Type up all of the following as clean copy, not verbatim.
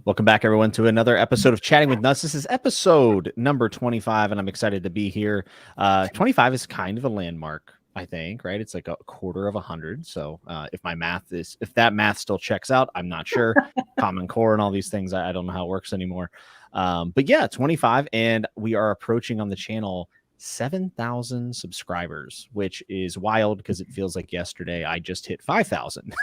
Welcome back, everyone, to another episode of Chatting with Nuts. This is episode number 25, and I'm excited to be here. 25 is kind of a landmark, I think, right? It's like a quarter of 100. So if that math still checks out, I'm not sure. Common Core and all these things, I don't know how it works anymore. But yeah, 25, and we are approaching on the channel 7,000 subscribers, which is wild because it feels like yesterday I just hit 5,000.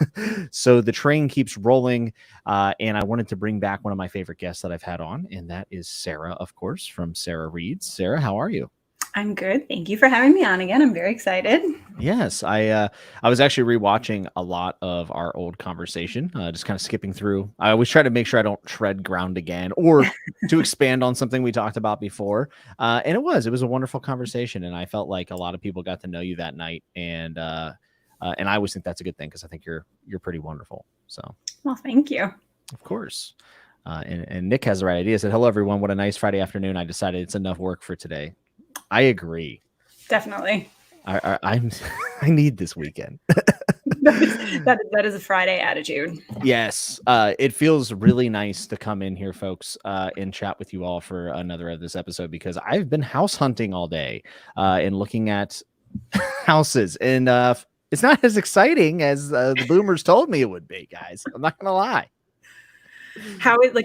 So the train keeps rolling, and I wanted to bring back one of my favorite guests that I've had on, and that is Sarah, of course, from Sarah Reads. Sarah, how are you? I'm good. Thank you for having me on again. I'm very excited. Yes, I was actually rewatching a lot of our old conversation, just kind of skipping through. I always try to make sure I don't tread ground again or to expand on something we talked about before. And it was a wonderful conversation, and I felt like a lot of people got to know you that night, and I always think that's a good thing because I think you're pretty wonderful. So, well, thank you. Of course. And Nick has the right idea. Said, "Hello, everyone. What a nice Friday afternoon. I decided it's enough work for today." I agree. Definitely. I need this weekend. that is a Friday attitude. Yes. It feels really nice to come in here, folks, and chat with you all for another of this episode because I've been house hunting all day and looking at houses, and it's not as exciting as the boomers told me it would be, guys. I'm not gonna lie.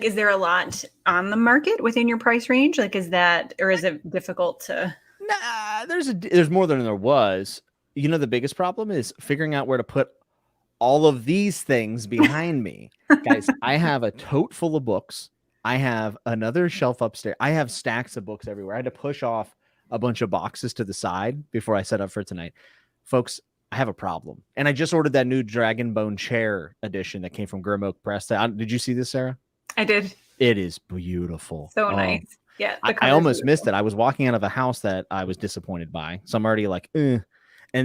Is there a lot on the market within your price range? Is it difficult to? Nah, there's more than there was. You know, the biggest problem is figuring out where to put all of these things behind me. Guys, I have a tote full of books. I have another shelf upstairs. I have stacks of books everywhere. I had to push off a bunch of boxes to the side before I set up for tonight. Folks, I have a problem. And I just ordered that new Dragon Bone chair edition that came from Grim Oak Press. Did you see this, Sarah? I did. It is beautiful. So nice. Yeah. I almost missed it. I was walking out of a house that I was disappointed by. So I'm already like, And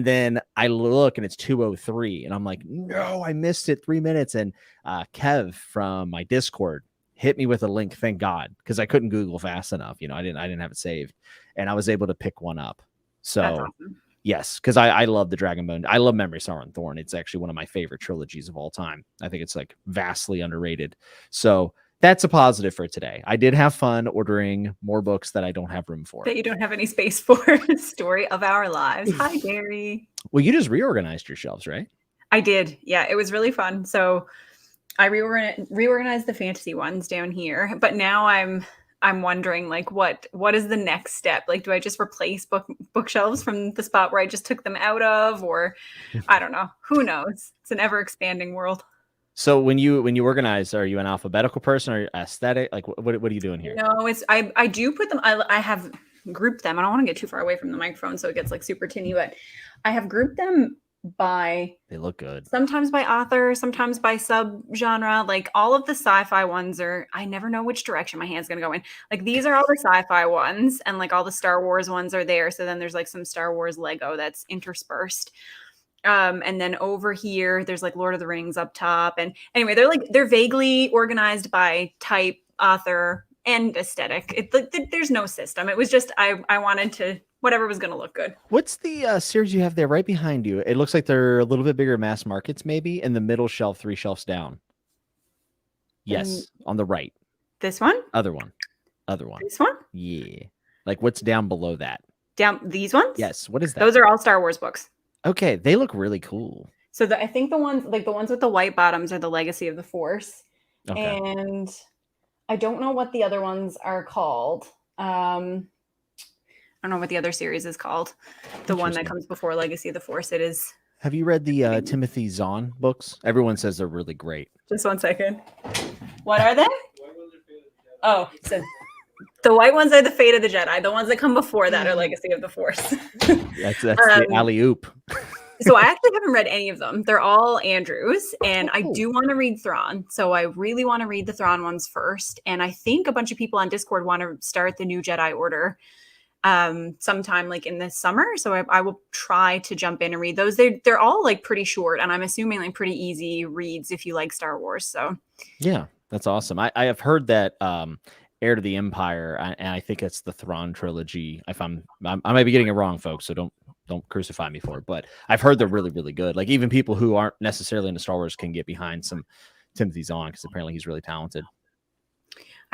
then I look and it's 2:03. And I'm like, no, I missed it 3 minutes. And Kev from my Discord hit me with a link. Thank God. Because I couldn't Google fast enough. You know, I didn't have it saved. And I was able to pick one up. So that's awesome. Yes, because I love the Dragon Bone. I love Memory, Sorrow, and Thorn. It's actually one of my favorite trilogies of all time. I think it's like vastly underrated. So that's a positive for today. I did have fun ordering more books that I don't have room for. That you don't have any space for. Story of our lives. Hi, Gary. Well, you just reorganized your shelves, right? I did. Yeah, it was really fun. So I reorganized the fantasy ones down here, but now I'm wondering what is the next step? Do I just replace bookshelves from the spot where I just took them out of, or I don't know. Who knows? It's an ever expanding world. So when you organize, are you an alphabetical person or aesthetic? What are you doing here? No, I do put them. I have grouped them. I don't want to get too far away from the microphone so it gets super tinny, but I have grouped them by. They look good. Sometimes by author, sometimes by subgenre. All of the sci-fi ones I never know which direction my hand's gonna go in. These are all the sci-fi ones, and all the Star Wars ones are there. So then there's some Star Wars Lego that's interspersed. And then over here, there's Lord of the Rings up top. And anyway, they're vaguely organized by type, author, and aesthetic. There's no system. It was just I wanted to. Whatever was going to look good. What's the series you have there right behind you? It looks like they're a little bit bigger mass markets, maybe, in the middle shelf, 3 shelves down. Yes, on the right. This one? Other one. This one? Yeah. What's down below that? Down these ones? Yes. What is that? Those are all Star Wars books. Okay. They look really cool. So I think the ones with the white bottoms are the Legacy of the Force. Okay. And I don't know what the other ones are called. I don't know what the other series is called. The one that comes before Legacy of the Force. It is. Have you read the Timothy Zahn books? Everyone says they're really great. Just 1 second. What are they? Oh, so the white ones are the Fate of the Jedi. The ones that come before that are Legacy of the Force. That's the alley-oop. So I actually haven't read any of them. They're all Andrews, and I do want to read Thrawn. So I really want to read the Thrawn ones first. And I think a bunch of people on Discord want to start the new Jedi Order sometime in the summer. So I will try to jump in and read those. They're all pretty short, and I'm assuming pretty easy reads if you like Star Wars. So yeah, that's awesome. I have heard that Heir to the Empire, and I think it's the Thrawn trilogy. I might be getting it wrong, folks, so don't crucify me for it. But I've heard they're really, really good. Even people who aren't necessarily into Star Wars can get behind some Timothy Zahn because apparently he's really talented.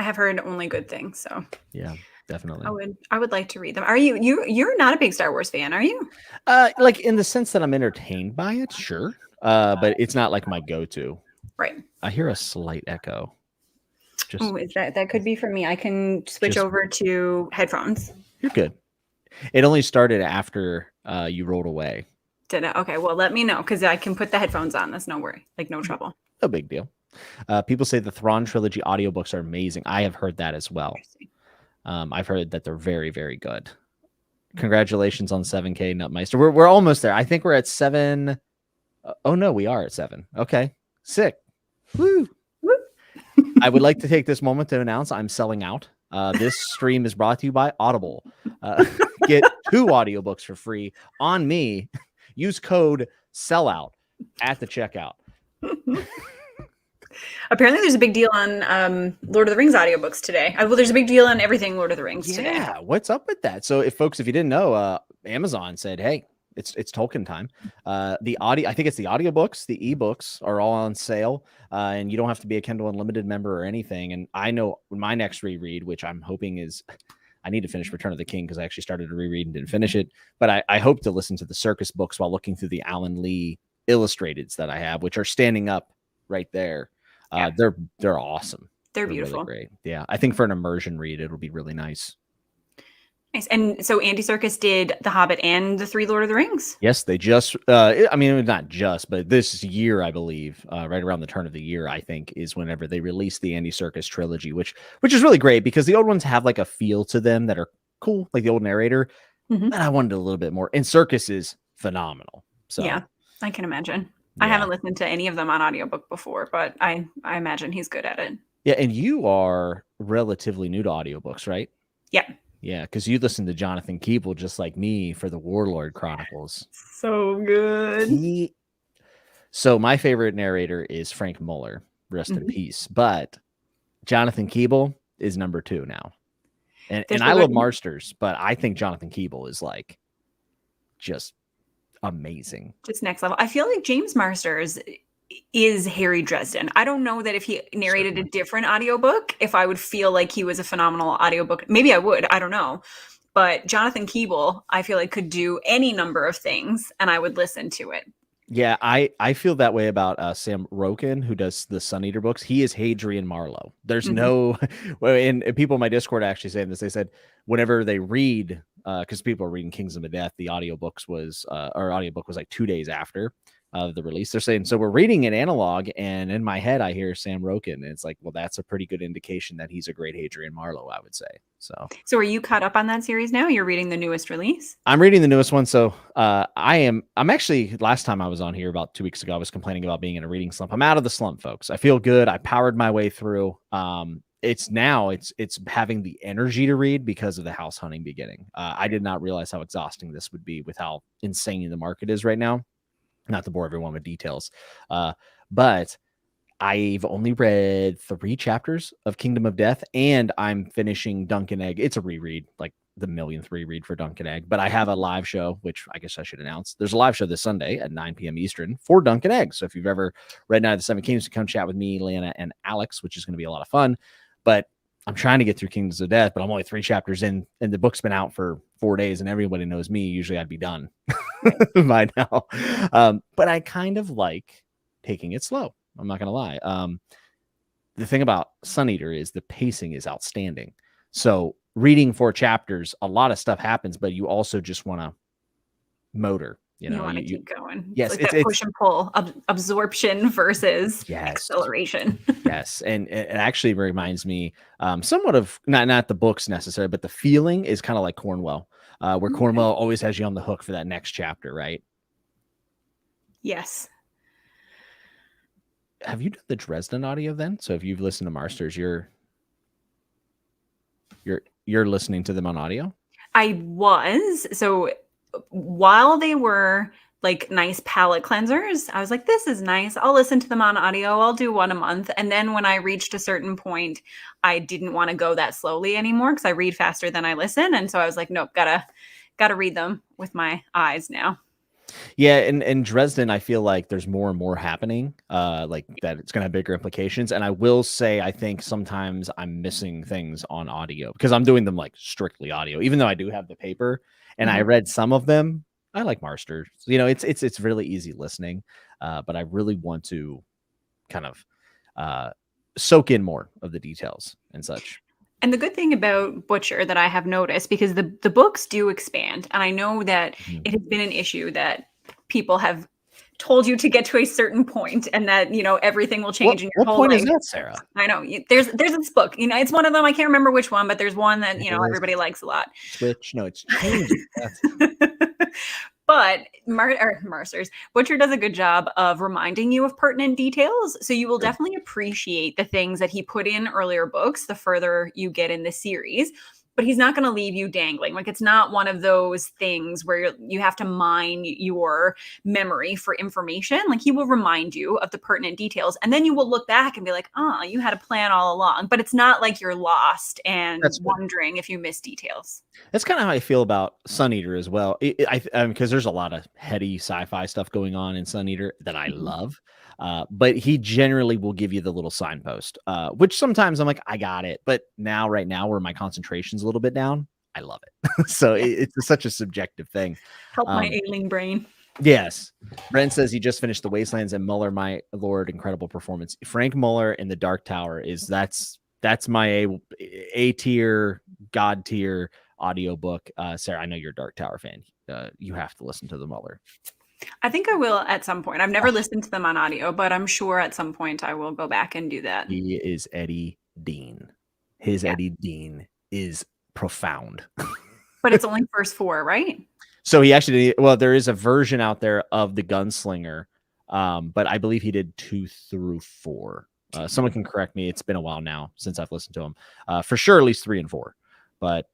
I have heard only good things, so Yeah, definitely. I would like to read them. Are you're not a big Star Wars fan, are you? Like in the sense that I'm entertained by it, sure. But it's not like my go-to. Right. I hear a slight echo. Just Oh, is that could be for me. I can switch over to headphones. you're good. It only started after you rolled away. Did it? Okay, well, let me know because I can put the headphones on. That's no worry. Like, no trouble. No big deal. People say the Thrawn trilogy audiobooks are amazing. I have heard that as well. I've heard that they're very, very good. Congratulations on 7K, Nutmeister. We're almost there. I think we're at 7. Oh, no, we are at 7. Okay, sick. Woo. I would like to take this moment to announce I'm selling out. This stream is brought to you by Audible. Get 2 audiobooks for free on me. Use code SELLOUT at the checkout. Apparently, there's a big deal on Lord of the Rings audiobooks today. Well, there's a big deal on everything Lord of the Rings today. Yeah, what's up with that? So, if you didn't know, Amazon said, "Hey, it's Tolkien time." I think it's the audiobooks, the ebooks are all on sale, and you don't have to be a Kindle Unlimited member or anything. And I know my next reread, which I'm hoping is, I need to finish Return of the King because I actually started to reread and didn't finish it. But I hope to listen to the Circus books while looking through the Alan Lee illustrateds that I have, which are standing up right there. Yeah. They're awesome. They're beautiful. Really great. Yeah, I think for an immersion read, it'll be really nice. Nice. And so Andy Serkis did The Hobbit and the 3 Lord of the Rings. Yes, they just, I mean, not just, but this year, I believe, right around the turn of the year, I think, is whenever they released the Andy Serkis trilogy, which is really great because the old ones have like a feel to them that are cool, like the old narrator. And I wanted a little bit more. And Serkis is phenomenal. So yeah, I can imagine. Yeah. I haven't listened to any of them on audiobook before, but I imagine he's good at it. Yeah, and you are relatively new to audiobooks, right? Yeah. Yeah, because you listen to Jonathan Keeble just like me for the Warlord Chronicles. So good. So my favorite narrator is Frank Muller, rest in peace. But Jonathan Keeble is number 2 now. And I love Marsters, but I think Jonathan Keeble is like just amazing. Just next level. I feel like James Marsters is Harry Dresden. I don't know that if he narrated a different audiobook, if I would feel like he was a phenomenal audiobook. Maybe I would. I don't know. But Jonathan Keeble, I feel like could do any number of things and I would listen to it. Yeah, I feel that way about Sam Roken, who does the Sun Eater books. He is Hadrian Marlowe. There's no, and people in my Discord actually saying this. They said whenever they read, because people are reading Kingdom of Death, the audiobook was like 2 days after the release. They're saying, so we're reading an analog, and in my head I hear Sam Roken, and it's like, well, that's a pretty good indication that he's a great Hadrian Marlowe, I would say. So are you caught up on that series now? You're reading the newest release? I'm reading the newest one. So I'm actually, last time I was on here about 2 weeks ago, I was complaining about being in a reading slump. I'm out of the slump, folks. I feel good. I powered my way through. It's having the energy to read because of the house hunting beginning. I did not realize how exhausting this would be with how insane the market is right now. Not to bore everyone with details. But I've only read 3 chapters of Kingdom of Death, and I'm finishing Dunk and Egg. It's a reread, like the millionth reread for Dunk and Egg. But I have a live show, which I guess I should announce. There's a live show this Sunday at 9 p.m. Eastern for Dunk and Egg. So if you've ever read Night of the Seven Kingdoms, come chat with me, Lana, and Alex, which is going to be a lot of fun. But I'm trying to get through Kingdoms of Death, but I'm only 3 chapters in, and the book's been out for 4 days, and everybody knows me. Usually I'd be done by now. But I kind of like taking it slow. I'm not going to lie. The thing about Sun Eater is the pacing is outstanding. So reading 4 chapters, a lot of stuff happens, but you also just want to motor. You want to keep going. Yes, it's that push and pull, absorption versus acceleration. Yes, and it actually reminds me somewhat of not the books necessarily, but the feeling is kind of like Cornwell, where Cornwell always has you on the hook for that next chapter, right? Yes. Have you done the Dresden audio then? So if you've listened to Marsters, you're listening to them on audio? I was. So while they were like nice palate cleansers, I was like, this is nice. I'll listen to them on audio. I'll do 1 a month. And then when I reached a certain point, I didn't want to go that slowly anymore because I read faster than I listen. And so I was like, nope, gotta read them with my eyes now. Yeah, in Dresden, I feel like there's more and more happening, like that it's gonna have bigger implications. And I will say, I think sometimes I'm missing things on audio because I'm doing them like strictly audio, even though I do have the paper and I read some of them. I like Marster. You know, it's really easy listening, but I really want to kind of soak in more of the details and such. And the good thing about Butcher that I have noticed, because the books do expand, and I know that Mhm. it has been an issue that people have told you to get to a certain point, and that everything will change in your What whole point is life. that, Sarah? I know there's this book, it's one of them. I can't remember which one, but there's one that It is everybody likes a lot. Switch. No, it's changing. That's But Marsters Butcher does a good job of reminding you of pertinent details, so you will true. definitely appreciate the things that he put in earlier books the further you get in the series. But he's not going to leave you dangling. Like, it's not one of those things where you have to mine your memory for information. Like, he will remind you of the pertinent details, and then you will look back and be like, "Oh, you had a plan all along." But it's not like you're lost and That's good. wondering if you missed details. That's kind of how I feel about Sun Eater as well. Because there's a lot of heady sci-fi stuff going on in Sun Eater that I Mhm. love. But he generally will give you the little signpost, which sometimes I'm like, I got it. But right now, where my concentration's a little bit down, I love it. So Yeah. it's such a subjective thing. Help my Um, ailing brain. yes. Brent says he just finished The Wastelands and Muller, my lord, incredible performance. Frank Muller in The Dark Tower that's my A tier, God tier audiobook. Sarah, I know you're a Dark Tower fan. You have to listen to the Muller. I think I will at some point. I've never listened to them on audio, but I'm sure at some point I will go back and do that. He is Eddie Dean. His Yeah. Eddie Dean is profound. But it's only first 4, right? So he actually, well, there is a version out there of the Gunslinger, but I believe he did 2 through 4. Someone can correct me. It's been a while now since I've listened to him. For sure, at least 3 and 4. But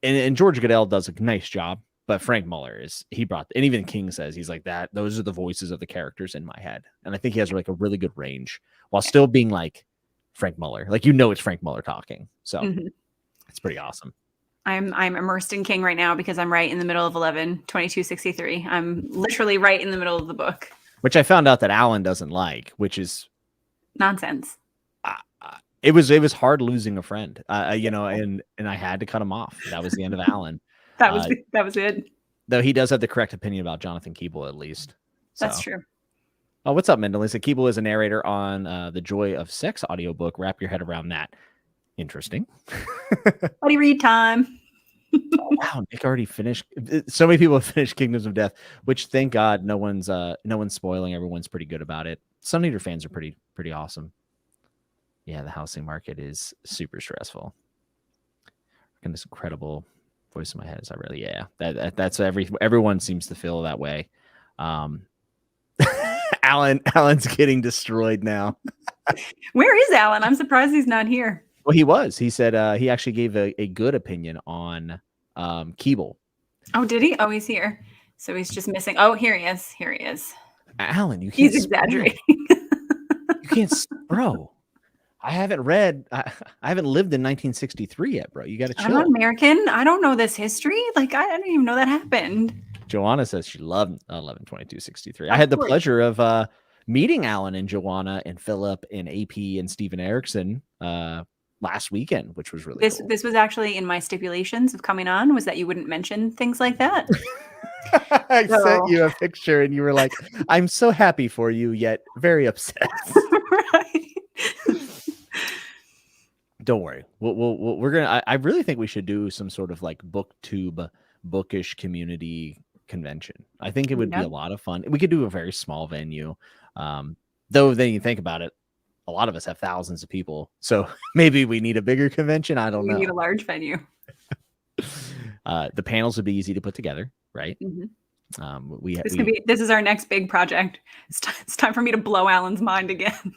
and George Goodell does a nice job. But Frank Muller and even King says he's like that. Those are the voices of the characters in my head, and I think he has like a really good range while still being like Frank Muller. Like it's Frank Muller talking. So it's pretty awesome. I'm immersed in King right now because I'm right in the middle of 11/22/63. I'm literally right in the middle of the book. Which I found out that Alan doesn't like, which is nonsense. It was hard losing a friend, and I had to cut him off. That was the end of Alan. That was it. Though he does have the correct opinion about Jonathan Keeble, at least. So. That's true. Oh, what's up, Mendel? He said Keeble is a narrator on the Joy of Sex audiobook. Wrap your head around that. Interesting. Buddy read time. Wow, Nick already finished. So many people have finished Kingdoms of Death, which thank God no one's spoiling. Everyone's pretty good about it. Sun Eater fans are pretty awesome. Yeah, the housing market is super stressful. And this incredible voice in my head is I really that's everyone seems to feel that way. Alan's getting destroyed now. Where is Alan? I'm surprised he's not here. Well, he was. He said he actually gave a good opinion on Keeble. Oh, did he? Oh, he's here. So he's just missing. Oh, here he is. Here he is. Alan, you can't. He's exaggerating. You can't, bro. I haven't lived in 1963 yet, bro. You got to chill. I'm not American. I don't know this history. Like, I didn't even know that happened. Joanna says she loved 11/22/63. I had the pleasure of meeting Alan and Joanna and Philip and AP and Steven Erickson last weekend, which was really cool. This was actually in my stipulations of coming on, was that you wouldn't mention things like that. I sent you a picture and you were like, I'm so happy for you, yet very upset. Right. Don't worry. We're gonna. I really think we should do some sort of like booktube, bookish community convention. I think it would be a lot of fun. We could do a very small venue. Though then you think about it, a lot of us have thousands of people, so maybe we need a bigger convention. I don't know. We need a large venue. The panels would be easy to put together, right? This is our next big project. It's time for me to blow Alan's mind again.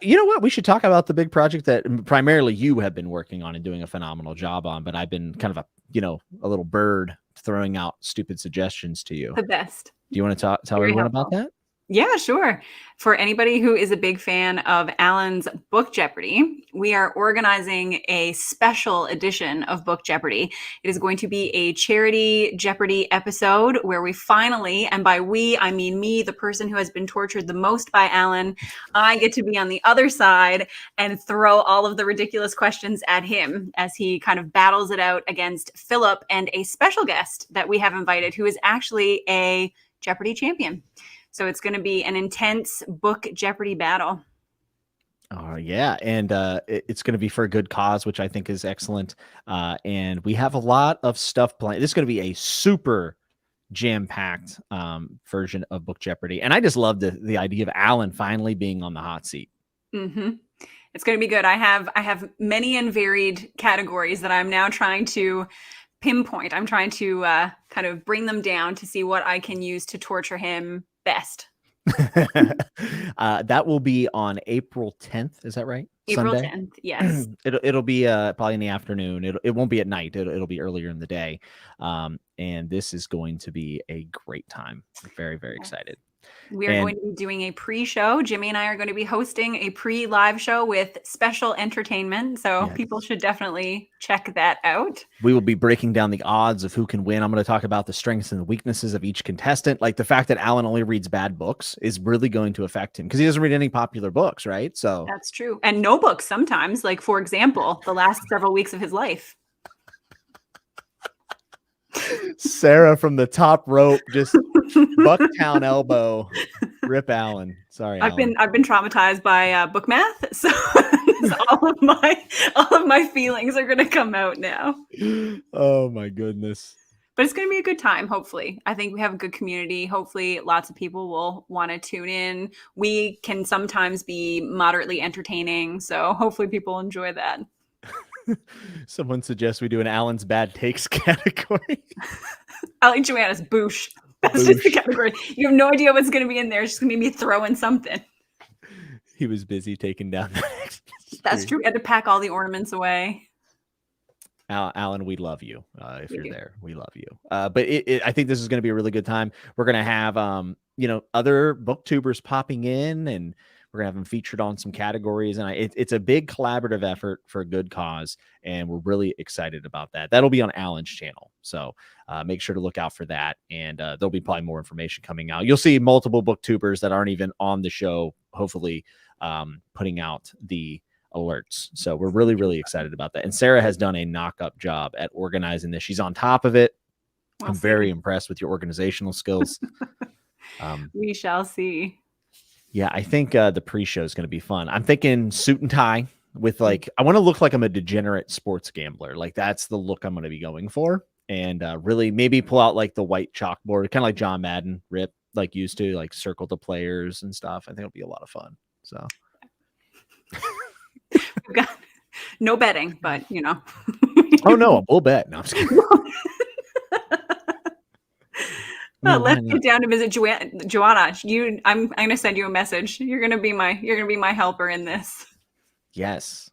You know what? We should talk about the big project that primarily you have been working on and doing a phenomenal job on, but I've been kind of a little bird throwing out stupid suggestions to you. The best. Do you want to tell everyone about that? Yeah, sure. For anybody who is a big fan of Alan's Book Jeopardy, we are organizing a special edition of Book Jeopardy. It is going to be a charity Jeopardy episode where we finally, and by we, I mean me, the person who has been tortured the most by Alan, I get to be on the other side and throw all of the ridiculous questions at him as he kind of battles it out against Philip and a special guest that we have invited who is actually a Jeopardy champion. So it's going to be an intense book Jeopardy battle. Yeah, and it's going to be for a good cause, which I think is excellent. And we have a lot of stuff planned. This is going to be a super jam-packed version of Book Jeopardy, and I just love the idea of Alan finally being on the hot seat. Mm-hmm. It's going to be good. I have many and varied categories that I'm now trying to pinpoint. I'm trying to kind of bring them down to see what I can use to torture him best. That will be on April 10th. Is that right? April Sunday? 10th. Yes. It'll be probably in the afternoon. It won't be at night. It'll be earlier in the day. And this is going to be a great time. Very, very excited. We are going to be doing a pre-show. Jimmy and I are going to be hosting a pre-live show with special entertainment. So people should definitely check that out. We will be breaking down the odds of who can win. I'm going to talk about the strengths and the weaknesses of each contestant. Like the fact that Alan only reads bad books is really going to affect him because he doesn't read any popular books, right? So that's true. And no books sometimes, like for example, the last several weeks of his life. Sarah from the top rope, just Bucktown elbow, rip Alan. Sorry, I've been traumatized by book math, so all of my feelings are going to come out now. Oh my goodness! But it's going to be a good time. Hopefully, I think we have a good community. Hopefully, lots of people will want to tune in. We can sometimes be moderately entertaining, so hopefully, people enjoy that. Someone suggests we do an Alan's bad takes category. I like Joanna's boosh. That's just the category. You have no idea what's going to be in there. It's just going to be me throwing something. He was busy taking down the next. That's true. We had to pack all the ornaments away. Alan, we love you. If you're there, we love you. But I think this is going to be a really good time. We're going to have, other booktubers popping in, and we're going to have them featured on some categories. And it's a big collaborative effort for a good cause. And we're really excited about that. That'll be on Alan's channel. So make sure to look out for that. And there'll be probably more information coming out. You'll see multiple booktubers that aren't even on the show, hopefully putting out the alerts. So we're really, really excited about that. And Sarah has done a knock-up job at organizing this. She's on top of it. I'm very impressed with your organizational skills. We shall see. Yeah, I think the pre-show is going to be fun. I'm thinking suit and tie with I want to look like I'm a degenerate sports gambler. Like that's the look I'm going to be going for. And really maybe pull out like the white chalkboard, kind of like John Madden rip, like used to like circle the players and stuff. I think it'll be a lot of fun. So we've got no betting, but Oh no, we'll bet. No, I'm just kidding. Let's get down to visit Joanna. I'm going to send you a message. You're going to be my helper in this. Yes.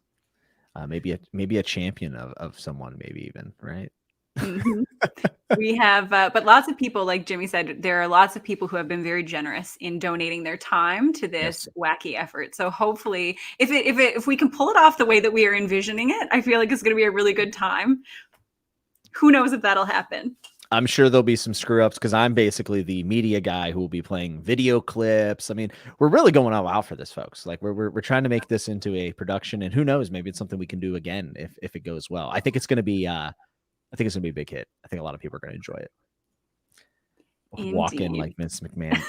Maybe a champion of someone, maybe even, right? Mm-hmm. We have, but lots of people, like Jimmy said, there are lots of people who have been very generous in donating their time to this wacky effort. So hopefully, if we can pull it off the way that we are envisioning it, I feel like it's going to be a really good time. Who knows if that'll happen? I'm sure there'll be some screw ups because I'm basically the media guy who will be playing video clips. I mean, we're really going all out for this, folks. Like we're trying to make this into a production, and who knows, maybe it's something we can do again if it goes well. I think it's going to be a big hit. I think a lot of people are going to enjoy it. Indeed. Walk in like Vince McMahon.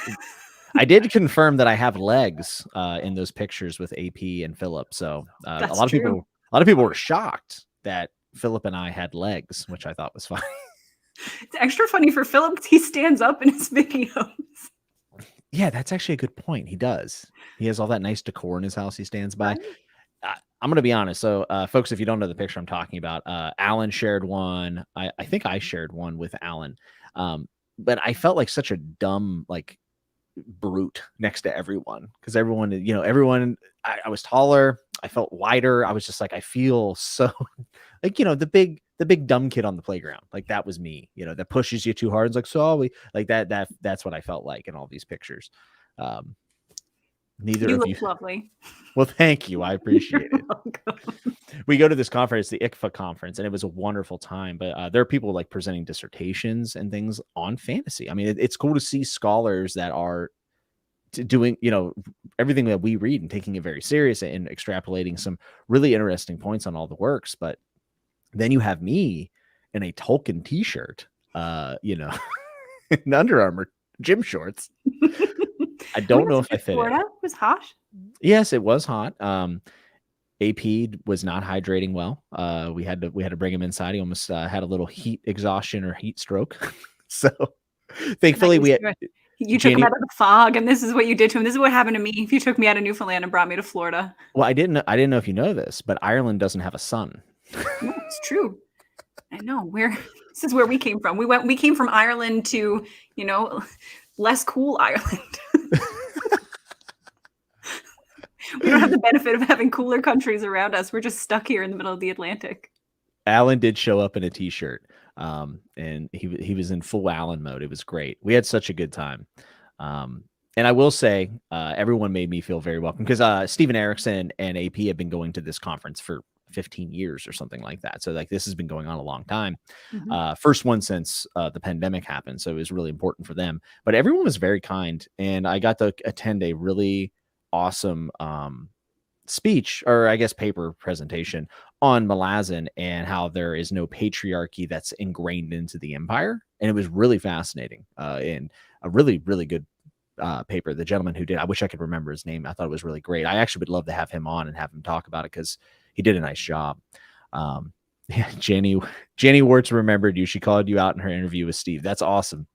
I did confirm that I have legs in those pictures with AP and Philip. So a lot of people were shocked that Philip and I had legs, which I thought was funny. It's extra funny for Philip because he stands up in his videos. Yeah, that's actually a good point. He does. He has all that nice decor in his house he stands by. I'm going to be honest. So, folks, if you don't know the picture I'm talking about, Alan shared one. I think I shared one with Alan. But I felt like such a dumb, brute next to everyone because everyone, I was taller. I felt wider. I was just like, I feel so the big dumb kid on the playground. Like that was me, that pushes you too hard. It's like, so we like that's what I felt like in all these pictures. Neither You of look you. lovely. Well, thank you. I appreciate You're it. welcome. We go to this conference, the ICFA conference, and it was a wonderful time. But there are people like presenting dissertations and things on fantasy. I mean, it's cool to see scholars that are doing, everything that we read and taking it very serious and extrapolating some really interesting points on all the works. But then you have me in a Tolkien t-shirt, in Under Armour gym shorts. I don't know if I fit Florida in. It was hot. Yes, it was hot. AP was not hydrating well. We had to bring him inside. He almost had a little heat exhaustion or heat stroke. So thankfully you took him out of the fog, and this is what you did to him. This is what happened to me if you took me out of Newfoundland and brought me to Florida. Well, I didn't know if you know this, but Ireland doesn't have a sun. No, it's true. I know. This is where we came from. We came from Ireland to, less cool Ireland. We don't have the benefit of having cooler countries around us. We're just stuck here in the middle of the Atlantic. Alan did show up in a t-shirt, and he was in full Alan mode. It was great. We had such a good time. And I will say, everyone made me feel very welcome because Stephen Erickson and AP have been going to this conference for 15 years or something like that. So like this has been going on a long time. Mm-hmm. First one since the pandemic happened. So it was really important for them. But everyone was very kind, and I got to attend a really awesome speech, or I guess paper presentation on Malazan and how there is no patriarchy that's ingrained into the empire. And it was really fascinating and a really, really good paper. The gentleman who did, I wish I could remember his name. I thought it was really great. I actually would love to have him on and have him talk about it because he did a nice job. Yeah, Jenny Wirtz remembered you. She called you out in her interview with Steve. That's awesome.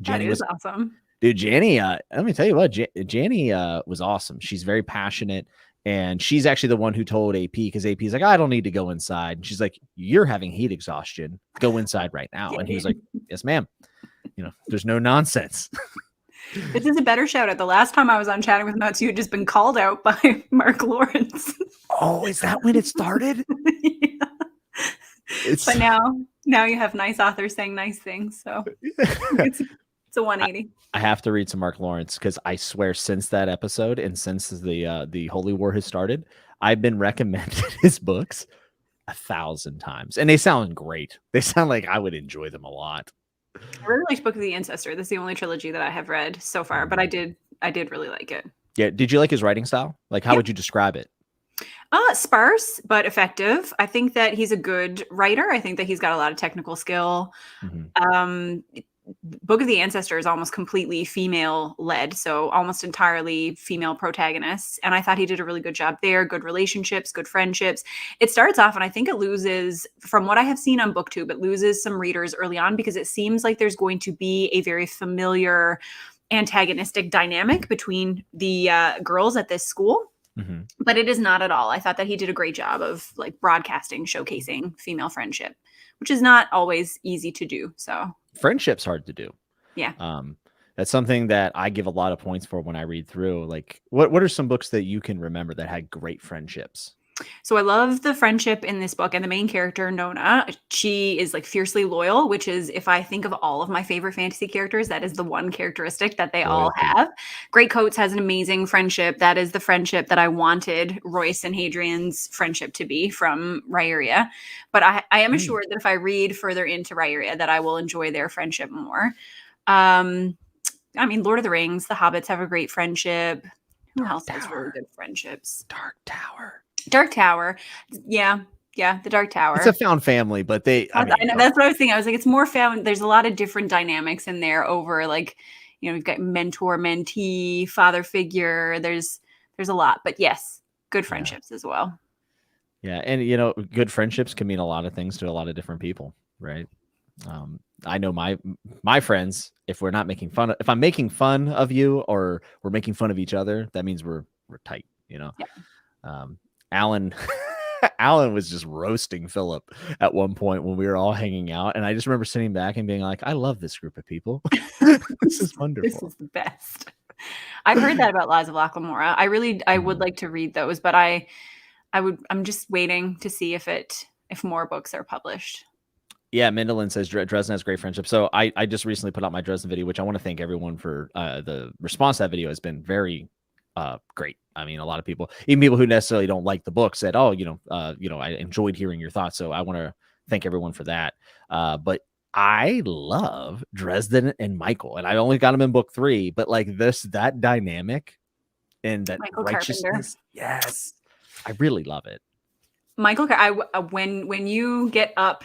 Jenny was awesome. Dude, Jenny, let me tell you what, Jenny was awesome. She's very passionate, and she's actually the one who told AP, because AP is like, I don't need to go inside. And she's like, you're having heat exhaustion. Go inside right now. And he was like, yes, ma'am. There's no nonsense. This is a better shout out. The last time I was on Chatting with Nuts, you had just been called out by Mark Lawrence. Oh, is that when it started? Yeah. But now you have nice authors saying nice things. So it's a 180. I have to read some Mark Lawrence because I swear since that episode and since the Holy War has started, I've been recommended his books 1,000 times, and they sound great. They sound like I would enjoy them a lot. I really liked Book of the Ancestor. This is the only trilogy that I have read so far, but I did really like it. Yeah. Did you like his writing style? Like, how would you describe it? Sparse, but effective. I think that he's a good writer. I think that he's got a lot of technical skill. Mm-hmm. Book of the Ancestor is almost completely female led, so almost entirely female protagonists. And I thought he did a really good job there. Good relationships, good friendships. It starts off, and I think it loses, from what I have seen on BookTube, it loses some readers early on because it seems like there's going to be a very familiar antagonistic dynamic between the girls at this school. Mm-hmm. But it is not at all. I thought that he did a great job of like broadcasting, showcasing female friendship, which is not always easy to do. So friendship's hard to do. Yeah. That's something that I give a lot of points for when I read through. Like, what are some books that you can remember that had great friendships? So I love the friendship in this book, and the main character, Nona, she is like fiercely loyal, which is, if I think of all of my favorite fantasy characters, that is the one characteristic that they all have. Great Coats has an amazing friendship. That is the friendship that I wanted Royce and Hadrian's friendship to be from Rhaeria. But I am assured that if I read further into Rhaeria, that I will enjoy their friendship more. I mean, Lord of the Rings, the Hobbits have a great friendship. Who else has really good friendships? Dark Tower. Yeah, the Dark Tower. It's a found family, but I know, that's what I was thinking. I was like, it's more found. There's a lot of different dynamics in there over, like, you've got mentor, mentee, father figure. There's a lot, but yes, good friendships as well. Yeah, and good friendships can mean a lot of things to a lot of different people, right? I know my friends. If we're not making fun, if I'm making fun of you or we're making fun of each other, that means we're tight. Yeah. Alan was just roasting Philip at one point when we were all hanging out. And I just remember sitting back and being like, I love this group of people. This is wonderful. This is the best. I've heard that about Lies of Locke-Lamora. I would like to read those, but I'm just waiting to see if more books are published. Yeah, Mendelin says Dresden has great friendship. So I just recently put out my Dresden video, which I want to thank everyone for. The response to that video has been very great. I mean, a lot of people, even people who necessarily don't like the book, said, "Oh, I enjoyed hearing your thoughts." So I want to thank everyone for that. But I love Dresden and Michael, and I only got them in book 3, but like that dynamic and that Michael Carpenter. righteousness, yes, I really love it. Michael, when you get up,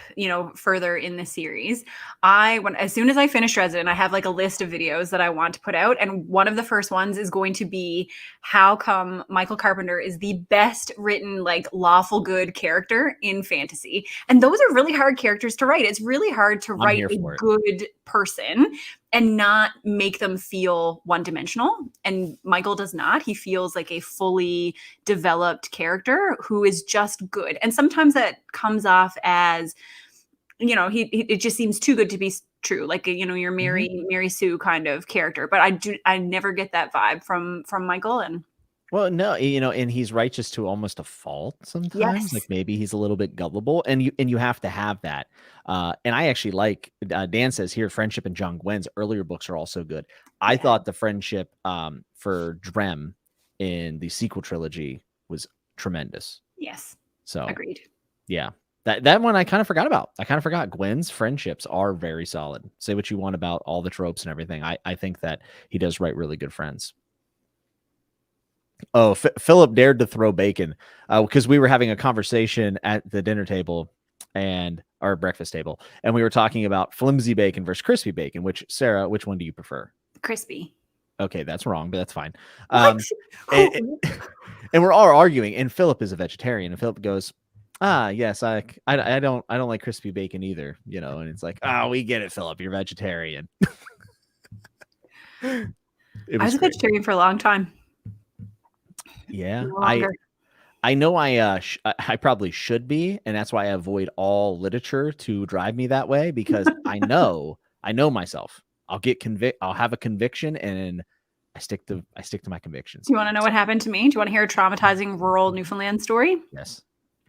further in the series, as soon as I finish Dresden, I have like a list of videos that I want to put out, and one of the first ones is going to be how come Michael Carpenter is the best written like lawful good character in fantasy, and those are really hard characters to write. It's really hard to write a good person and not make them feel one-dimensional. And Michael does not. He feels like a fully developed character who is just good. And sometimes that comes off as, it just seems too good to be true. Like, your Mary Sue kind of character. But I never get that vibe from Michael. And well, no, and he's righteous to almost a fault sometimes. Yes. Like maybe he's a little bit gullible, and you have to have that. And I actually like Dan says here, friendship and John Gwen's earlier books are also good. I thought the friendship for Drem in the sequel trilogy was tremendous. Yes. So agreed. Yeah. That one I kind of forgot about. I kind of forgot. Gwen's friendships are very solid. Say what you want about all the tropes and everything. I think that he does write really good friends. Oh, Philip dared to throw bacon because we were having a conversation at the dinner table and our breakfast table, and we were talking about flimsy bacon versus crispy bacon. Sarah, which one do you prefer? Crispy. Okay, that's wrong, but that's fine. And we're all arguing, and Philip is a vegetarian, and Philip goes, yes, I don't like crispy bacon either, and it's like, oh, we get it, Philip, you're vegetarian. I was a vegetarian for a long time. Yeah, I know I probably should be, and that's why I avoid all literature to drive me that way, because I know myself. I'll have a conviction, and I stick to my convictions. Do you want to know what happened to me? Do you want to hear a traumatizing rural Newfoundland story? Yes.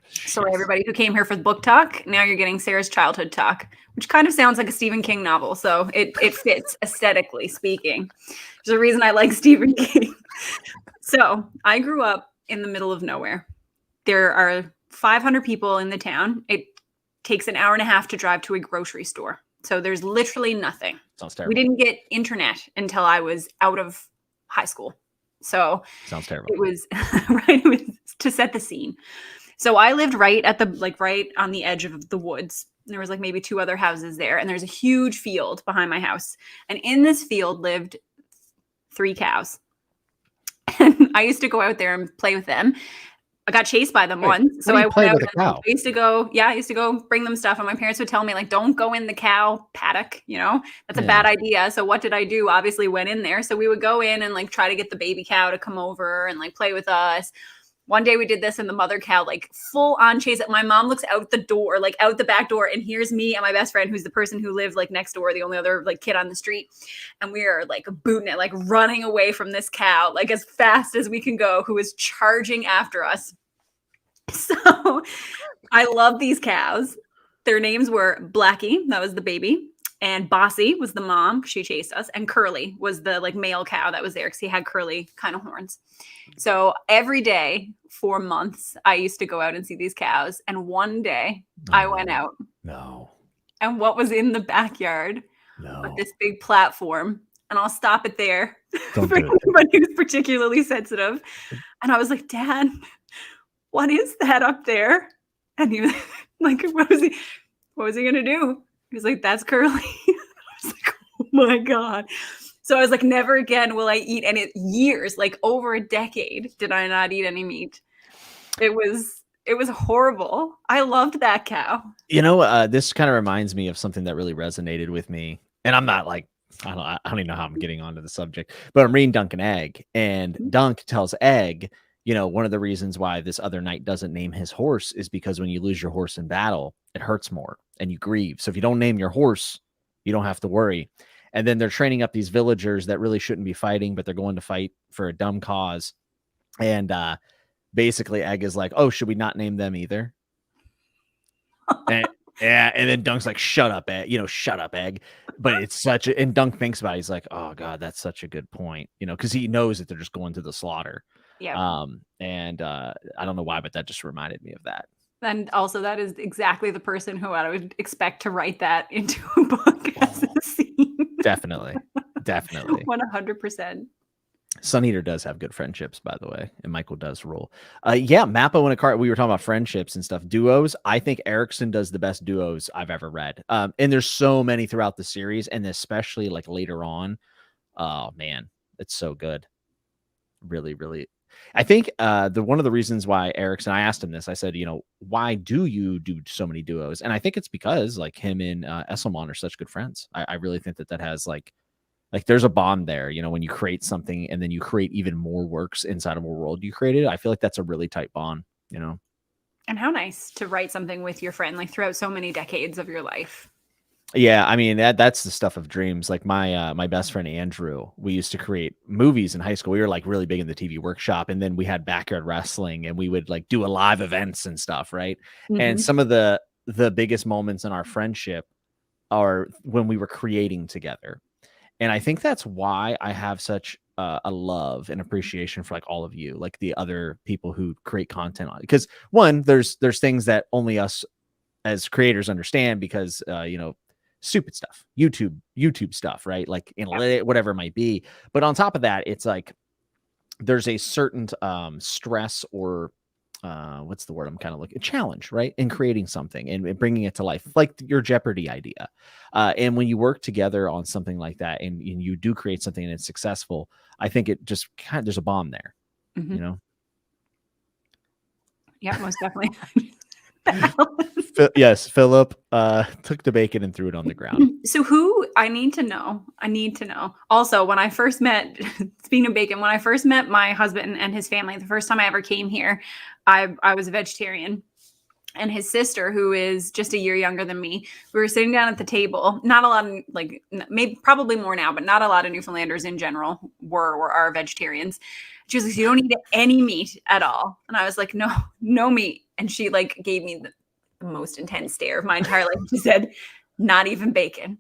So everybody who came here for the book talk, now you're getting Sarah's childhood talk, which kind of sounds like a Stephen King novel. So it fits aesthetically speaking. There's a reason I like Stephen King. So I grew up in the middle of nowhere. There are 500 people in the town. It takes an hour and a half to drive to a grocery store. So there's literally nothing. Sounds terrible. We didn't get internet until I was out of high school. So sounds terrible. It was right. It was to set the scene. So I lived right on the edge of the woods. There was maybe 2 other houses there, and there's a huge field behind my house. And in this field lived 3 cows. And I used to go out there and play with them. I got chased by them once. So I went out. I used to go bring them stuff, and my parents would tell me don't go in the cow paddock. That's a bad idea. So what did I do? Obviously went in there. So we would go in and try to get the baby cow to come over and play with us. One day we did this, and the mother cow full on chase it. My mom looks out the door, out the back door, and here's me and my best friend, who's the person who lived next door, the only other kid on the street. And we are booting it, running away from this cow, as fast as we can go, who is charging after us. So I love these cows. Their names were Blackie, that was the baby, and Bossy was the mom. She chased us. And Curly was the male cow that was there, because he had curly kind of horns. So every day for months, I used to go out and see these cows. And one day I went out. No. And what was in the backyard? With this big platform. And I'll stop it there for anybody who's particularly sensitive. And I was like, Dad, what is that up there? And he was what was he going to do? He was like, that's Curly. I was like, oh my God. So I was like, never again will I eat any. Years, over a decade, did I not eat any meat. It was horrible. I loved that cow. This kind of reminds me of something that really resonated with me. And I'm not I don't even know how I'm getting onto the subject, but I'm reading Dunk and Egg, and Dunk tells Egg, one of the reasons why this other knight doesn't name his horse is because when you lose your horse in battle, it hurts more and you grieve. So if you don't name your horse, you don't have to worry. And then they're training up these villagers that really shouldn't be fighting, but they're going to fight for a dumb cause. And basically Egg is like, oh, should we not name them either? Yeah, and then Dunk's like, "Shut up, egg," "Shut up, egg." But it's such a, and Dunk thinks about it. He's like, "Oh God, that's such a good point," because he knows that they're just going to the slaughter. Yeah. And I don't know why, but that just reminded me of that. And also, that is exactly the person who I would expect to write that into a book as a scene. Definitely. 100%. Sun Eater does have good friendships, by the way, and Michael does rule. Yeah, Mappa and Akari, we were talking about friendships and stuff. Duos, I think Erickson does the best duos I've ever read. And there's so many throughout the series, and especially like later on. Oh man, it's so good. Really, really. I think one of the reasons why Erickson, I asked him this, I said, why do you do so many duos? And I think it's because like him and Esselman are such good friends. I really think that has like there's a bond there, when you create something and then you create even more works inside of a world you created. I feel like that's a really tight bond, And how nice to write something with your friend, like throughout so many decades of your life. Yeah, I mean that's the stuff of dreams. Like my best friend Andrew, we used to create movies in high school. We were like really big in the TV workshop, and then we had backyard wrestling, and we would like do a live events and stuff, right? And some of the biggest moments in our friendship are when we were creating together. And I think that's why I have such a love and appreciation for like all of you, like the other people who create content on it. Because one, there's things that only us as creators understand because stupid stuff, YouTube stuff, right? Like analytic, whatever it might be. But on top of that, it's like there's a certain stress or what's the word I'm kind of looking, challenge, right, in creating something and bringing it to life, like your Jeopardy idea. And when you work together on something like that and you do create something and it's successful, I think it just kind of, there's a bond there, Yeah, most definitely. Yes, Philip took the bacon and threw it on the ground. So I need to know. Also, when I first met, speaking of bacon, when I first met my husband and his family, the first time I ever came here, I was a vegetarian. And his sister, who is just a year younger than me, we were sitting down at the table. Not a lot of, like, maybe probably more now, but not a lot of Newfoundlanders in general are vegetarians. She was like, "You don't eat any meat at all." And I was like, no meat. And she like gave me the most intense stare of my entire life. She said, "Not even bacon."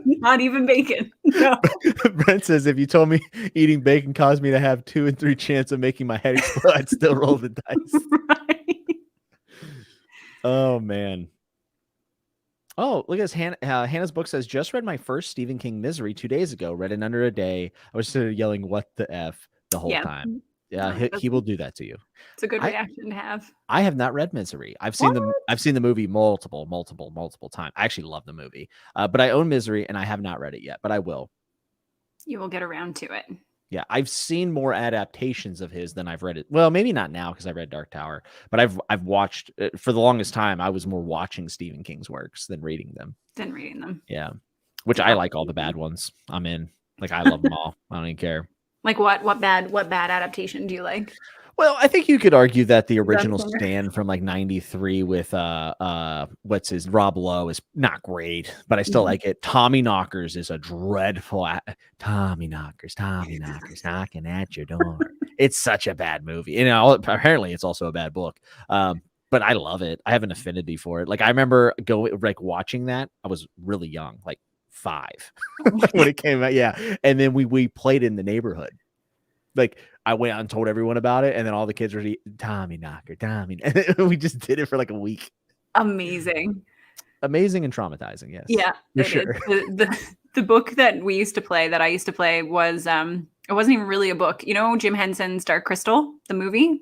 Not even bacon. No. Brent says, if you told me eating bacon caused me to have 2 in 3 chance of making my head explode, I'd still roll the dice. Right. Oh man. Oh, look at this. Hannah's book says, just read my first Stephen King Misery 2 days ago. Read in under a day. I was sort of yelling, "What the F?" the whole time. Yeah, he will do that to you. It's a good reaction to have. I have not read Misery. I've seen the movie multiple times. I actually love the movie. But I own Misery and I have not read it yet, but I will. You will get around to it. Yeah, I've seen more adaptations of his than I've read it. Well, maybe not now because I read Dark Tower, but I've watched for the longest time. I was more watching Stephen King's works than reading them. Yeah, which I like all the bad ones. I'm in. Like I love them all. I don't even care. Like what bad adaptation do you like? Well, I think you could argue that the original Stand from like '93 with Rob Lowe is not great, but I still like it. Tommy Knockers is a dreadful Tommy Knockers knocking at your door. It's such a bad movie. Apparently it's also a bad book. But I love it. I have an affinity for it. Like I remember watching that. I was really young, like 5 when it came out. Yeah. And then we played in the neighborhood. Like I went out and told everyone about it, and then all the kids were Tommy Knocker, Tommy. And we just did it for like a week. Amazing and traumatizing. Yes. Yeah, for sure. The book that I used to play was it wasn't even really a book. Jim Henson's Dark Crystal, the movie?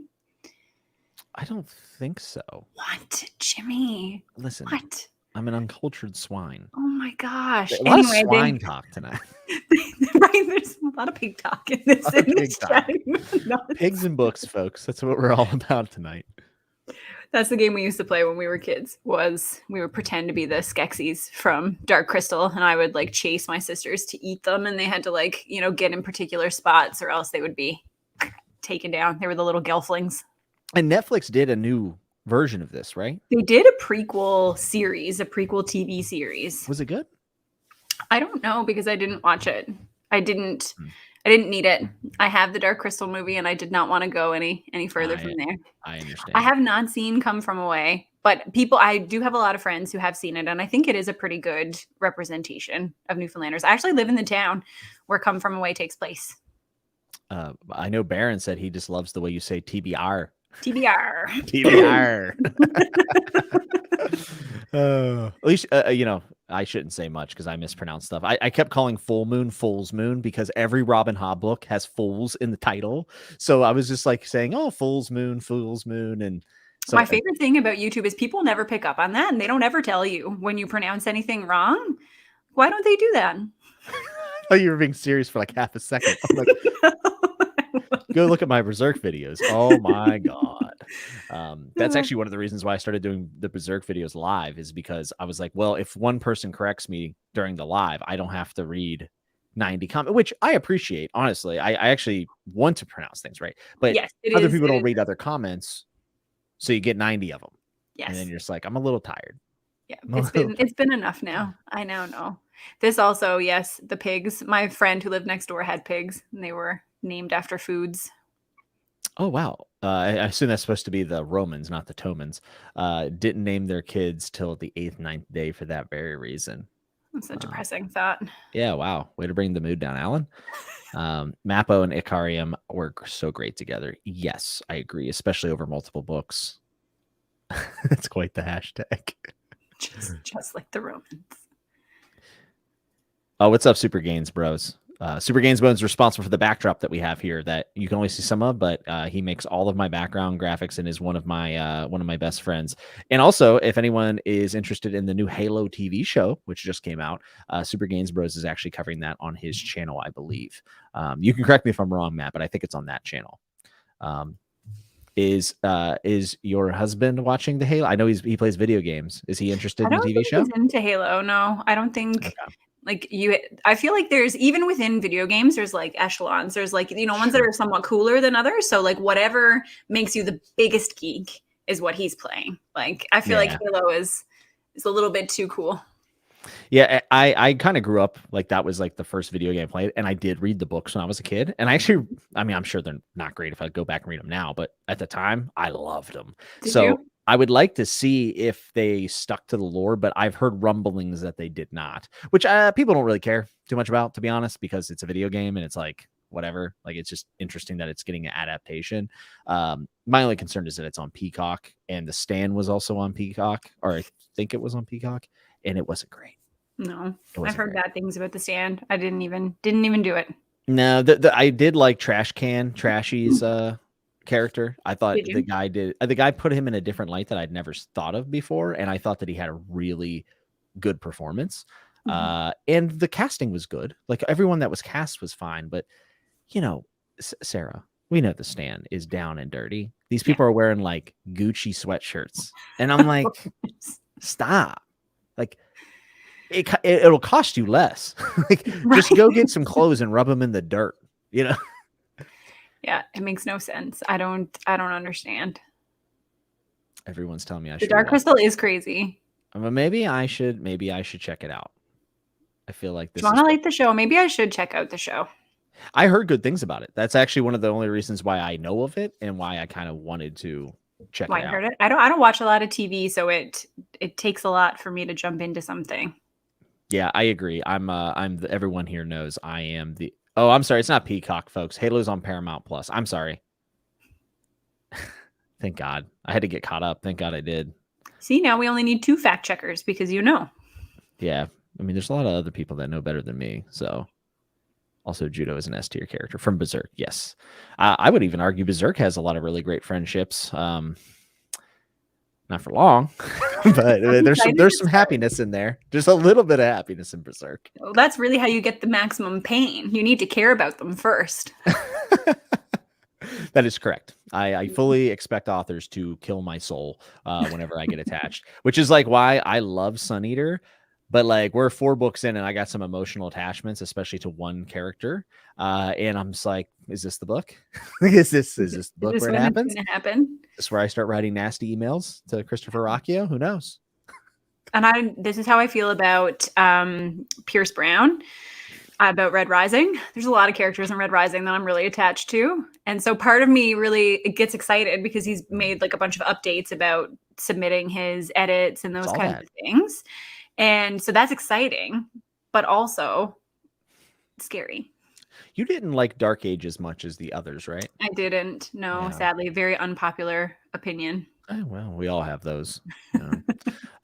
I don't think so. What, Jimmy? Listen. What? I'm an uncultured swine. Oh my gosh. A lot of swine talk tonight. Right, there's a lot of pig talk in this. Pigs and books, folks. That's what we're all about tonight. That's the game we used to play when we were kids. We would pretend to be the Skeksis from Dark Crystal, and I would like chase my sisters to eat them, and they had to get in particular spots, or else they would be taken down. They were the little gelflings. And Netflix did a new version of this, right? They did a prequel TV series. Was it good? I don't know because I didn't watch it. I didn't I didn't need it. I have the Dark Crystal movie, and I did not want to go any further from there. I I understand. have not seen Come From Away, but I do have a lot of friends who have seen it, and I think it is a pretty good representation of Newfoundlanders. I actually live in the town where Come From Away takes place. I know Baron said he just loves the way you say TBR. TBR. TBR. At least, you know, I shouldn't say much because I mispronounce stuff. I kept calling full moon fool's moon because every Robin Hood book has fools in the title. So I was just like saying, oh, fool's moon. And so my favorite thing about YouTube is people never pick up on that, and they don't ever tell you when you pronounce anything wrong. Why don't they do that? Oh, you were being serious for like half a second. I'm like, go look at my Berserk videos. Oh my God. That's actually one of the reasons why I started doing the Berserk videos live, is because I was like, well, if one person corrects me during the live, I don't have to read 90 comments, which I appreciate. Honestly, I actually want to pronounce things right, but yes, other people don't read other comments. So you get 90 of them. Yes. And then you're just like, I'm a little tired. Yeah, it's been enough now. I now know. This also, yes, the pigs. My friend who lived next door had pigs, and they were named after foods. Oh, wow. I assume that's supposed to be the Romans, not the Tomans. Didn't name their kids till the 8th, 9th day for that very reason. That's a depressing thought. Yeah, wow. Way to bring the mood down, Alan. Mappo and Icarium work so great together. Yes, I agree, especially over multiple books. That's quite the hashtag. Just like the Romans. Oh, what's up, Super Gains bros? Super Gains Bones is responsible for the backdrop that we have here that you can only see some of, but he makes all of my background graphics and is one of my best friends. And also, if anyone is interested in the new Halo TV show, which just came out, Super Gains Bros is actually covering that on his channel, I believe. You can correct me if I'm wrong, Matt, but I think it's on that channel. Is your husband watching the Halo? I know he plays video games. Is he interested in the TV show? He's into Halo. No, I don't think. Okay. Like I feel like there's, even within video games, there's like echelons. There's like, you know, ones that are somewhat cooler than others. So like whatever makes you the biggest geek is what he's playing. Like I feel like Halo is a little bit too cool. Yeah, I kind of grew up like that was like the first video game I played, and I did read the books when I was a kid. And I actually, I mean, I'm sure they're not great if I go back and read them now, but at the time I loved them. Did you? I would like to see if they stuck to the lore, but I've heard rumblings that they did not, which people don't really care too much about, to be honest, because it's a video game and it's like whatever. Like it's just interesting that it's getting an adaptation. My only concern is that it's on Peacock, and The Stand was also on Peacock, or I think it was on Peacock, and it wasn't great. No, I've heard bad things about The Stand. I didn't even do it. No, I did like Trashy's character. I thought the guy put him in a different light that I'd never thought of before, and I thought that he had a really good performance. And the casting was good. Like everyone that was cast was fine, but you know, Sarah, we know The Stand is down and dirty. These people are wearing like Gucci sweatshirts, and I'm like, stop. Like it'll cost you less. Like just go get some clothes and rub them in the dirt, you know. Yeah, it makes no sense. I don't understand. Everyone's telling me I should. The Dark Crystal is crazy. Maybe I should check it out. I feel like this. Do you want to like the show? Maybe I should check out the show. I heard good things about it. That's actually one of the only reasons why I know of it and why I kind of wanted to check it out. I heard it. I don't watch a lot of TV, so it takes a lot for me to jump into something. Yeah, I agree. Everyone here knows I am the. Oh, I'm sorry. It's not Peacock, folks. Halo's on Paramount Plus. I'm sorry. Thank God. I had to get caught up. Thank God I did. See, now we only need 2 fact checkers because you know. Yeah. I mean, there's a lot of other people that know better than me. So also Judo is an S tier character from Berserk. Yes. I would even argue Berserk has a lot of really great friendships. Not for long, but there's some happiness in there. Just a little bit of happiness in Berserk. Well, that's really how you get the maximum pain. You need to care about them first. That is correct. I fully expect authors to kill my soul whenever I get attached, which is like why I love Sun Eater. But like we're 4 books in and I got some emotional attachments, especially to one character. And I'm just like, is this the book? is this the book where it happens? Is this where I start writing nasty emails to Christopher Rocchio? Who knows? And this is how I feel about Pierce Brown. About Red Rising. There's a lot of characters in Red Rising that I'm really attached to. And so part of me really gets excited because he's made like a bunch of updates about submitting his edits and those kinds of things. And so that's exciting, but also scary. You didn't like Dark Age as much as the others, right? I didn't. No, Yeah. sadly, very unpopular opinion. Oh, well, we all have those. You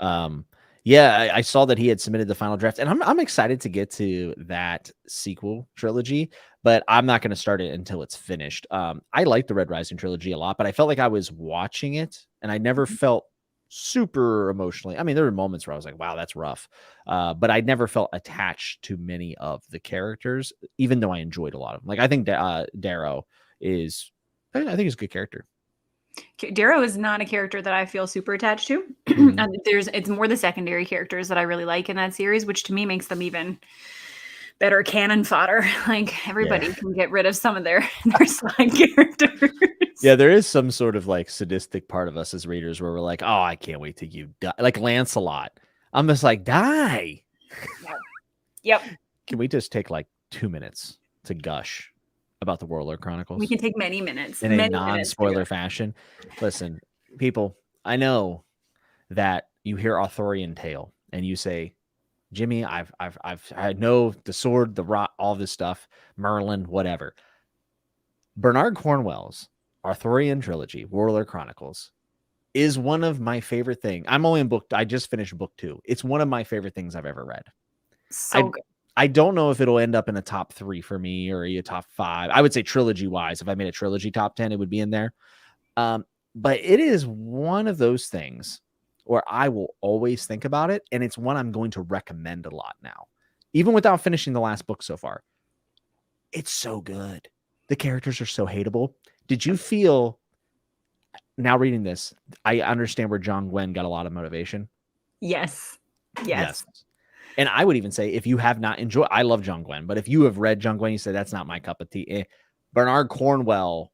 know? Yeah, I saw that he had submitted the final draft, and I'm excited to get to that sequel trilogy, but I'm not going to start it until it's finished. I like the Red Rising trilogy a lot, but I felt like I was watching it, and I never felt super emotionally. I mean, there were moments where I was like, "Wow, that's rough," but I never felt attached to many of the characters, even though I enjoyed a lot of them. Like I think Darrow is, I think he's a good character. Darrow is not a character that I feel super attached to. It's more the secondary characters that I really like in that series, which to me makes them even better cannon fodder. Like everybody can get rid of some of their side characters. Yeah, there is some sort of like sadistic part of us as readers where we're like, oh, I can't wait till you die. Like Lancelot. I'm just like, die. Yep. Can we just take like 2 minutes to gush about the Warlord Chronicles? We can take many minutes. In a non-spoiler fashion. Listen, people, I know that you hear Arthurian tale and you say, Jimmy, I know the sword, the rot, all this stuff, Merlin, whatever. Bernard Cornwell's Arthurian Trilogy, Warlord Chronicles, is one of my favorite things. I just finished book 2. It's one of my favorite things I've ever read. So good. I don't know if it'll end up in a top 3 for me or a top 5. I would say trilogy wise, if I made a trilogy top 10, it would be in there. But it is one of those things where I will always think about it. And it's one I'm going to recommend a lot now, even without finishing the last book so far. It's so good. The characters are so hateable. Did you feel, now reading this, I understand where John Gwen got a lot of motivation. Yes. And I would even say, if you have not enjoyed, I love John Gwen, but if you have read John Gwen, you say that's not my cup of tea. Bernard Cornwell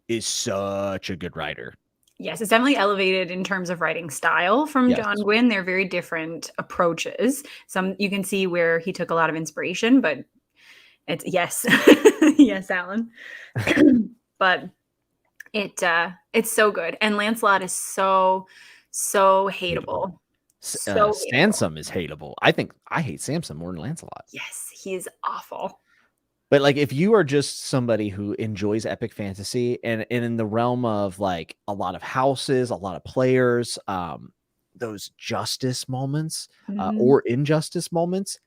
is such a good writer. Yes, it's definitely elevated in terms of writing style from John Gwynne. They're very different approaches. Some you can see where he took a lot of inspiration, but it's yes, Alan. But it's so good, and Lancelot is so hateable. Sansom is hateable. I think I hate Samson more than Lancelot. Yes, he's awful. But like, if you are just somebody who enjoys epic fantasy and in the realm of like a lot of houses, a lot of players, those justice moments or injustice moments,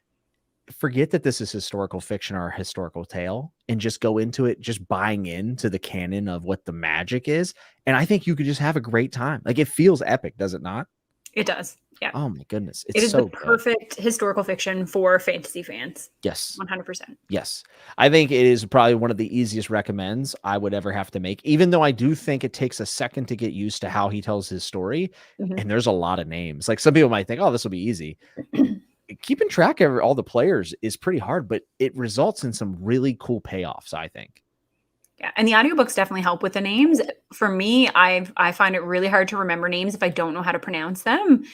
forget that this is historical fiction or a historical tale and just go into it just buying into the canon of what the magic is. And I think you could just have a great time. Like, it feels epic, does it not? It does. Yeah. Oh my goodness. It is so the perfect historical fiction for fantasy fans. Yes. 100%. Yes. I think it is probably one of the easiest recommends I would ever have to make, even though I do think it takes a second to get used to how he tells his story. And there's a lot of names. Like, some people might think, oh, this will be easy. Keeping track of all the players is pretty hard, but it results in some really cool payoffs, I think. Yeah, and the audiobooks definitely help with the names. For me, I find it really hard to remember names if I don't know how to pronounce them.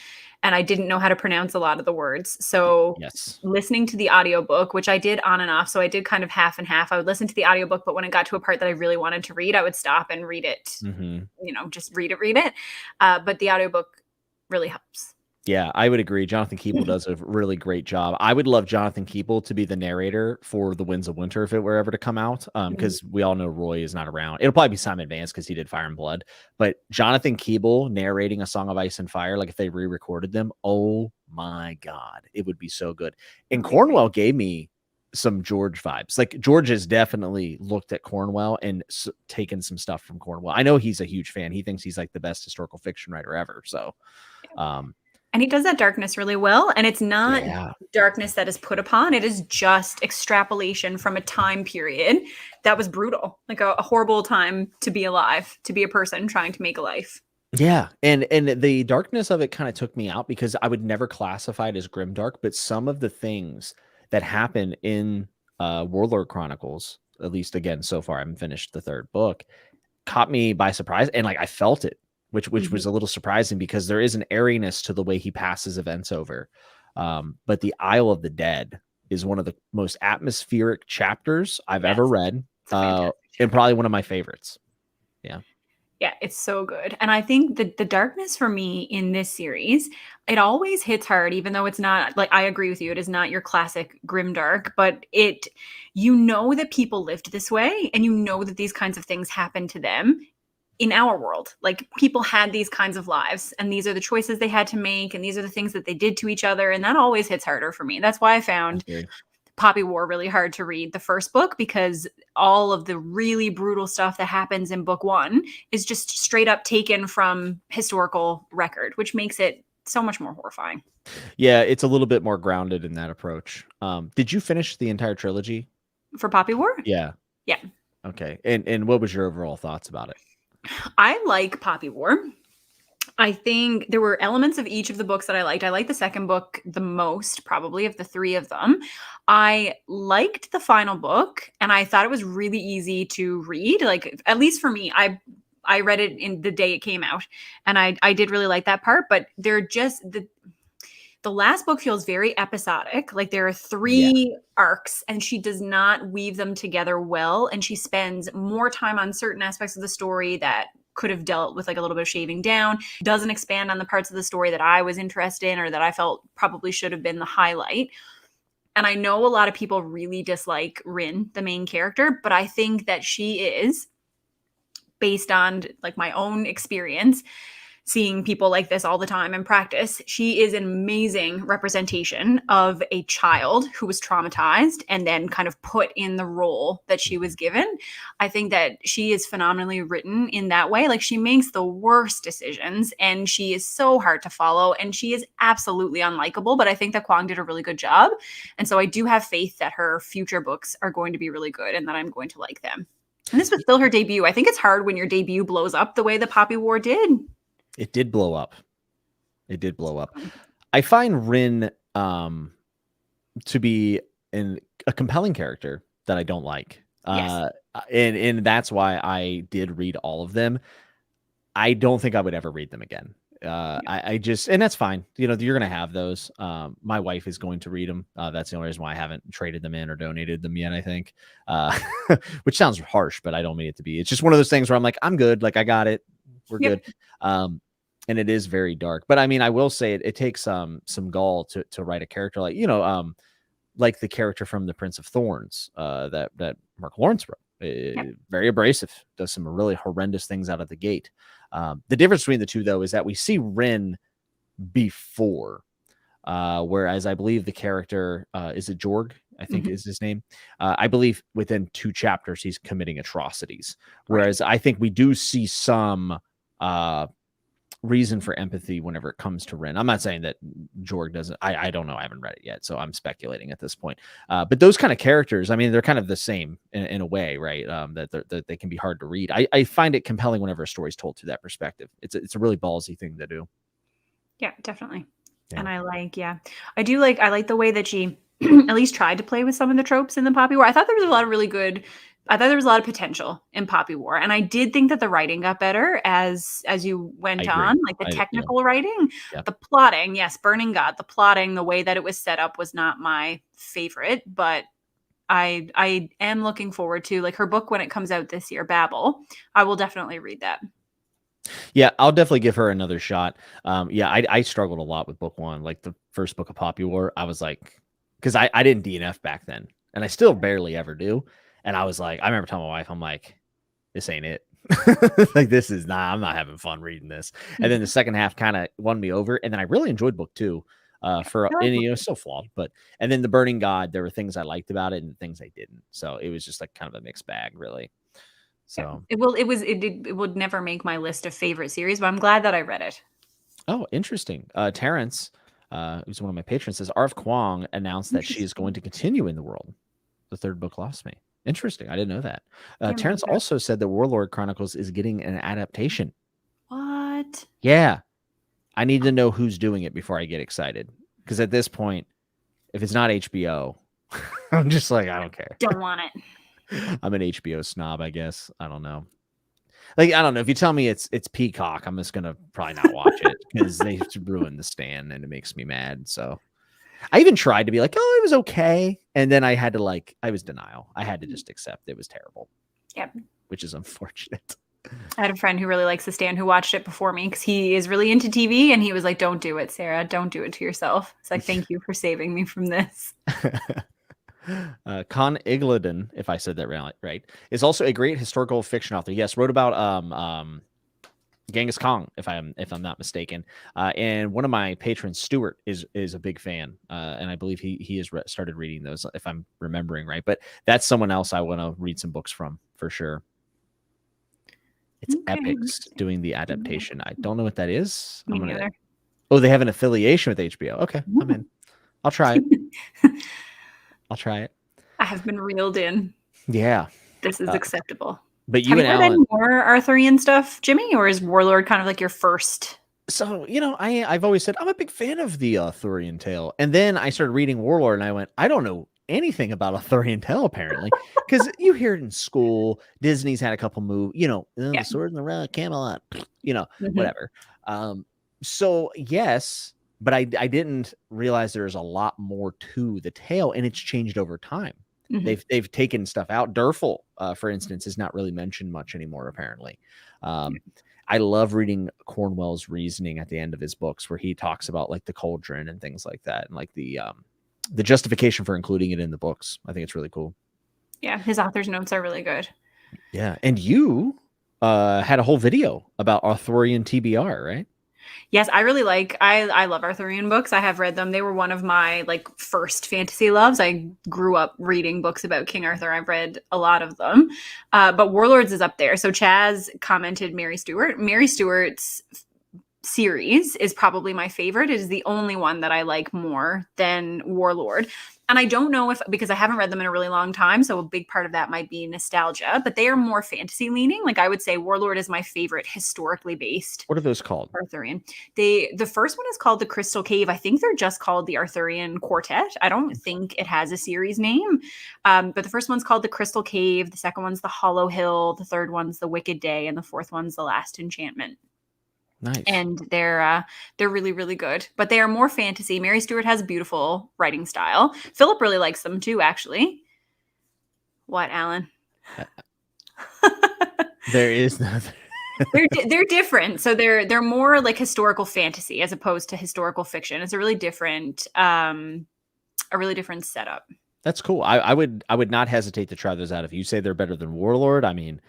And I didn't know how to pronounce a lot of the words. So listening to the audiobook, which I did on and off, so I did kind of half and half. I would listen to the audiobook, but when it got to a part that I really wanted to read, I would stop and read it. You know, just read it. But the audiobook really helps. Yeah, I would agree. Jonathan Keeble does a really great job. I would love Jonathan Keeble to be the narrator for The Winds of Winter if it were ever to come out, because we all know Roy is not around. It'll probably be Simon Vance because he did Fire and Blood. But Jonathan Keeble narrating A Song of Ice and Fire, like if they re-recorded them, oh my God, it would be so good. And Cornwell gave me some George vibes. Like, George has definitely looked at Cornwell and taken some stuff from Cornwell. I know he's a huge fan. He thinks he's like the best historical fiction writer ever. So, and he does that darkness really well. And it's not darkness that is put upon. It is just extrapolation from a time period that was brutal, like a horrible time to be alive, to be a person trying to make a life. Yeah. And the darkness of it kind of took me out because I would never classify it as grimdark, but some of the things that happen in Warlord Chronicles, at least again, so far, I haven't finished the 3rd book, caught me by surprise. And like, I felt it. Which was a little surprising because there is an airiness to the way he passes events over. But the Isle of the Dead is one of the most atmospheric chapters I've ever Yes. read, It's a fantastic and chapter. probably one of my favorites. Yeah. Yeah, it's so good. And I think the darkness for me in this series, it always hits hard, even though it's not like I agree with you, it is not your classic grim dark, but it you know that people lived this way and you know that these kinds of things happen to them in our world. Like people had these kinds of lives and these are the choices they had to make and these are the things that they did to each other. And that always hits harder for me. That's why I I found agree. Poppy War really hard to read the first book because all of the really brutal stuff that happens in book one is just straight up taken from historical record, which makes it so much more horrifying. Yeah, it's a little bit more grounded in that approach. Did you finish the entire trilogy? For Poppy War? Yeah. Yeah. Okay. And what was your overall thoughts about it? I like Poppy War. I think there were elements of each of the books that I liked. I liked the second book the most, probably of the three of them. I liked the final book, and I thought it was really easy to read. Like at least for me, I read it in the day it came out, and I did really like that part. But they're just the last book feels very episodic. Like there are three arcs, and she does not weave them together well, and she spends more time on certain aspects of the story that could have dealt with like a little bit of shaving down, doesn't expand on the parts of the story that I was interested in or that I felt probably should have been the highlight. And I know a lot of people really dislike Rin, the main character, but I think that she is, based on like my own experience, seeing people like this all the time in practice, she is an amazing representation of a child who was traumatized and then kind of put in the role that she was given. I think that she is phenomenally written in that way. Like she makes the worst decisions and she is so hard to follow and she is absolutely unlikable. But I think that Kwong did a really good job. And so I do have faith that her future books are going to be really good and that I'm going to like them. And this was still her debut. I think it's hard when your debut blows up the way the Poppy War did. It did blow up. It did blow up. I find Rin to be a compelling character that I don't like. Yes. And that's why I did read all of them. I don't think I would ever read them again. I just, and that's fine. You know, you're going to have those. My wife is going to read them. That's the only reason why I haven't traded them in or donated them yet, I think, which sounds harsh, but I don't mean it to be. It's just one of those things where I'm like, I'm good. Like I got it. We're good. And it is very dark, but I mean, I will say it takes some gall to write a character like, you know, like the character from The Prince of Thorns, that Mark Lawrence wrote. Very abrasive, does some really horrendous things out of the gate. The difference between the two, though, is that we see Rin before, whereas I believe the character, is it Jorg? I think is his name. I believe within 2 chapters, he's committing atrocities. Whereas I think we do see some reason for empathy whenever it comes to Rin. I'm not saying that Jorg doesn't. I don't know. I haven't read it yet, so I'm speculating at this point. But those kind of characters, I mean, they're kind of the same in a way, right? That they can be hard to read. I find it compelling whenever a story is told through that perspective. It's a really ballsy thing to do. Yeah, definitely. Yeah. And I like the way that she at least tried to play with some of the tropes in the Poppy War. I thought there was a lot of potential in Poppy War. And I did think that the writing got better as you went on, like the technical writing, the plotting. Yes, Burning God, the plotting, the way that it was set up was not my favorite, but I am looking forward to like her book when it comes out this year, Babel. I will definitely read that. Yeah, I'll definitely give her another shot. I struggled a lot with book 1, like the first book of Poppy War. I was like, because I didn't DNF back then, and I still barely ever do. And I was like, I remember telling my wife, I'm like, this ain't it. Like, this is not, I'm not having fun reading this. And then the second half kind of won me over. And then I really enjoyed book 2 and you know, still flawed, but, and then the Burning God, there were things I liked about it and things I didn't. So it was just like kind of a mixed bag, really. So it would never make my list of favorite series, but I'm glad that I read it. Oh, interesting. Terrence, who's one of my patrons, says Arv Kwong announced that she is going to continue in the world. The 3rd book lost me. Interesting. I didn't know that. Terrence also said that Warlord Chronicles is getting an adaptation. What? Yeah. I need to know who's doing it before I get excited. Because at this point, if it's not HBO, I'm just like, I don't care. Don't want it. I'm an HBO snob, I guess. I don't know. Like, I don't know. If you tell me it's Peacock, I'm just gonna probably not watch it because they ruined the Stand and it makes me mad. So I even tried to be like, oh, it was okay. And then I had to I was denial. I had to just accept it was terrible. Yep. Which is unfortunate. I had a friend who really likes The Stand who watched it before me because he is really into TV, and he was like, don't do it, Sarah. Don't do it to yourself. It's like, thank you for saving me from this. Con Igladon, if I said that right, is also a great historical fiction author. Yes, wrote about Genghis Khan, if I'm not mistaken. And one of my patrons, Stuart, is a big fan, and I believe he has started reading those, if I'm remembering right. But that's someone else I want to read some books from for sure. It's Okay. Epix doing the adaptation. I don't know what that is. Me neither. Oh, they have an affiliation with HBO. Okay, I'm in. I'll try it. I'll try it. I have been reeled in. Yeah. This is acceptable. But have you read any more Arthurian stuff, Jimmy, or is Warlord kind of like your first? So, I've always said I'm a big fan of the Arthurian tale. And then I started reading Warlord and I went, I don't know anything about Arthurian tale, apparently. Because you hear it in school. Disney's had a couple movies, The Sword in the Round, Camelot, whatever. So, yes, but I didn't realize there's a lot more to the tale, and it's changed over time. They've taken stuff out. Durfel, for instance, is not really mentioned much anymore, apparently. I love reading Cornwell's reasoning at the end of his books, where he talks about like the cauldron and things like that, and like the justification for including it in the books. I think it's really cool. Yeah, his author's notes are really good. Yeah, and you had a whole video about Arthurian Tbr, right? Yes, I really I love Arthurian books. I have read them. They were one of my first fantasy loves. I grew up reading books about King Arthur. I've read a lot of them. But Warlords is up there. So Chaz commented Mary Stuart. Mary Stuart's series is probably my favorite. It is the only one that I like more than Warlord. And I don't know because I haven't read them in a really long time, so a big part of that might be nostalgia, but they are more fantasy leaning. I would say Warlord is my favorite historically based. What are those called? Arthurian. The first one is called The Crystal Cave. I think they're just called the Arthurian Quartet. I don't think it has a series name. But the first one's called The Crystal Cave. The second one's The Hollow Hill. The third one's The Wicked Day. And the fourth one's The Last Enchantment. Nice. And they're really, really good, but they are more fantasy. Mary Stuart has a beautiful writing style. Philip really likes them too, actually. What, Alan? There is nothing. they're different. So they're more like historical fantasy as opposed to historical fiction. It's a really different setup. That's cool. I would not hesitate to try those out. If you say they're better than Warlord, I mean,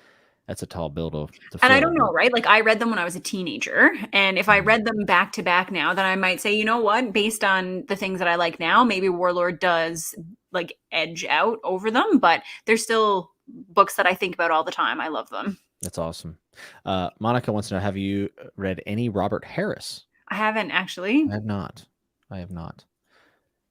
that's a tall bill to and I don't know, right? I read them when I was a teenager. And if I read them back to back now, then I might say, you know what? Based on the things that I like now, maybe Warlord does edge out over them. But they're still books that I think about all the time. I love them. That's awesome. Monica wants to know, have you read any Robert Harris? I haven't, actually. I have not.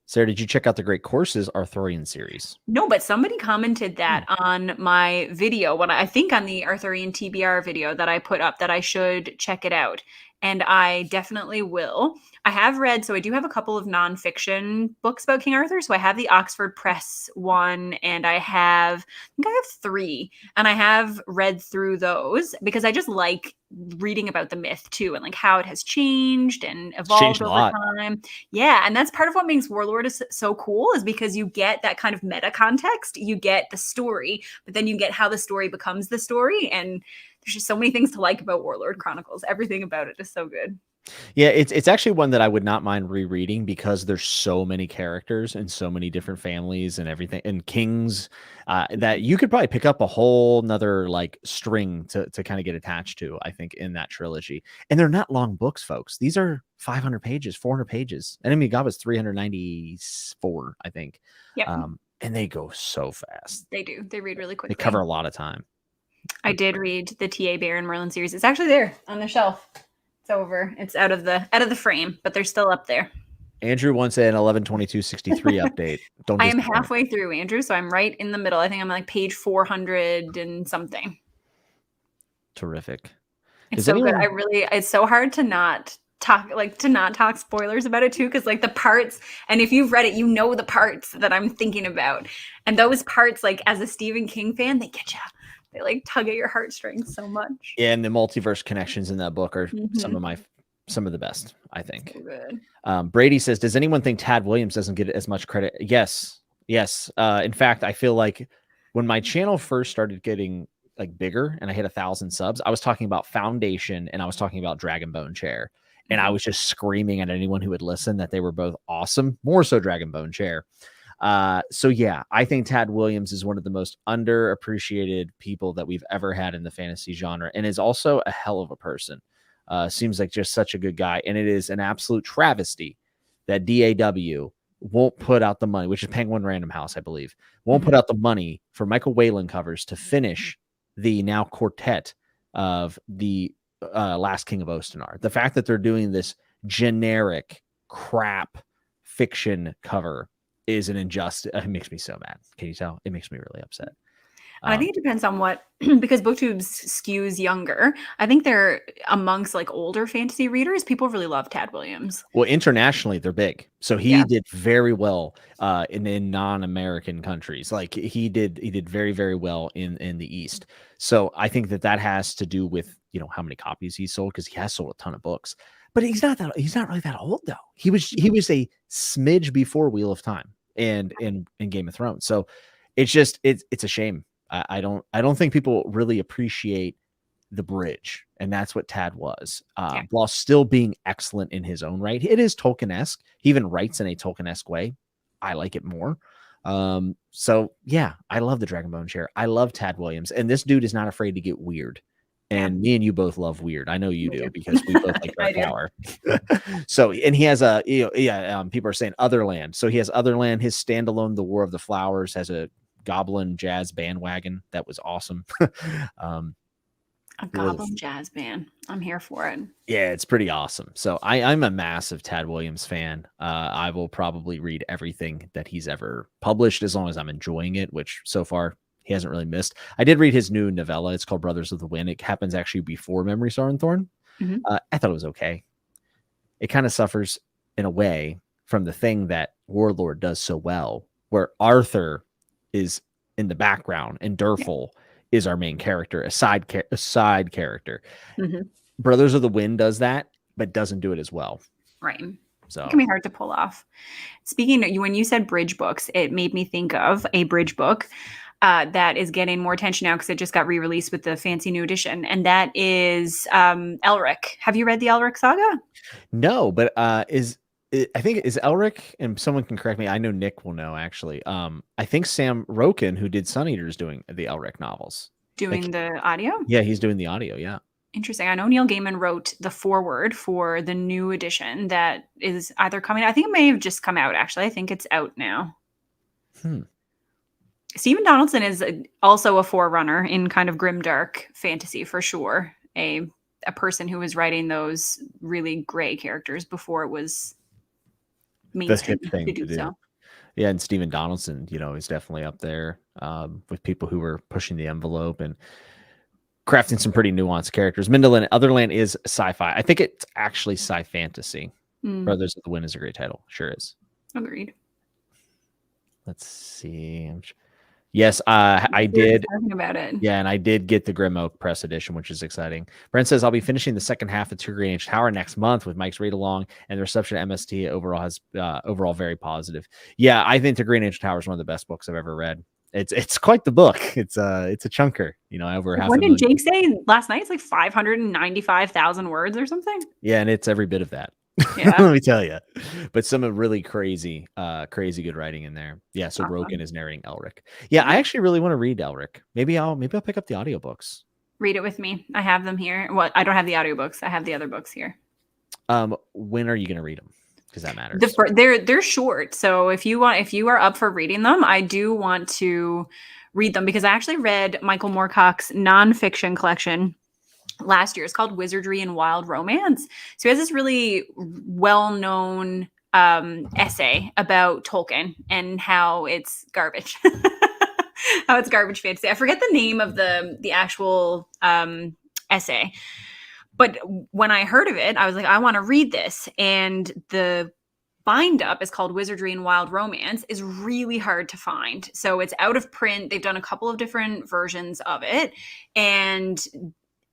Sarah, did you check out the Great Courses Arthurian series? No, but somebody commented that on my video, I think on the Arthurian Tbr video that I put up, that I should check it out. And I definitely will. I have read, so I do have a couple of nonfiction books about King Arthur. So I have the Oxford Press one, and I think I have 3. And I have read through those because I just like reading about the myth too, and how it has changed and evolved over time. Yeah, and that's part of what makes Warlord is so cool, is because you get that kind of meta context. You get the story, but then you get how the story becomes the story, and there's just so many things to like about Warlord Chronicles. Everything about it is so good. Yeah, it's actually one that I would not mind rereading because there's so many characters and so many different families and everything and kings that you could probably pick up a whole nother string to kind of get attached to, I think, in that trilogy. And they're not long books, folks. These are 500 pages, 400 pages. Enemy of God was 394, I think. Yep. And they go so fast. They do. They read really quickly. They cover a lot of time. I did read the T.A. and Merlin series. It's actually there on the shelf. It's over. It's out of the frame, but they're still up there. Andrew wants an 11/22/63 update. I am halfway through, Andrew, so I'm right in the middle. I think I'm page 400 and something. Terrific. It's so good. It's so hard to not talk spoilers about it too, because the parts, and if you've read it, you know the parts that I'm thinking about, and those parts, as a Stephen King fan, they get you. They tug at your heartstrings so much. Yeah, and the multiverse connections in that book are some of some of the best, I think. So good. Brady says, does anyone think Tad Williams doesn't get as much credit? Yes. In fact, I feel like when my channel first started getting like bigger and I hit 1,000 subs, I was talking about Foundation and I was talking about Dragonbone Chair. And I was just screaming at anyone who would listen that they were both awesome, more so Dragonbone Chair. So yeah, I think Tad Williams is one of the most underappreciated people that we've ever had in the fantasy genre, and is also a hell of a person. Seems like just such a good guy, and it is an absolute travesty that DAW won't put out the money, which is Penguin Random House, I believe, won't put out the money for Michael Whalen covers to finish the now quartet of the Last King of Ostenar. The fact that they're doing this generic crap fiction cover is an injustice. It makes me so mad. Can you tell? It makes me really upset. I think it depends on what, because booktube skews younger. I think they're amongst like older fantasy readers. People really love Tad Williams. Well, internationally, they're big. So he did very well in non-American countries. Like he did very, very well in the East. So I think that has to do with, how many copies he sold, because he has sold a ton of books. But he's not really that old though. He was a smidge before Wheel of Time and in Game of Thrones. So it's a shame. I don't think people really appreciate the bridge, and that's what Tad was. While still being excellent in his own right. It is Tolkien-esque. He even writes in a Tolkien-esque way. I like it more. So yeah, I love the Dragonbone Chair. I love Tad Williams, and this dude is not afraid to get weird. And me and you both love weird. I know you do, because we both like Dark Hour. So, and he has people are saying Otherland. So he has Otherland. His standalone, The War of the Flowers, has a goblin jazz bandwagon that was awesome. A goblin jazz band. I'm here for it. Yeah, it's pretty awesome. So I'm a massive Tad Williams fan. I will probably read everything that he's ever published as long as I'm enjoying it, which so far he hasn't really missed. I did read his new novella. It's called Brothers of the Wind. It happens actually before Memory Star and Thorn. I thought it was okay. It kind of suffers in a way from the thing that Warlord does so well, where Arthur is in the background and Durful is our main character, a side character. Brothers of the Wind does that, but doesn't do it as well. Right. So it can be hard to pull off. Speaking of, when you said bridge books, it made me think of a bridge book that is getting more attention now because it just got re-released with the fancy new edition, and that is Elric. Have you read the Elric saga? No, but I think is Elric, and someone can correct me. I know Nick will know actually. I think Sam Roken, who did Sun Eater, is doing the Elric novels. Doing the audio? Yeah, he's doing the audio. Yeah. Interesting. I know Neil Gaiman wrote the foreword for the new edition that is either coming. I think it may have just come out. Actually, I think it's out now. Stephen Donaldson is also a forerunner in kind of grimdark fantasy for sure. A person who was writing those really gray characters before it was mainstream to do so. Yeah, and Stephen Donaldson, is definitely up there with people who were pushing the envelope and crafting some pretty nuanced characters. Mindolin Otherland is sci-fi. I think it's actually sci-fantasy. Brothers of the Wind is a great title. Sure is. Agreed. Let's see. Yes, I did. Talking about it. Yeah, and I did get the Grim Oak Press edition, which is exciting. Brent says, I'll be finishing the second half of Two Green Age Tower next month with Mike's read along, and the reception at MST overall very positive. Yeah, I think The Green Age Tower is one of the best books I've ever read. It's quite the book. It's a chunker, over half. What did Jake say last night? It's like 595,000 words or something. Yeah, and it's every bit of that. Yeah. Let me tell you. But some really crazy good writing in there. Yeah, so awesome. Roken is narrating Elric. Yeah, I actually really want to read Elric. Maybe I'll pick up the audiobooks. Read it with me. I have them here. Well, I don't have the audiobooks. I have the other books here. When are you going to read them? Because that matters. They're short. So if you are up for reading them, I do want to read them because I actually read Michael Moorcock's nonfiction collection last year. It's called Wizardry and Wild Romance. So he has this really well-known essay about Tolkien and how it's garbage. How it's garbage fantasy. I forget the name of the actual essay. But when I heard of it, I was like, I want to read this. And the bind up is called Wizardry and Wild Romance, is really hard to find. So it's out of print. They've done a couple of different versions of it. And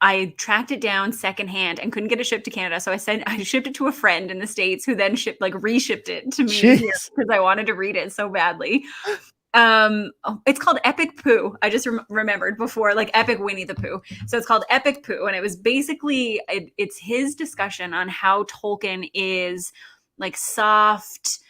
I tracked it down secondhand and couldn't get it shipped to Canada. So I shipped it to a friend in the States who then reshipped it to me here Jeez. because I wanted to read it so badly. It's called Epic Pooh. I just remembered before, like Epic Winnie the Pooh. So it's called Epic Pooh, and it was basically it's his discussion on how Tolkien is like soft,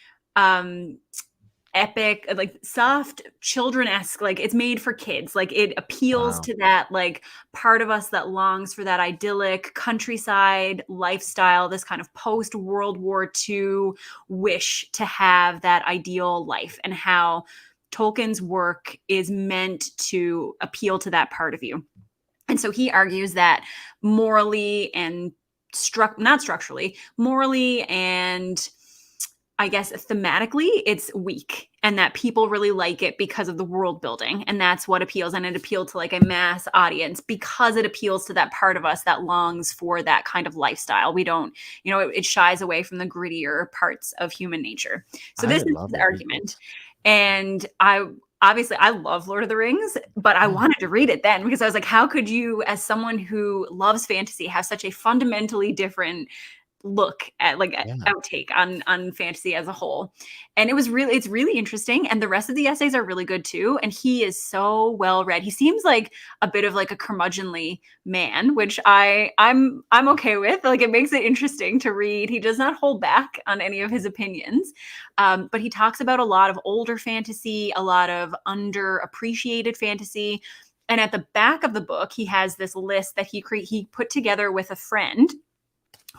epic, like soft, children-esque, like it's made for kids, like it appeals to that like part of us that longs for that idyllic countryside lifestyle, this kind of post World War II wish to have that ideal life, and how Tolkien's work is meant to appeal to that part of you. And so he argues that morally and not structurally, morally and I guess thematically, it's weak, and that people really like it because of the world building. And that's what appeals. And it appealed to like a mass audience because it appeals to that part of us that longs for that kind of lifestyle. We don't, it shies away from the grittier parts of human nature. So this is the argument. And I love Lord of the Rings, but I wanted to read it then because I was like, how could you, as someone who loves fantasy, have such a fundamentally different look at outtake on fantasy as a whole? And it's really interesting, and the rest of the essays are really good too, and he is so well read. He seems like a bit of like a curmudgeonly man, which I'm okay with. Like, it makes it interesting to read. He does not hold back on any of his opinions, but he talks about a lot of older fantasy, a lot of underappreciated fantasy. And at the back of the book, he has this list that he put together with a friend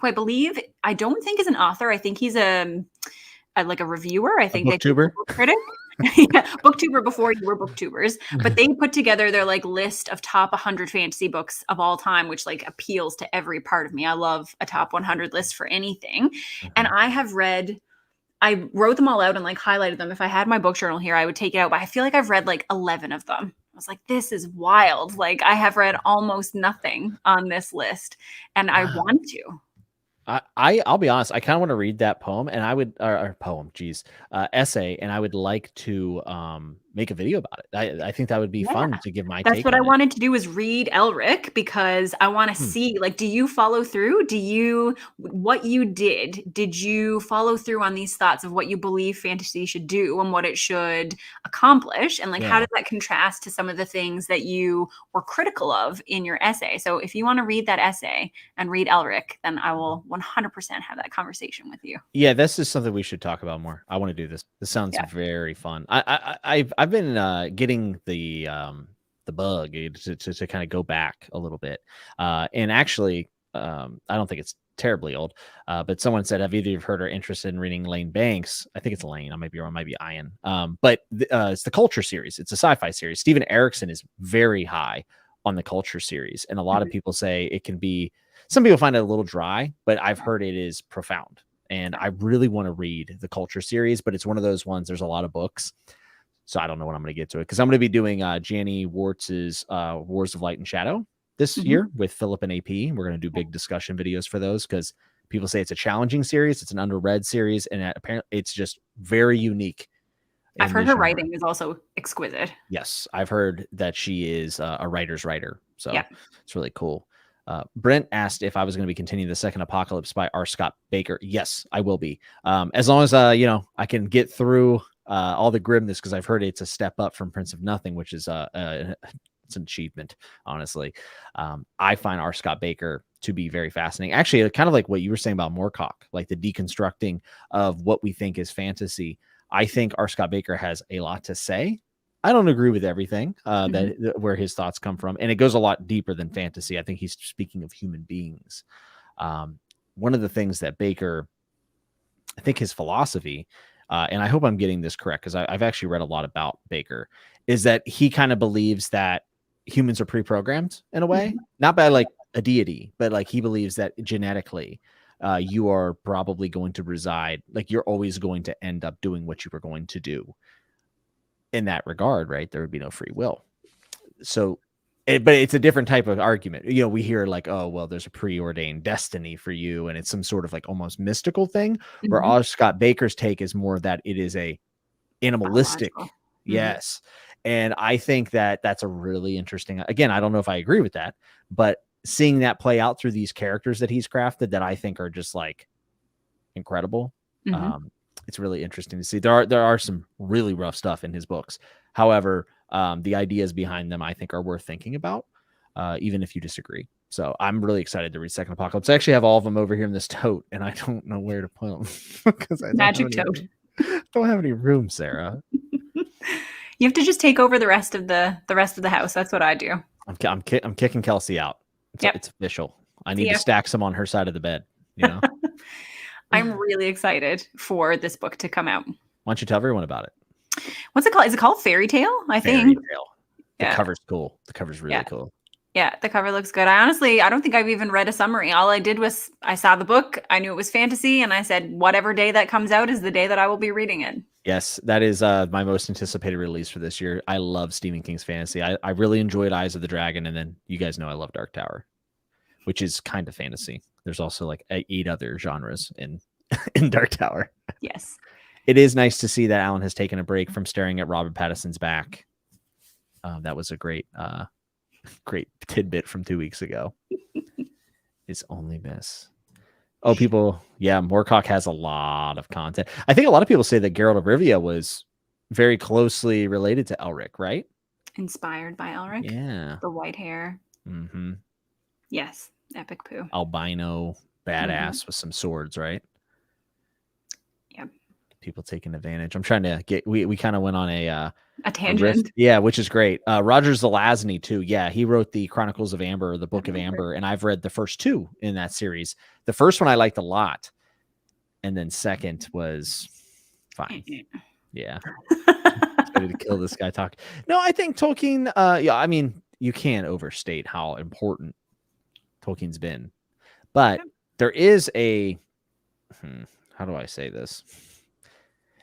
who I don't think is an author. I think he's a reviewer. I think booktuber, critic. Yeah, booktuber before you were booktubers. But they put together their like list of top 100 fantasy books of all time, which like appeals to every part of me. I love a top 100 list for anything. And I wrote them all out and like highlighted them. If I had my book journal here, I would take it out. But I feel like I've read like 11 of them. I was like, this is wild. Like, I have read almost nothing on this list, and I want to. I'll be honest. I kind of want to read that poem, and I would essay, and I would like to make a video about it. I think that would be fun to give my take. That's what I wanted to do, is read Elric, because I want to see, like, do you follow through? What you did you follow through on these thoughts of what you believe fantasy should do and what it should accomplish? And like, how does that contrast to some of the things that you were critical of in your essay? So if you want to read that essay and read Elric, then I will 100% have that conversation with you. Yeah, this is something we should talk about more. I want to do this. This sounds very fun. I've been getting the bug to kind of go back a little bit, and actually I don't think it's terribly old, but someone said, have either of you heard or interested in reading Lane Banks? I think it's Lane. I might be wrong. It might be Ian. But it's the Culture series. It's a sci-fi series. Steven Erikson is very high on the Culture series, and a lot of people say it can be. Some people find it a little dry, but I've heard it is profound. And I really want to read the Culture series, but it's one of those ones. There's a lot of books, so I don't know when I'm going to get to it, because I'm going to be doing Janie Wartz's Wars of Light and Shadow this year with Philip and AP. We're going to do big discussion videos for those, because people say it's a challenging series. It's an underread series, and apparently it's just very unique. I've heard her writing is also exquisite. Yes, I've heard that she is a writer's writer. So it's really cool. Brent asked if I was going to be continuing the Second Apocalypse by R. Scott Baker. Yes, I will be. As long as, I can get through all the grimness, because I've heard it's a step up from Prince of Nothing, which is it's an achievement, honestly. I find R. Scott Baker to be very fascinating. Actually, kind of like what you were saying about Moorcock, like the deconstructing of what we think is fantasy. I think R. Scott Baker has a lot to say. I don't agree with everything where his thoughts come from, and it goes a lot deeper than fantasy. I think he's speaking of human beings. One of the things that Baker, I think his philosophy, and I hope I'm getting this correct, because I've actually read a lot about Baker, is that he kind of believes that humans are pre-programmed in a way, not by like a deity, but like he believes that genetically you are probably going to reside, like you're always going to end up doing what you were going to do. In that regard, right, there would be no free will. So, but it's a different type of argument. We hear like, oh, well, there's a preordained destiny for you, and it's some sort of like almost mystical thing. Where R. Scott Baker's take is more that it is a animalistic, yes. And I think that that's a really interesting. Again, I don't know if I agree with that, but seeing that play out through these characters that he's crafted that I think are just like incredible. It's really interesting to see. There are some really rough stuff in his books. However, the ideas behind them I think are worth thinking about, even if you disagree. So I'm really excited to read Second Apocalypse. I actually have all of them over here in this tote, and I don't know where to put them because I Magic tote. Don't have any room, Sarah. You have to just take over the rest of the house. That's what I do. I'm kicking Kelsey out. It's official. I need to stack some on her side of the bed. You know. I'm really excited for this book to come out. Why don't you tell everyone about it? What's it called? Is it called Fairy Tale? I think. Fairy Tale. The cover's cool. The cover's really cool. Yeah, the cover looks good. I don't think I've even read a summary. All I did was I saw the book. I knew it was fantasy, and I said, whatever day that comes out is the day that I will be reading it. Yes, that is my most anticipated release for this year. I love Stephen King's fantasy. I really enjoyed Eyes of the Dragon, and then you guys know I love Dark Tower, which is kind of fantasy. There's also like 8 other genres in Dark Tower. Yes. It is nice to see that Alan has taken a break from staring at Robert Pattinson's back. That was a great tidbit from 2 weeks ago. His only miss. Oh, people. Yeah, Moorcock has a lot of content. I think a lot of people say that Geralt of Rivia was very closely related to Elric, right? Inspired by Elric. Yeah. The white hair. Mm-hmm. Yes. Epic poo. Albino badass with some swords, right? Yep. People taking advantage. I'm trying to get. We kind of went on a tangent. Yeah, which is great. Roger Zelazny too. Yeah, he wrote the Chronicles of Amber, the Book of Amber, and I've read the first 2 in that series. The first one I liked a lot, and then second was fine. Yeah, ready to kill this guy. Talk. No, I think Tolkien. Yeah, I mean, you can't overstate how important Tolkien's been, but there is a. How do I say this?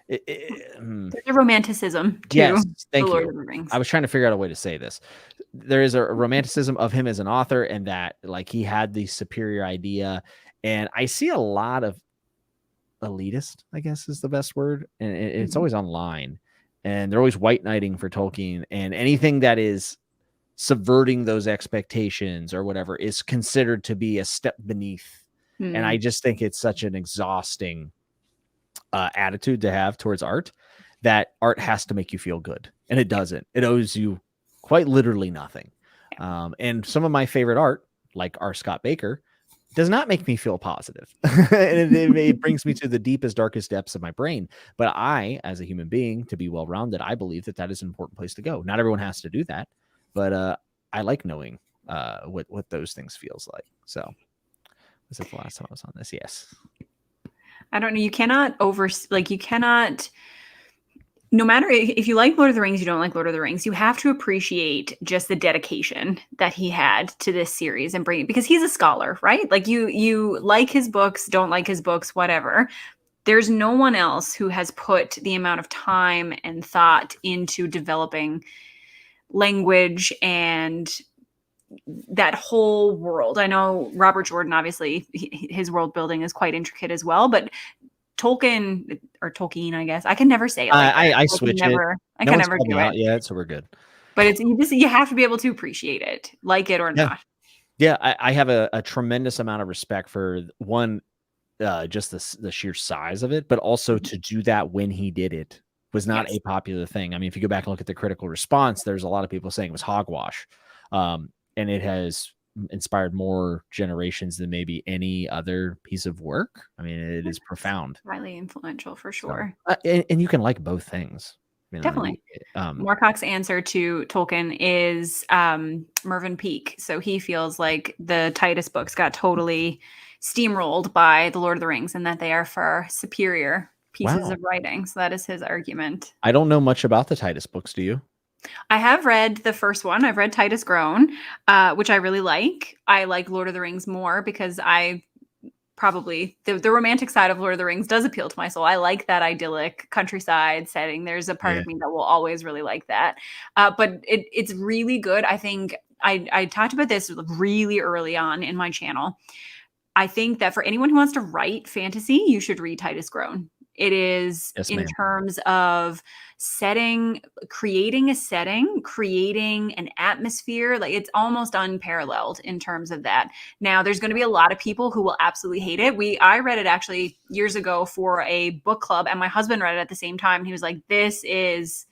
There's a romanticism to yes, thank the Lord you. of the Rings. I was trying to figure out a way to say this. There is a romanticism of him as an author, and that like he had the superior idea. And I see a lot of elitist, I guess is the best word, and it's always online, and they're always white knighting for Tolkien, and anything that is subverting those expectations or whatever is considered to be a step beneath. And I just think it's such an exhausting attitude to have towards art, that art has to make you feel good, and it doesn't. It owes you quite literally nothing. And some of my favorite art, like R. Scott Baker, does not make me feel positive. And it brings me to the deepest, darkest depths of my brain. But I, as a human being, to be well-rounded, I believe that that is an important place to go. Not everyone has to do that, but I like knowing what those things feels like. So was it the last time I was on this? Yes. I don't know. You cannot you cannot, no matter if you like Lord of the Rings, you don't like Lord of the Rings, you have to appreciate just the dedication that he had to this series and bring it, because he's a scholar, right? Like you like his books, don't like his books, whatever. There's no one else who has put the amount of time and thought into developing language and that whole world. I know Robert Jordan, obviously his world building is quite intricate as well, but Tolkien, I guess I can never say it. Like I switch it. I can never do it. Yeah, so we're good. But it's you have to be able to appreciate it, like it or not. Yeah, I have a tremendous amount of respect for one, just the sheer size of it, but also to do that when he did it was not a popular thing. I mean, if you go back and look at the critical response, there's a lot of people saying it was hogwash. And it has inspired more generations than maybe any other piece of work. I mean, it is profound. Highly influential for sure. So, and you can like both things. You know, definitely. Moorcock's answer to Tolkien is Mervyn Peake. So he feels like the Titus books got totally steamrolled by the Lord of the Rings, and that they are far superior pieces of writing. So that is his argument. I don't know much about the Titus books. Do you? I have read the first one. I've read Titus Grown, which I really like. I like Lord of the Rings more because I probably the romantic side of Lord of the Rings does appeal to my soul. I like that idyllic countryside setting. There's a part of me that will always really like that. But it's really good. I think I talked about this really early on in my channel. I think that for anyone who wants to write fantasy, you should read Titus Grown. It is Yes, in ma'am. terms of creating a setting, creating an atmosphere. Like it's almost unparalleled in terms of that. Now, there's going to be a lot of people who will absolutely hate it. I read it actually years ago for a book club, and my husband read it at the same time. He was like, "This is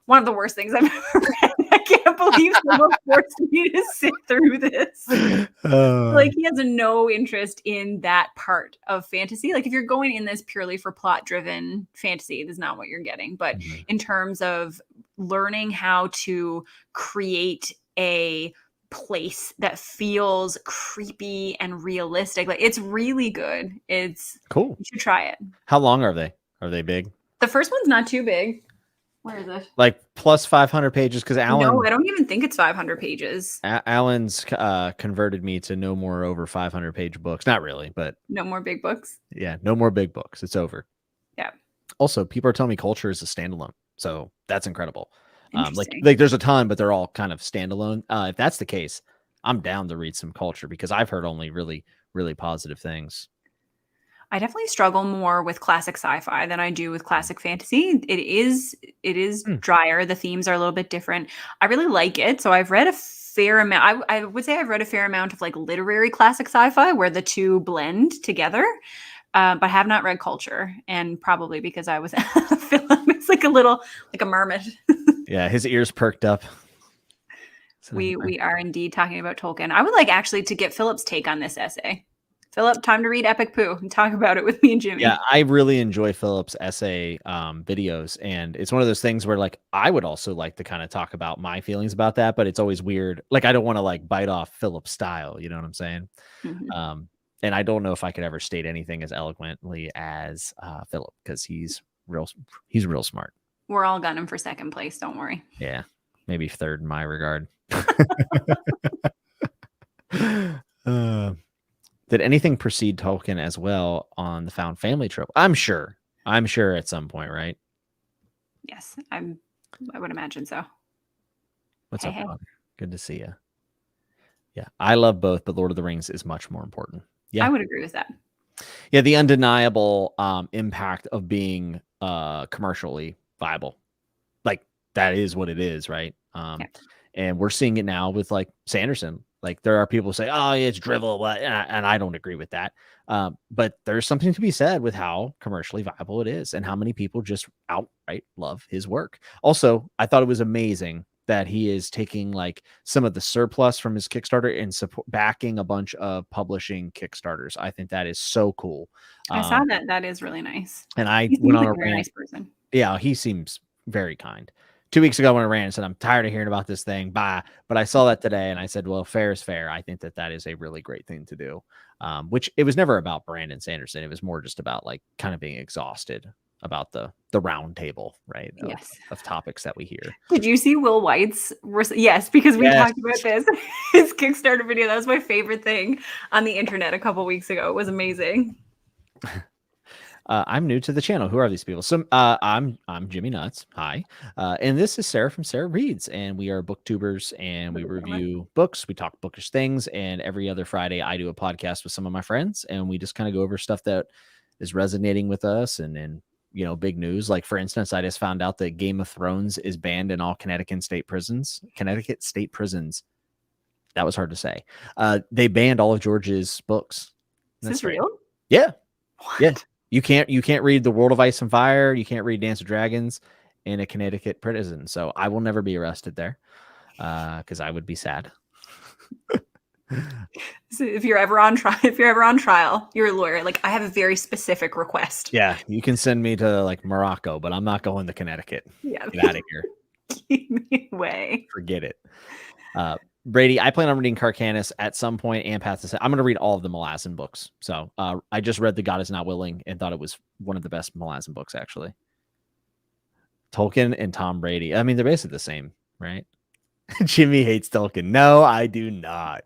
one of the worst things I've ever read. I can't believe someone forced me to sit through this." Like he has no interest in that part of fantasy. Like if you're going in this purely for plot driven fantasy, this is not what you're getting. But in terms of learning how to create a place that feels creepy and realistic, like it's really good. It's cool. You should try it. How long are they? Are they big? The first one's not too big. Where is it? Like plus 500 pages, because Alan. No, I don't even think it's 500 pages. Alan's converted me to no more over 500-page books. Not really, but no more big books. Yeah, no more big books. It's over. Yeah. Also, people are telling me Culture is a standalone, so that's incredible. Like Interesting. there's a ton, but they're all kind of standalone. If that's the case, I'm down to read some Culture because I've heard only really, really positive things. I definitely struggle more with classic sci-fi than I do with classic fantasy. It is drier. The themes are a little bit different. I really like it. So I've read a fair amount. I would say I've read a fair amount of like literary classic sci-fi where the two blend together. But I have not read Culture, and probably because I was Philip is like a marmot. Yeah, his ears perked up. So we are indeed talking about Tolkien. I would like actually to get Philip's take on this essay. Philip, time to read Epic Pooh and talk about it with me and Jimmy. Yeah, I really enjoy Philip's essay videos, and it's one of those things where like I would also like to kind of talk about my feelings about that, but it's always weird. Like I don't want to like bite off Philip's style, you know what I'm saying? Mm-hmm. And I don't know if I could ever state anything as eloquently as Philip because he's real smart. We're all gunning for second place. Don't worry. Yeah, maybe third in my regard. Did anything precede Tolkien as well on the found family trope? I'm sure at some point, right? Yes, I would imagine so. What's up, Father? Good to see you. Yeah, I love both, but Lord of the Rings is much more important. Yeah, I would agree with that. Yeah, the undeniable impact of being commercially viable. Like that is what it is, right? And we're seeing it now with like Sanderson. Like there are people who say, "Oh, it's drivel," and I don't agree with that. But there's something to be said with how commercially viable it is, and how many people just outright love his work. Also, I thought it was amazing that he is taking like some of the surplus from his Kickstarter and backing a bunch of publishing Kickstarters. I think that is so cool. I saw that. That is really nice. And I he went on a very rant. Nice person. Yeah, he seems very kind. 2 weeks ago, I went on a rant and said, "I'm tired of hearing about this thing. Bye." But I saw that today, and I said, "Well, fair is fair." I think that is a really great thing to do. Which it was never about Brandon Sanderson. It was more just about like kind of being exhausted about the round table, right? Of topics that we hear. Did you see Will White's? Yes, because we talked about this. His Kickstarter video. That was my favorite thing on the internet a couple weeks ago. It was amazing. I'm new to the channel. Who are these people? So I'm Jimmy Nuts. Hi. And this is Sarah from Sarah Reads, and we are booktubers, and we review books. We talk bookish things, and every other Friday I do a podcast with some of my friends, and we just kind of go over stuff that is resonating with us, and big news. Like for instance, I just found out that Game of Thrones is banned in all Connecticut state prisons. That was hard to say. They banned all of George's books. Is this real? Yeah. What? Yeah. You can't read The World of Ice and Fire. You can't read Dance of Dragons in a Connecticut prison. So I will never be arrested there because I would be sad. So if you're ever on trial, you're a lawyer. Like I have a very specific request. Yeah, you can send me to like Morocco, but I'm not going to Connecticut. Yeah, get out of here. Keep me away. Forget it. Brady, I plan on reading Carcanis at some point and Path to Set. I'm going to read all of the Malazan books. So I just read The God Is Not Willing and thought it was one of the best Malazan books, actually. Tolkien and Tom Brady. I mean, they're basically the same, right? Jimmy hates Tolkien. No, I do not.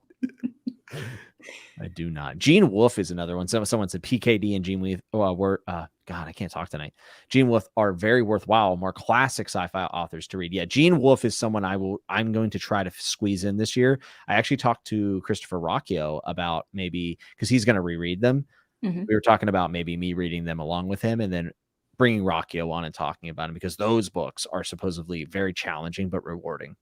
I do not. Gene Wolfe is another one. Someone said PKD and Gene Wolfe were God, I can't talk tonight. Gene Wolfe are very worthwhile, more classic sci-fi authors to read. Yeah, Gene Wolfe is someone I'm going to try to squeeze in this year. I actually talked to Christopher Rocchio about maybe because he's going to reread them. Mm-hmm. We were talking about maybe me reading them along with him, and then bringing Rockio on and talking about him, because those books are supposedly very challenging but rewarding.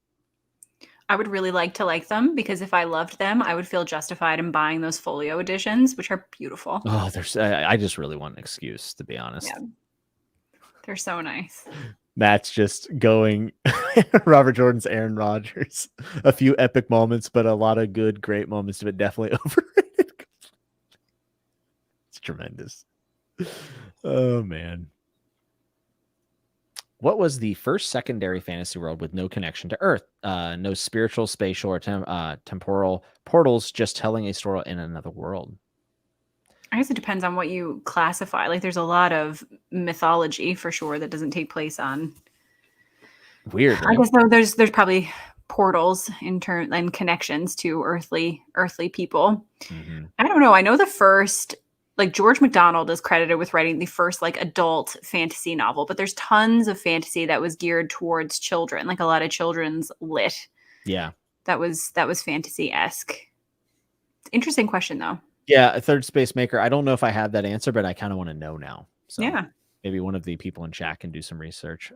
I would really like to like them, because if I loved them, I would feel justified in buying those folio editions, which are beautiful. Oh, I just really want an excuse, to be honest. Yeah. They're so nice. Matt's just going Robert Jordan's Aaron Rodgers. A few epic moments, but a lot of good, great moments, but definitely overrated. It's tremendous. Oh, man. What was the first secondary fantasy world with no connection to Earth? No spiritual, spatial, or temporal portals, just telling a story in another world. I guess it depends on what you classify. Like, there's a lot of mythology for sure that doesn't take place on. Weird. Right? I guess though there's probably portals in turn and connections to earthly people. Mm-hmm. I don't know. I know the first, like, George MacDonald is credited with writing the first like adult fantasy novel, but there's tons of fantasy that was geared towards children, like a lot of children's lit. Yeah. That was fantasy-esque. Interesting question though. Yeah, a third space maker. I don't know if I have that answer, but I kind of want to know now. So yeah, maybe one of the people in chat can do some research.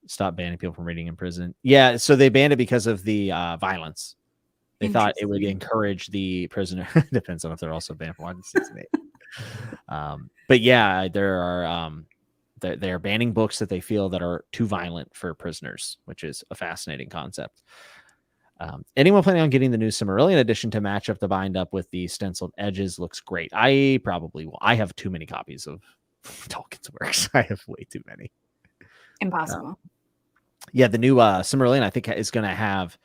Stop banning people from reading in prison. Yeah, so they banned it because of the violence. They thought it would encourage the prisoner. Depends on if they're also banned from watching season 8. But yeah, there are they're banning books that they feel that are too violent for prisoners, which is a fascinating concept. Anyone planning on getting the new Silmarillion edition to match up the bind up with the stenciled edges? Looks great. I probably will. I have too many copies of Tolkien's works. I have way too many. Impossible. Yeah, the new Silmarillion, I think, is going to have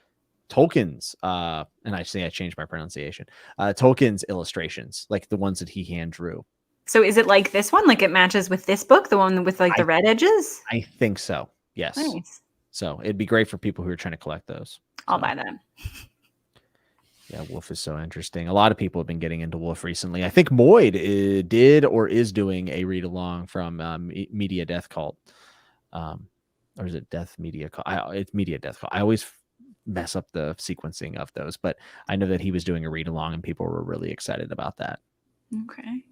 Tolkien's, and I changed my pronunciation, Tolkien's illustrations, like the ones that he hand drew. So is it like this one? Like it matches with this book, the one with like the red edges? I think so. Yes. Nice. So it'd be great for people who are trying to collect those. I'll buy that. Yeah, Wolfe is so interesting. A lot of people have been getting into Wolfe recently. I think Moyd did or is doing a read along from Media Death Cult. Or is it Death Media Cult? It's Media Death Cult. I always mess up the sequencing of those, but I know that he was doing a read along and people were really excited about that. Okay.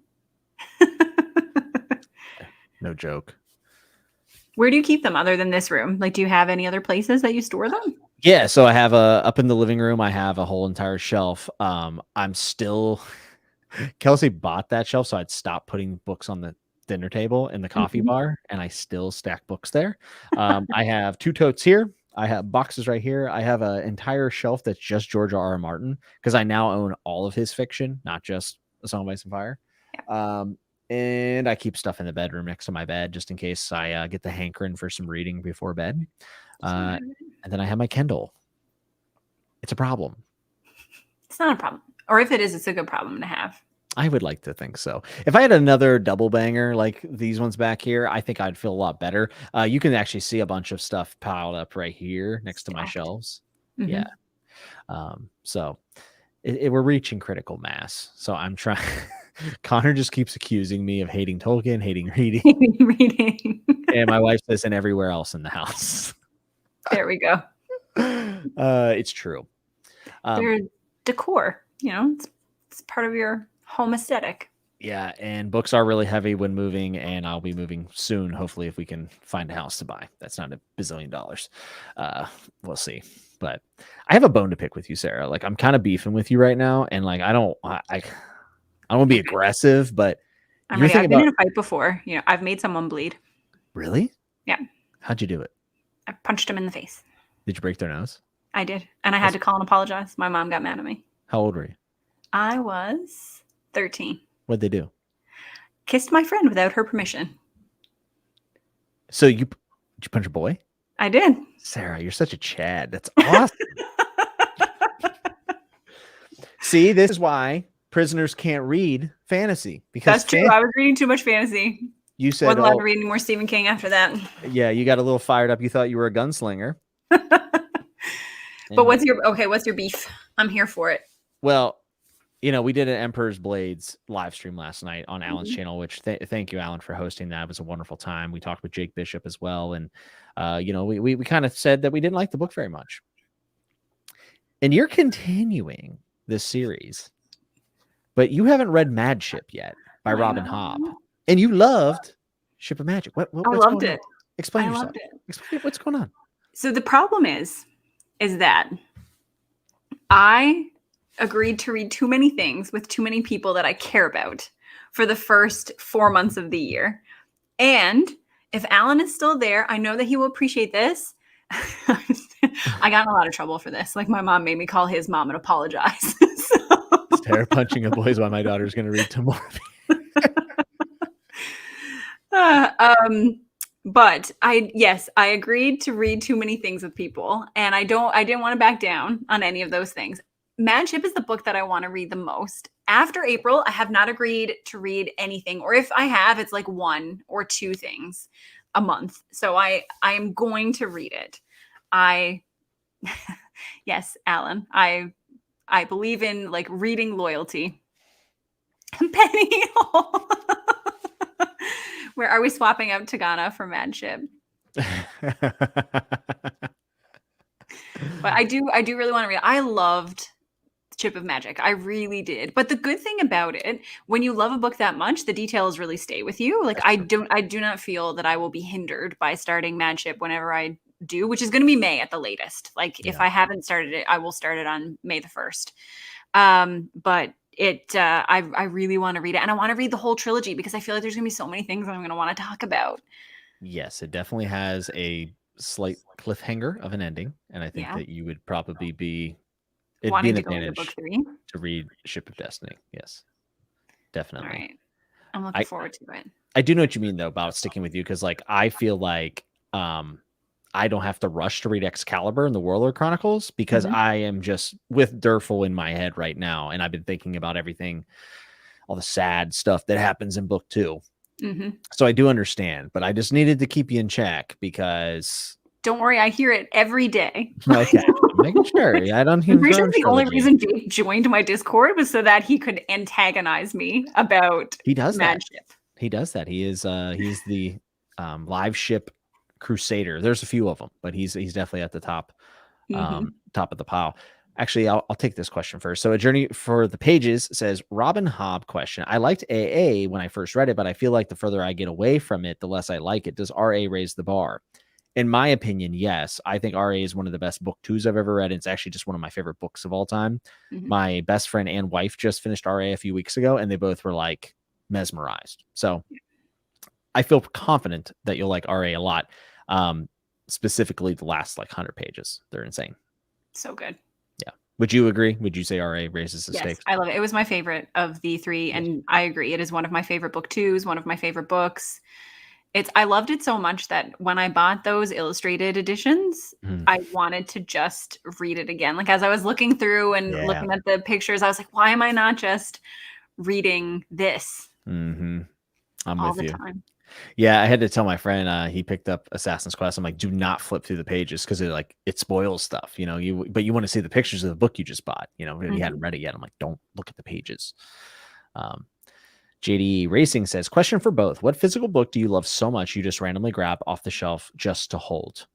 No joke. Where do you keep them other than this room? Like, do you have any other places that you store them? Yeah, so I have up in the living room, I have a whole entire shelf. I'm still Kelsey bought that shelf, so I'd stop putting books on the dinner table in the coffee bar, and I still stack books there. I have 2 totes here. I have boxes right here. I have an entire shelf that's just George R.R. Martin, because I now own all of his fiction, not just A Song of Ice and Fire. Yeah. And I keep stuff in the bedroom next to my bed just in case I get the hankering for some reading before bed. And then I have my Kindle. It's a problem. It's not a problem. Or if it is, it's a good problem to have. I would like to think so. If I had another double banger like these ones back here, I think I'd feel a lot better. You can actually see a bunch of stuff piled up right here next to my shelves. Mm-hmm. Yeah. So we're reaching critical mass. So I'm trying. Connor just keeps accusing me of hating Tolkien, hating reading. And my wife says, and everywhere else in the house. There we go. It's true. They're decor, it's part of your home aesthetic. Yeah, and books are really heavy when moving, and I'll be moving soon, hopefully, if we can find a house to buy. That's not $1 bazillion. We'll see. But I have a bone to pick with you, Sarah. Like, I'm kind of beefing with you right now, and like I don't want to be aggressive, but I've been in a fight before. I've made someone bleed. Really? Yeah. How'd you do it? I punched him in the face. Did you break their nose? I did. And I had to call and apologize. My mom got mad at me. How old were you? I was 13. What'd they do? Kissed my friend without her permission. So did you punch a boy? I did. Sarah, you're such a Chad. That's awesome. See, this is why prisoners can't read fantasy. Because that's true. I was reading too much fantasy. You said wasn't allowed to read any more Stephen King after that. Yeah, you got a little fired up. You thought you were a gunslinger. But what's your beef? I'm here for it. Well, we did an Emperor's Blades live stream last night on Alan's channel, which thank you, Alan, for hosting that. It was a wonderful time. We talked with Jake Bishop as well. And, we kind of said that we didn't like the book very much. And you're continuing this series, but you haven't read Mad Ship yet by Robin Hobb. And you loved Ship of Magic. I What's loved going on? it. Explain I yourself. loved it. Explain what's going on. So the problem is that I agreed to read too many things with too many people that I care about for the first 4 months of the year. And if Alan is still there, I know that he will appreciate this. I got in a lot of trouble for this. Like my mom made me call his mom and apologize. Terror punching a boy's why my daughter's going to read tomorrow. But I agreed to read too many things with people, and I didn't want to back down on any of those things. Mad Ship is the book that I want to read the most. After April, I have not agreed to read anything, or if I have, it's like 1 or 2 things a month. So I am going to read it. Yes, Alan, I believe in like reading loyalty. Penny. Where are we swapping out Tagana for Mad Ship? But I do really want to read. I loved Chip of Magic. I really did. But the good thing about it, when you love a book that much, the details really stay with you. Like I do not feel that I will be hindered by starting Mad Ship whenever I do, which is going to be May at the latest. Like if I haven't started it, I will start it on May the 1st. But I really want to read it, and I want to read the whole trilogy because I feel like there's gonna be so many things I'm gonna want to talk about. Yes, it definitely has a slight cliffhanger of an ending, and I think that you would probably be wanting an to go into advantage book 3 to read Ship of Destiny. Yes, definitely. All right, I'm looking forward to it. I do know what you mean though about sticking with you, because like I feel like I don't have to rush to read Excalibur and the Warlord Chronicles because I am just with Durful in my head right now, and I've been thinking about everything, all the sad stuff that happens in book 2. So I do understand, but I just needed to keep you in check because. Don't worry, I hear it every day. Okay, making sure. I don't hear. The only reason Jake joined my Discord was so that he could antagonize me about. He does Mad that. Ship. He does that. He is. He's the live ship crusader. There's a few of them, but he's definitely at the top, top of the pile. Actually, I'll take this question first. So, A Journey for the Pages says, Robin Hobb question. I liked AA when I first read it, but I feel like the further I get away from it, the less I like it. Does RA raise the bar? In my opinion, yes. I think RA is one of the best book 2s I've ever read. It's actually just one of my favorite books of all time. My best friend and wife just finished RA a few weeks ago, and they both were like mesmerized. So I feel confident that you'll like RA a lot. Specifically the last like 100 pages. They're insane. So good. Yeah. Would you agree? Would you say RA raises the stakes? I love it. It was my favorite of the 3, and I agree. It is one of my favorite book 2s, one of my favorite books. I loved it so much that when I bought those illustrated editions, I wanted to just read it again. Like as I was looking through and looking at the pictures, I was like, why am I not just reading this I'm all with the you. time? Yeah, I had to tell my friend, he picked up Assassin's Quest. I'm like, do not flip through the pages because it spoils stuff, but you want to see the pictures of the book you just bought, you hadn't read it yet. I'm like, don't look at the pages. JD Racing says, question for both. What physical book do you love so much you just randomly grab off the shelf just to hold?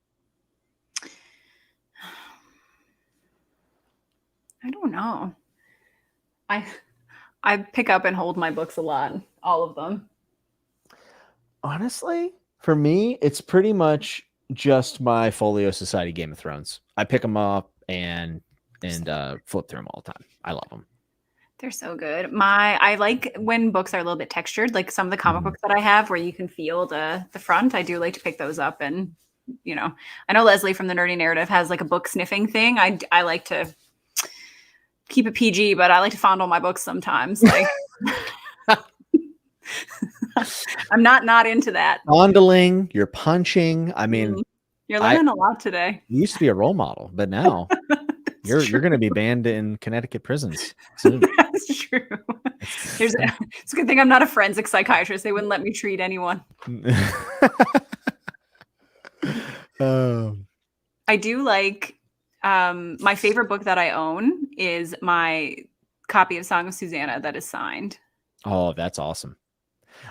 I don't know. I pick up and hold my books a lot, all of them. Honestly, for me, it's pretty much just my Folio Society Game of Thrones. I pick them up and flip through them all the time. I love them. They're so good. I like when books are a little bit textured, like some of the comic books that I have where you can feel the front. I do like to pick those up, and I know Leslie from the Nerdy Narrative has like a book sniffing thing. I like to keep it PG, but I like to fondle my books sometimes. Like I'm not into that. Fondling, you're punching. I mean, you're learning a lot today. You used to be a role model, but now you're going to be banned in Connecticut prisons soon. That's true. It's a good thing I'm not a forensic psychiatrist. They wouldn't let me treat anyone. I do like my favorite book that I own is my copy of Song of Susanna that is signed. Oh, that's awesome.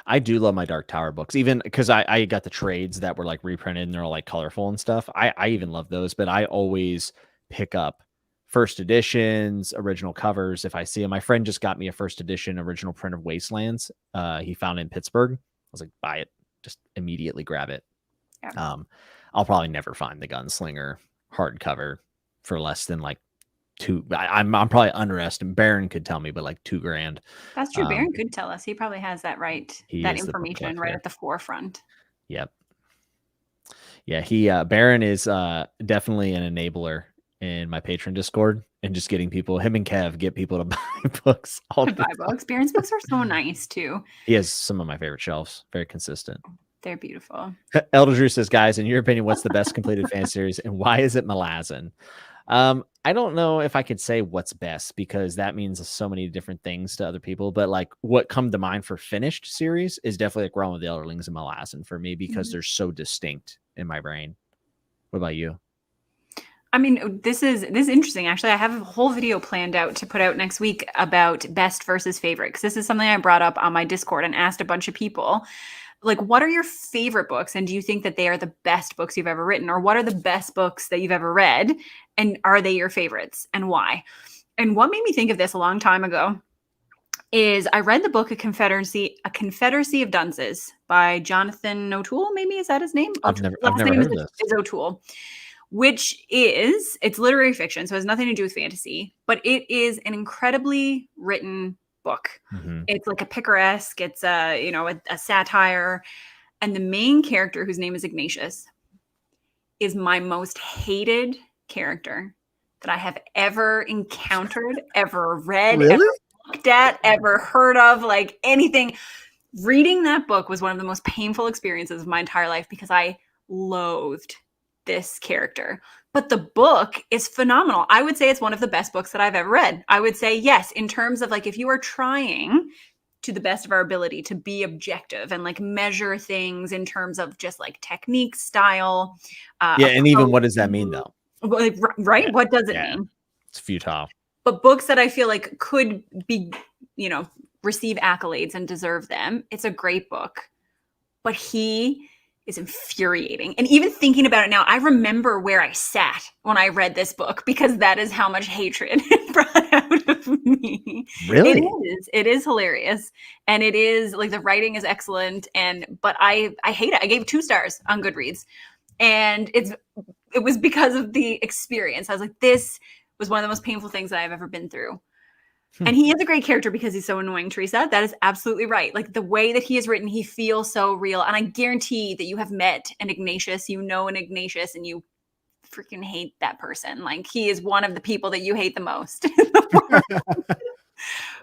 I do love my Dark Tower books, even because I got the trades that were like reprinted and they're all like colorful and stuff. I even love those, but I always pick up first editions, original covers if I see them. My friend just got me a first edition original print of Wastelands. He found it in Pittsburgh. I was like, buy it. just immediately grab it. Yeah. I'll probably never find the Gunslinger hardcover for less than like I'm probably underestimating. Baron could tell me, but like $2,000. That's true. Baron could tell us. He probably has that He that is the book information right collector. at the forefront. Yep. Yeah, Baron is definitely an enabler in my patron Discord, and just getting people, him and Kev get people to buy books all the To buy time. books. Baron's books are so nice too. He has some of my favorite shelves, very consistent. They're beautiful. Elder Drew says, guys, in your opinion, what's the best completed fantasy series, and why is it Malazan? I don't know if I could say what's best, because that means so many different things to other people. But like what come to mind for finished series is definitely like Realm of the Elderlings and Malazan for me, because they're so distinct in my brain. What about you? I mean, this is interesting. Actually, I have a whole video planned out to put out next week about best versus favorite, because this is something I brought up on my Discord and asked a bunch of people. Like, what are your favorite books? And do you think that they are the best books you've ever written? Or what are the best books that you've ever read? And are they your favorites? And why? And what made me think of this a long time ago is I read the book A Confederacy of Dunces by Jonathan O'Toole. Maybe, is that his name? I've never Last name heard of this. is O'Toole, which it's literary fiction. So it has nothing to do with fantasy, but it is an incredibly written book. It's like a picaresque, it's a satire. And the main character, whose name is Ignatius, is my most hated character that I have ever encountered, ever read, Really? ever looked at, ever heard of, like anything. Reading that book was one of the most painful experiences of my entire life, because I loathed this character. But the book is phenomenal. I would say it's one of the best books that I've ever read. I would say yes, in terms of like, if you are trying to the best of our ability to be objective and like measure things in terms of just like technique, style. And even what does that mean though? Right? Yeah. What does it mean? It's futile. But books that I feel like could be, receive accolades and deserve them. It's a great book. But he is infuriating. And even thinking about it now, I remember where I sat when I read this book, because that is how much hatred it brought out of me. Really? It is hilarious. And it is like, the writing is excellent. But I hate it. I gave 2 stars on Goodreads. And it was because of the experience. I was like, this was one of the most painful things that I've ever been through. And he is a great character because he's so annoying, Teresa. That is absolutely right. Like, the way that he is written, he feels so real. And I guarantee that you have met an Ignatius, an Ignatius, and you freaking hate that person. Like, he is one of the people that you hate the most.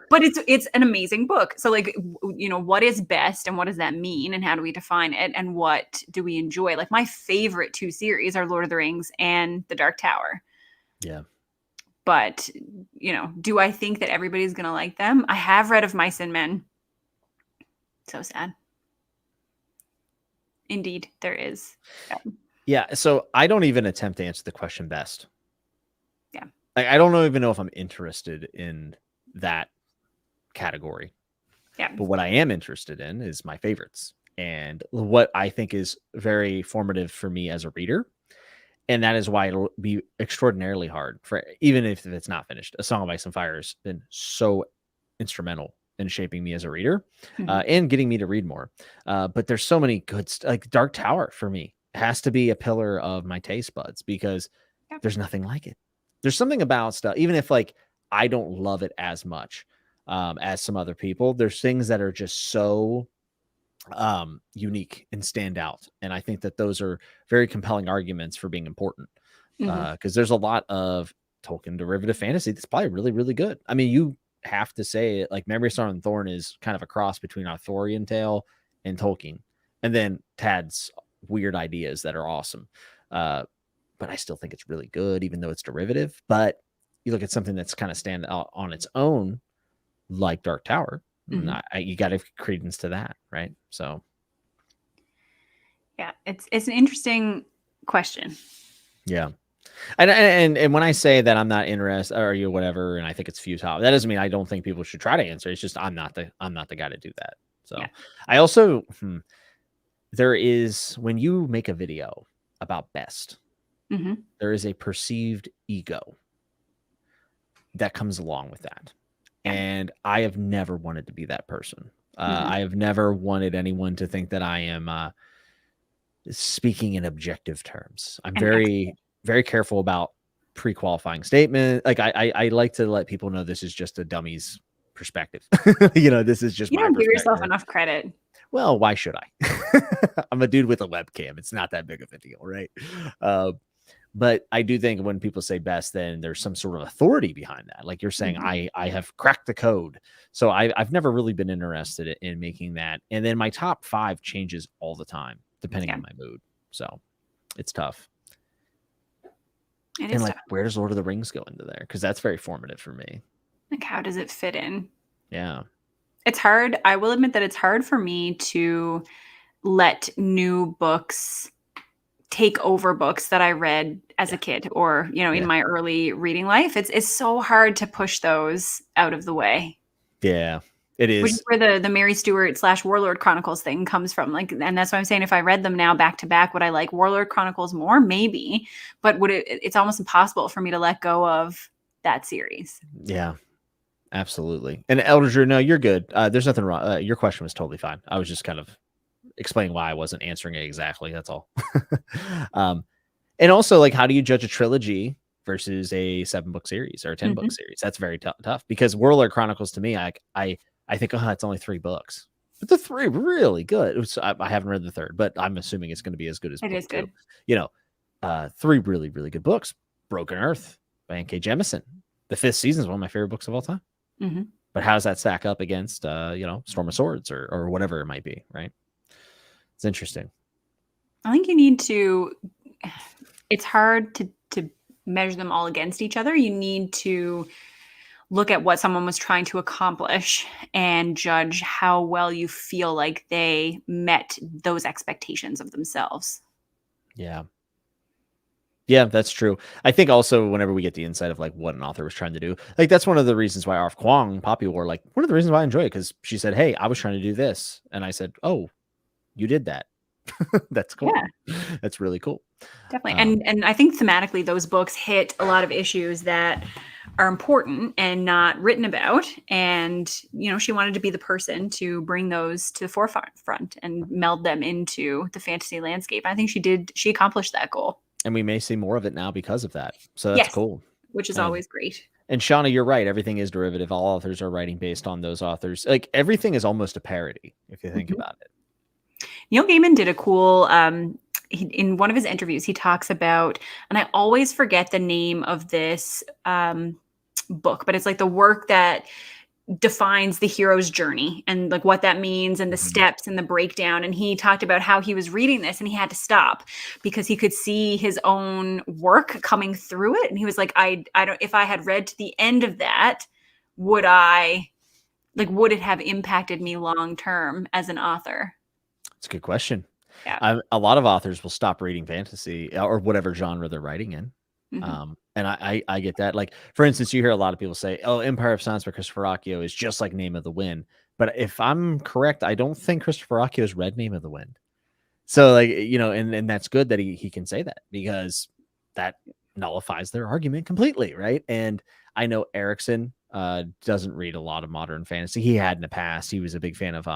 But it's an amazing book. So like, what is best and what does that mean and how do we define it and what do we enjoy? Like, my favorite 2 series are Lord of the Rings and The Dark Tower. Yeah. But, do I think that everybody's going to like them? I have read Of Mice and Men. So sad. Indeed, there is. Yeah. So I don't even attempt to answer the question best. Yeah. Like, I don't even know if I'm interested in that category. Yeah. But what I am interested in is my favorites and what I think is very formative for me as a reader. And that is why it'll be extraordinarily hard for, even if it's not finished. A Song of Ice and Fire has been so instrumental in shaping me as a reader and getting me to read more. But there's so many good, like Dark Tower for me has to be a pillar of my taste buds, because there's nothing like it. There's something about stuff, even if like I don't love it as much as some other people, there's things that are just so unique and stand out. And I think that those are very compelling arguments for being important, because there's a lot of Tolkien derivative fantasy that's probably really, really good. I mean, you have to say it, like Memory Star and Thorn is kind of a cross between Arthurian Tale and Tolkien, and then Tad's weird ideas that are awesome. But I still think it's really good, even though it's derivative. But you look at something that's kind of stand out on its own, like Dark Tower, you got to give credence to that, right? So, yeah, it's an interesting question. Yeah, and when I say that I'm not interested or whatever, and I think it's futile, that doesn't mean I don't think people should try to answer. It's just I'm not the guy to do that. So, I also there is, when you make a video about best, there is a perceived ego that comes along with that. And I have never wanted to be that person. I have never wanted anyone to think that I am speaking in objective terms. I'm very, very careful about pre-qualifying statement. Like I like to let people know this is just a dummy's perspective. This is just You my don't give yourself perspective. enough credit. Well, why should I? I'm a dude with a webcam. It's not that big of a deal, right? But I do think when people say best, then there's some sort of authority behind that. Like you're saying, I have cracked the code. So I've never really been interested in making that. And then my top 5 changes all the time, depending on my mood. So it's tough. It is and like, tough. where does Lord of the Rings go into there? Because that's very formative for me. Like, how does it fit in? Yeah. It's hard. I will admit that it's hard for me to let new books take over books that I read as a kid or, in my early reading life. It's so hard to push those out of the way. Yeah, it is. Which is where the Mary Stuart / Warlord Chronicles thing comes from. Like, and that's what I'm saying. If I read them now back to back, would I like Warlord Chronicles more? Maybe, but it's almost impossible for me to let go of that series. Yeah, absolutely. And Elder Drew, no, you're good. There's nothing wrong. Your question was totally fine. I was just kind of explaining why I wasn't answering it exactly. That's all. And also, like, how do you judge a trilogy versus a 7-book series or a 10-book series? That's very tough because Warlord Chronicles to me, I think, it's only 3 books, but the 3 really good. I haven't read the 3rd, but I'm assuming it's going to be as good as it is good. 3 really, really good books. Broken Earth by N.K. Jemisin. The 5th season is one of my favorite books of all time. But how does that stack up against, Storm of Swords or whatever it might be, right? It's interesting. I think you need to. It's hard to measure them all against each other. You need to look at what someone was trying to accomplish and judge how well you feel like they met those expectations of themselves. Yeah. Yeah, that's true. I think also whenever we get the insight of like what an author was trying to do, like that's one of the reasons why R.F. Kuang, Poppy War, like one of the reasons why I enjoy it, because she said, "Hey, I was trying to do this," and I said, "Oh, you did that." That's cool. Yeah. That's really cool. Definitely. And I think thematically those books hit a lot of issues that are important and not written about. And, she wanted to be the person to bring those to the forefront and meld them into the fantasy landscape. I think she accomplished that goal. And we may see more of it now because of that. So that's cool. Which is always great. And Shauna, you're right. Everything is derivative. All authors are writing based on those authors. Like everything is almost a parody if you think about it. Neil Gaiman did a cool, in one of his interviews, he talks about, and I always forget the name of this book, but it's like the work that defines the hero's journey and like what that means and the steps and the breakdown. And he talked about how he was reading this and he had to stop because he could see his own work coming through it. And he was like, I don't, if I had read to the end of that, would it have impacted me long-term as an author? It's a good question. Yeah. A lot of authors will stop reading fantasy or whatever genre they're writing in. And I get that. Like, for instance, you hear a lot of people say, "Oh, Empire of Silence by Christopher Ruocchio is just like Name of the Wind." But if I'm correct, I don't think Christopher Ruocchio has read Name of the Wind. So, like, and that's good that he can say that because that nullifies their argument completely, right? And I know Erickson doesn't read a lot of modern fantasy. He had in the past. He was a big fan of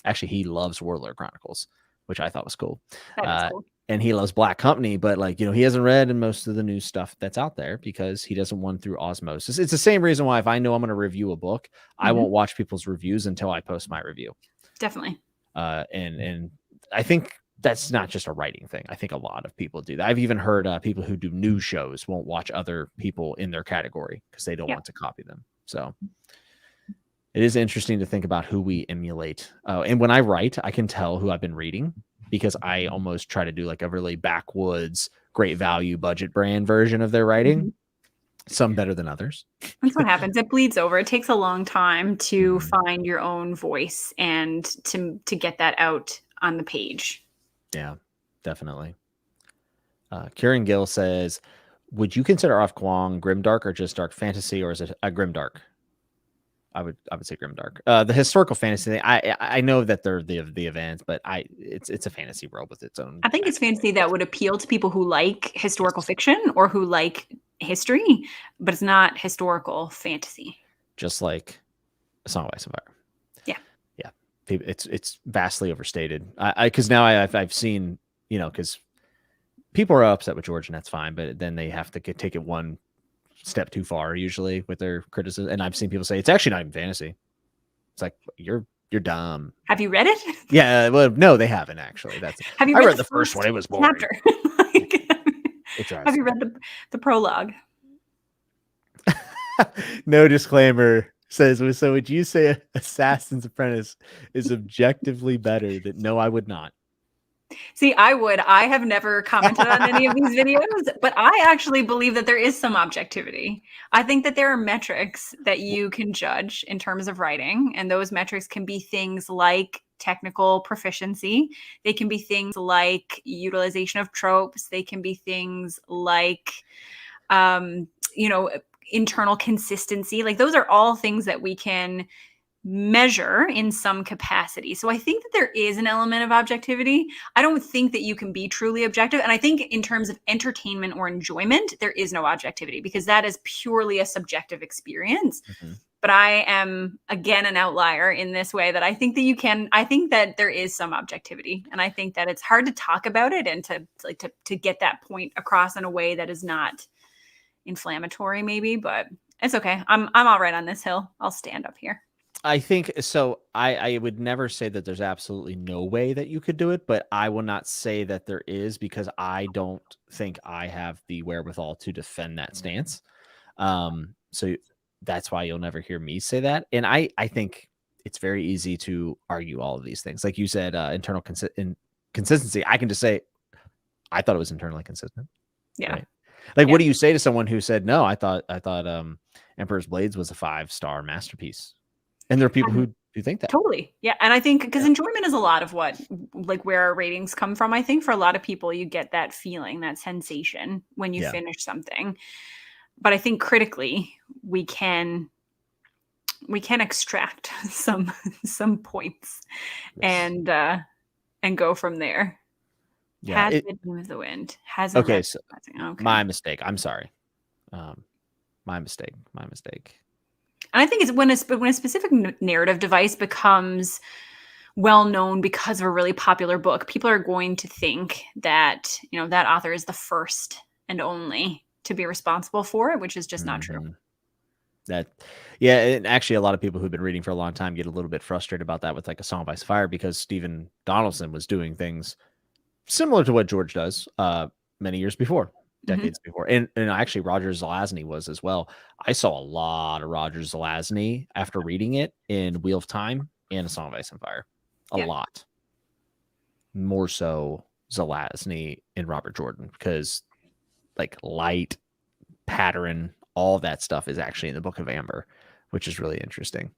actually, he loves Warlord Chronicles, which I thought was cool. That is cool. And he loves Black Company, but like, he hasn't read in most of the new stuff that's out there because he doesn't want through osmosis. It's the same reason why if I know I'm going to review a book, I won't watch people's reviews until I post my review. Definitely. And I think that's not just a writing thing. I think a lot of people do that. I've even heard people who do news shows won't watch other people in their category because they don't want to copy them. So it is interesting to think about who we emulate. And when I write, I can tell who I've been reading because I almost try to do like a really backwoods, great value budget brand version of their writing. Some better than others. That's what happens. It bleeds over. It takes a long time to find your own voice and to get that out on the page. Yeah, definitely. Kieran Gill says, would you consider R.F. Kuang grimdark or just dark fantasy, or is it a grimdark? I would say grimdark. The historical fantasy thing, I know that they're the events, but it's a fantasy world with its own. I think it's fantasy that would appeal to people who like historical fiction or who like history, but it's not historical fantasy. Just like A Song of Ice and Fire. Yeah. Yeah. it's vastly overstated. Because now I've seen, because people are upset with George, and that's fine, but then they have to take it one step too far usually with their criticism. And I've seen people say it's actually not even fantasy. It's like you're dumb. Have you read it? Yeah, well, no, they haven't actually. Have you I read read the first one. It was boring. Chapter? Have you read the prologue? No disclaimer says, so would you say Assassin's Apprentice is objectively better? That no, I would not. See, I would. I have never commented on any of these videos, but I actually believe that there is some objectivity. I think that there are metrics that you can judge in terms of writing, and those metrics can be things like technical proficiency. They can be things like utilization of tropes. They can be things like, internal consistency. Like those are all things that we can measure in some capacity. So I think that there is an element of objectivity. I don't think that you can be truly objective. And I think in terms of entertainment or enjoyment, there is no objectivity because that is purely a subjective experience. Mm-hmm. But I am, again, an outlier in this way that I think that I think that there is some objectivity. And I think that it's hard to talk about it and to get that point across in a way that is not inflammatory maybe, but it's okay. I'm all right on this hill. I'll stand up here. I think so. I would never say that there's absolutely no way that you could do it, but I will not say that there is because I don't think I have the wherewithal to defend that stance. So that's why you'll never hear me say that. And I think it's very easy to argue all of these things. Like you said, internal consistency. I can just say, I thought it was internally consistent. Yeah. Right? Like, what do you say to someone who said, no, I thought Emperor's Blades was a 5-star masterpiece? And there are people who think that. Totally. Yeah. And I think because enjoyment is a lot of where our ratings come from. I think for a lot of people, you get that feeling, that sensation when you finish something. But I think critically, we can extract some points and go from there. Yeah. Has the Name of the Wind. Okay. My mistake. I'm sorry. My mistake. And I think it's when a specific narrative device becomes well known because of a really popular book, people are going to think that, that author is the first and only to be responsible for it, which is just not true. And actually a lot of people who've been reading for a long time get a little bit frustrated about that with like A Song of Ice and Fire because Stephen Donaldson was doing things similar to what George does many years before. Decades before. And actually Roger Zelazny was as well. I saw a lot of Roger Zelazny after reading it in Wheel of Time and A Song of Ice and Fire. A lot. More so Zelazny and Robert Jordan because like light, pattern, all that stuff is actually in the Book of Amber, which is really interesting.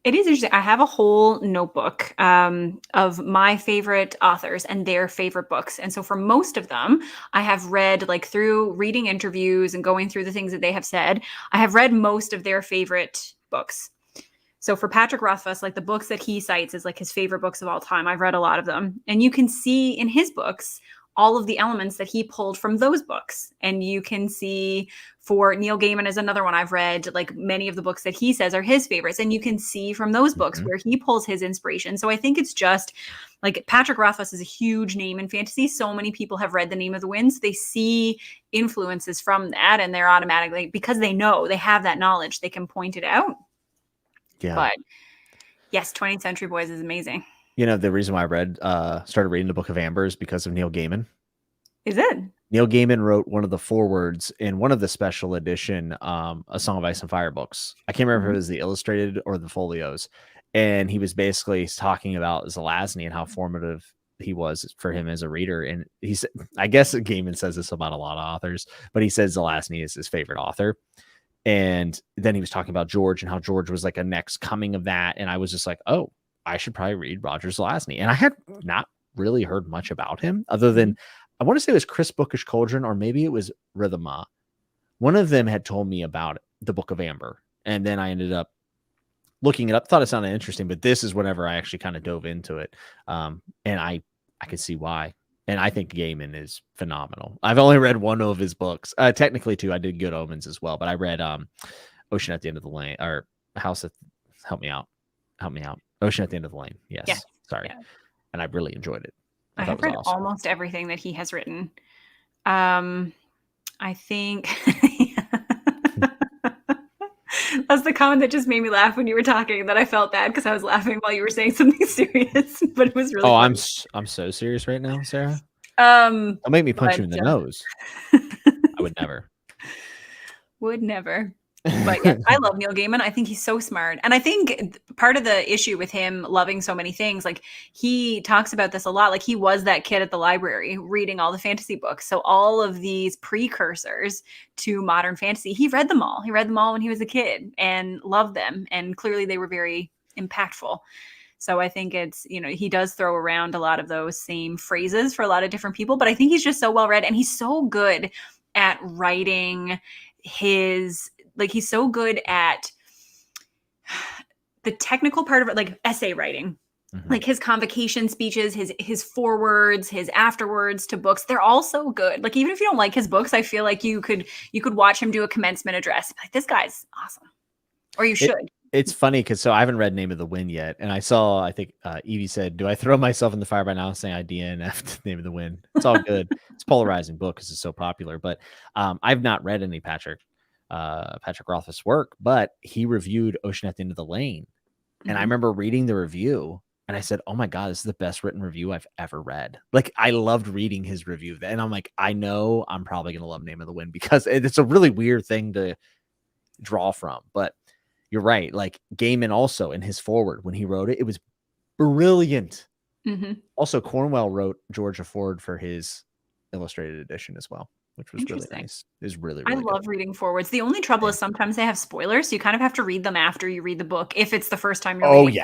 It is interesting. I have a whole notebook of my favorite authors and their favorite books. And so for most of them, I have read through reading interviews and going through the things that they have said, I have read most of their favorite books. So for Patrick Rothfuss, the books that he cites as his favorite books of all time, I've read a lot of them. And you can see in his books all of the elements that he pulled from those books. And you can see for Neil Gaiman is another one I've read, many of the books that he says are his favorites. And you can see from those books where he pulls his inspiration. So I think it's just Patrick Rothfuss is a huge name in fantasy. So many people have read The Name of the Wind. So they see influences from that and they're automatically, because they know they have that knowledge, they can point it out. Yeah. But yes, 20th Century Boys is amazing. The reason why I started reading the Book of Amber is because of Neil Gaiman. Is it? Neil Gaiman wrote one of the forewords in one of the special edition A Song of Ice and Fire books. I can't remember if it was the illustrated or the folios. And he was basically talking about Zelazny and how formative he was for him as a reader. And he said, I guess Gaiman says this about a lot of authors, but he says Zelazny is his favorite author. And then he was talking about George and how George was a next coming of that. And I was just like, oh, I should probably read Roger Zelazny. And I had not really heard much about him other than I want to say it was Chris Bookish Cauldron or maybe it was Rhythma. One of them had told me about the Book of Amber. And then I ended up looking it up, thought it sounded interesting, but this is whenever I actually kind of dove into it. And I could see why. And I think Gaiman is phenomenal. I've only read one of his books. Technically two, I did Good Omens as well, but I read Ocean at the End of the Lane or House at Help me out. Ocean at the End of the Lane. Yes. Yes. Sorry. Yeah. And I really enjoyed it. I thought have it was read awesome. almost everything that he has written. I think that's the comment that just made me laugh when you were talking, that I felt bad because I was laughing while you were saying something serious, but it was really funny. I'm so serious right now, Sarah. Don't make me punch you in the nose. I would never. Would never. But yeah, I love Neil Gaiman. I think he's so smart. And I think part of the issue with him loving so many things, like he talks about this a lot, like he was that kid at the library reading all the fantasy books. So all of these precursors to modern fantasy, he read them all. He read them all when he was a kid and loved them. And clearly they were very impactful. So I think it's, he does throw around a lot of those same phrases for a lot of different people, but I think he's just so well read and he's so good at writing he's so good at the technical part of it, like essay writing, like his convocation speeches, his forewords, his afterwards to books. They're all so good. Like, even if you don't like his books, I feel like you could watch him do a commencement address. Like, this guy's awesome. Or you should. It's funny because I haven't read Name of the Wind yet. And I think Evie said, do I throw myself in the fire by now saying I DNF'd Name of the Wind? It's all good. It's a polarizing book because it's so popular. But I've not read any Patrick Rothfuss's work, but he reviewed Ocean at the End of the Lane. And I remember reading the review and I said, oh my God, this is the best written review I've ever read. Like, I loved reading his review. And I'm like, I know I'm probably going to love Name of the Wind because it's a really weird thing to draw from. But you're right. Like, Gaiman also in his foreword, when he wrote it, it was brilliant. Also, Cornwell wrote Georgia Ford for his illustrated edition as well, which was really nice. It was really, really I love reading forwards. The only trouble is sometimes they have spoilers. So you kind of have to read them after you read the book if it's the first time you're reading.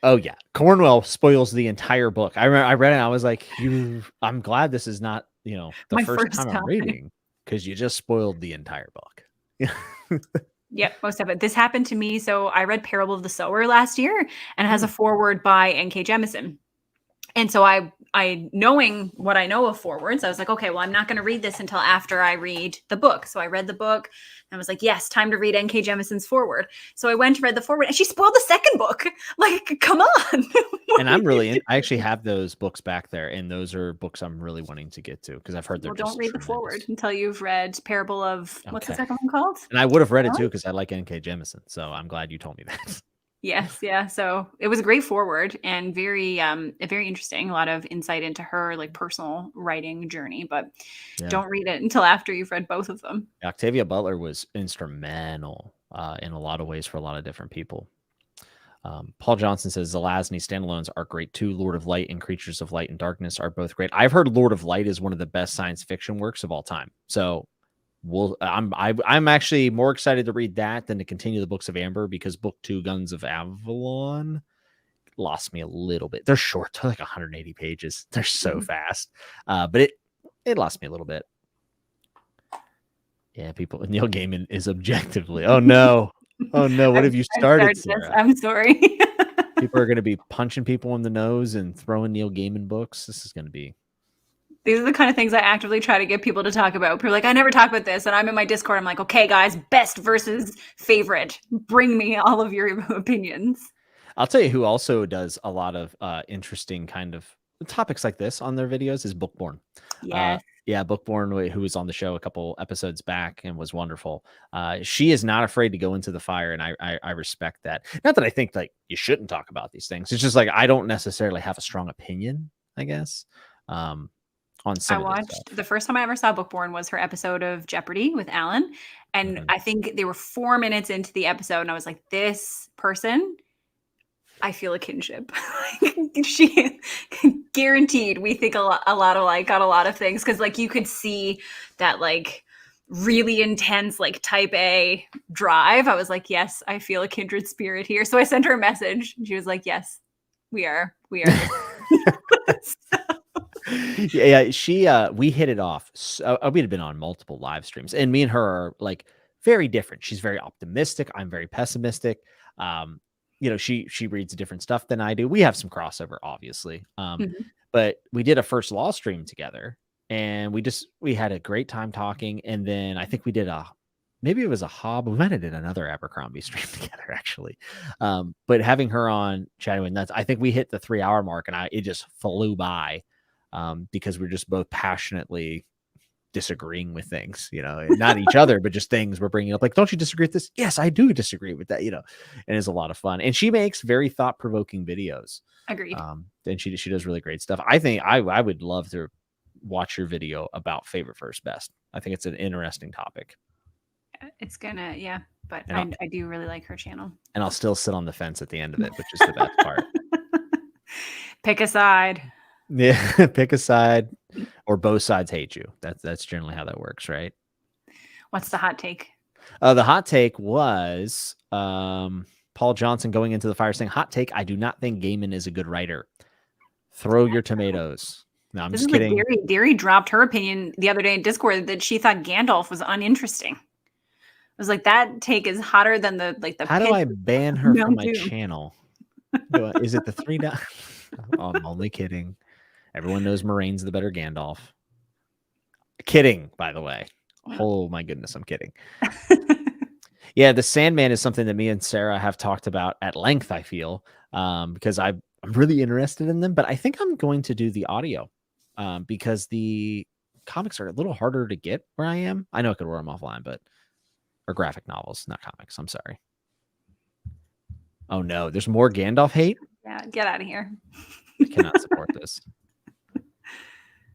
Oh yeah. Cornwell spoils the entire book. I read it and I was like, I'm glad this is not, the My first time I'm reading, because you just spoiled the entire book. Yep, most of it. This happened to me. So I read Parable of the Sower last year, and it has a foreword by N.K. Jemisin. And so I knowing what I know of forewords, I was like, okay, well, I'm not going to read this until after I read the book. So I read the book and I was like, yes, time to read N.K. Jemisin's foreword. So I went to read the foreword and she spoiled the second book. Like, come on. And I actually have those books back there. And those are books I'm really wanting to get to because I've heard they're don't read the foreword until you've read Parable of, what's the second one called? And I would have read it too because I like N.K. Jemisin. So I'm glad you told me that. Yes. Yeah. So it was a great foreword and very interesting. A lot of insight into her like personal writing journey, but don't read it until after you've read both of them. Octavia Butler was instrumental in a lot of ways for a lot of different people. Paul Johnson says Zelazny standalones are great too. Lord of Light and Creatures of Light and Darkness are both great. I've heard Lord of Light is one of the best science fiction works of all time. So I'm actually more excited to read that than to continue the Books of Amber because book 2, Guns of Avalon, lost me a little bit. They're short. They're like 180 pages. They're so fast. But it lost me a little bit. Yeah, Neil Gaiman is objectively. Oh no. What have you started, Sarah? I'm sorry. People are going to be punching people in the nose and throwing Neil Gaiman books. This is going to be. These are the kind of things I actively try to get people to talk about. People are like, I never talk about this. And I'm in my Discord. I'm like, okay, guys, best versus favorite. Bring me all of your opinions. I'll tell you who also does a lot of interesting kind of topics like this on their videos is Bookborn. Yes. Bookborn, who was on the show a couple episodes back and was wonderful. She is not afraid to go into the fire, and I respect that. Not that I think like you shouldn't talk about these things. It's just like I don't necessarily have a strong opinion, I guess. On some I watched the first time I ever saw Bookborn was her episode of Jeopardy with Alan. And I think they were 4 minutes into the episode. And I was like, this person, I feel a kinship. She guaranteed we think a lot alike on a lot of things. Cause like you could see that like really intense, like type A drive. I was like, yes, I feel a kindred spirit here. So I sent her a message and she was like, yes, we are. We hit it off. So, we had been on multiple live streams, and me and her are like very different. She's very optimistic. I'm very pessimistic. She reads different stuff than I do. We have some crossover, obviously. But we did a first law stream together, and we had a great time talking. And then I think we did maybe it was a Hob. We might have did another Abercrombie stream together, actually. But having her on chatting with Nuts, I think we hit the 3-hour mark, and it just flew by because we're just both passionately disagreeing with things, not each other, but just things we're bringing up. Like, don't you disagree with this? Yes, I do disagree with that, and it's a lot of fun. And she makes very thought-provoking videos. Agreed. And she does really great stuff. I think I would love to watch your video about favorite first best. I think it's an interesting topic. It's gonna, yeah, but I do really like her channel. And I'll still sit on the fence at the end of it, which is the best part. Pick a side. Yeah, pick a side, or both sides hate you. That's generally how that works, right? What's the hot take? The hot take was Paul Johnson going into the fire saying, "Hot take: I do not think Gaiman is a good writer. Throw your tomatoes." No, I'm just kidding. Like Deary dropped her opinion the other day in Discord that she thought Gandalf was uninteresting. I was like, that take is hotter than the How do I ban her from my channel? Is it the $3? Oh, I'm only kidding. Everyone knows Moraine's the better Gandalf. Kidding, by the way. Oh my goodness, I'm kidding. Yeah, the Sandman is something that me and Sarah have talked about at length, I feel, because I'm really interested in them, but I think I'm going to do the audio because the comics are a little harder to get where I am. I know I could order them offline, or graphic novels, not comics. I'm sorry. Oh no, there's more Gandalf hate? Yeah, get out of here. I cannot support this.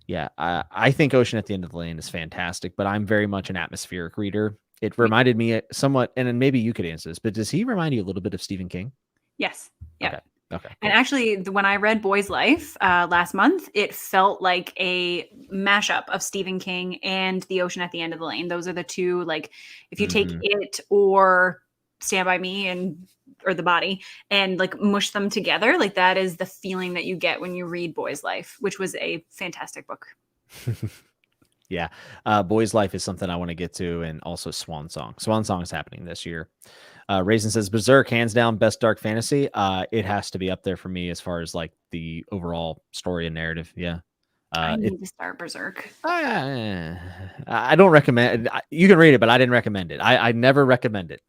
Yeah, I think Ocean at the End of the Lane is fantastic, but I'm very much an atmospheric reader. It reminded me somewhat, and then maybe you could answer this, but does he remind you a little bit of Stephen King? Yes. Yeah. Okay. Cool. And actually, when I read Boy's Life last month, it felt like a mashup of Stephen King and The Ocean at the End of the Lane. Those are the two, like, if you take it or Stand By Me or The Body and like mush them together, like that is the feeling that you get when you read Boy's Life, which was a fantastic book. Yeah. Boy's Life is something I want to get to, and also Swan Song. Swan Song is happening this year. Raisin says Berserk, hands down, best dark fantasy. It has to be up there for me as far as like the overall story and narrative. Yeah. I need to start Berserk. I don't recommend. You can read it, but I didn't recommend it. I never recommend it.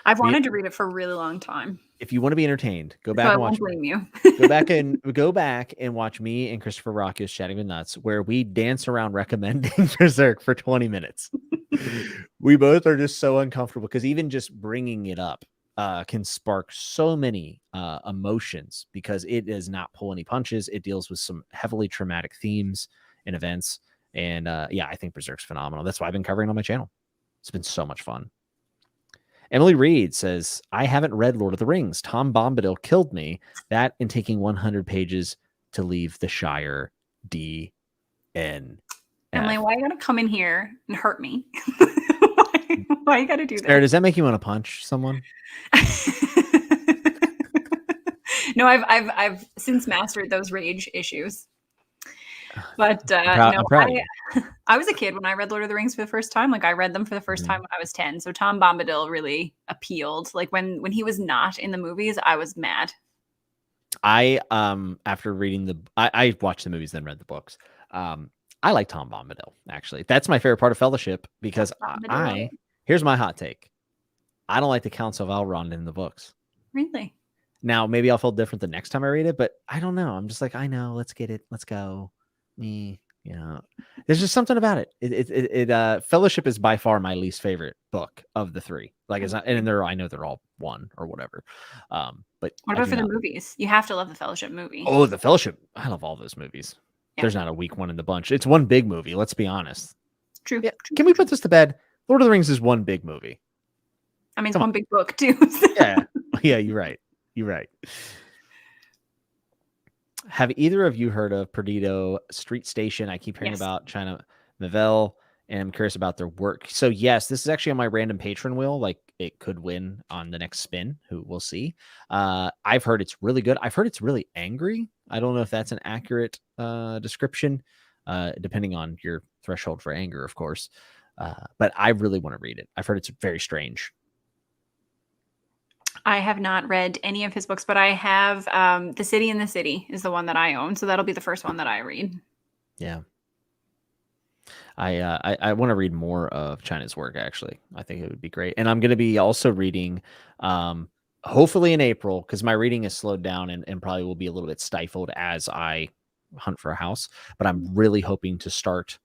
I've wanted to read it for a really long time. If you want to be entertained, go back and watch. Go back and watch me and Christopher Rockius chatting with Nuts, where we dance around recommending Berserk for 20 minutes. We both are just so uncomfortable because even just bringing it up can spark so many emotions because it does not pull any punches. It deals with some heavily traumatic themes and events. And yeah, I think Berserk's phenomenal. That's why I've been covering it on my channel. It's been so much fun. Emily Reed says, I haven't read Lord of the Rings. Tom Bombadil killed me. That and taking 100 pages to leave the Shire. DN. Emily, why you gotta come in here and hurt me? why you gotta do that? Sarah, does that make you want to punch someone? No, I've since mastered those rage issues. But I'm proud of you. I was a kid when I read Lord of the Rings for the first time. Like I read them for the first time when I was 10. So Tom Bombadil really appealed. Like when he was not in the movies, I was mad. I after reading I watched the movies, then read the books. I like Tom Bombadil, actually. That's my favorite part of Fellowship because here's my hot take. I don't like the Council of Elrond in the books. Really? Now, maybe I'll feel different the next time I read it, but I don't know. I'm just like, I know, let's get it. Let's go. There's just something about it. Fellowship is by far my least favorite book of the three. Like it's not, and I know they're all one or whatever. But what about for the movies? You have to love the Fellowship movie. Oh, the Fellowship! I love all those movies. Yeah. There's not a weak one in the bunch. It's one big movie. Let's be honest. True. Yeah. Can we put this to bed? Lord of the Rings is one big movie. I mean, it's one big book too. Yeah. You're right. Have either of you heard of Perdido Street Station? I keep hearing about China Mivel, and I'm curious about their work. So yes, this is actually on my random patron wheel. Like it could win on the next spin. Who we'll see. I've heard it's really good. I've heard it's really angry. I don't know if that's an accurate description, depending on your threshold for anger, of course. But I really want to read it. I've heard it's very strange. I have not read any of his books, but I have The City in the City is the one that I own. So that'll be the first one that I read. Yeah. I want to read more of China's work. Actually, I think it would be great, and I'm going to be also reading, hopefully in April, because my reading is slowed down and probably will be a little bit stifled as I hunt for a house. But I'm really hoping to start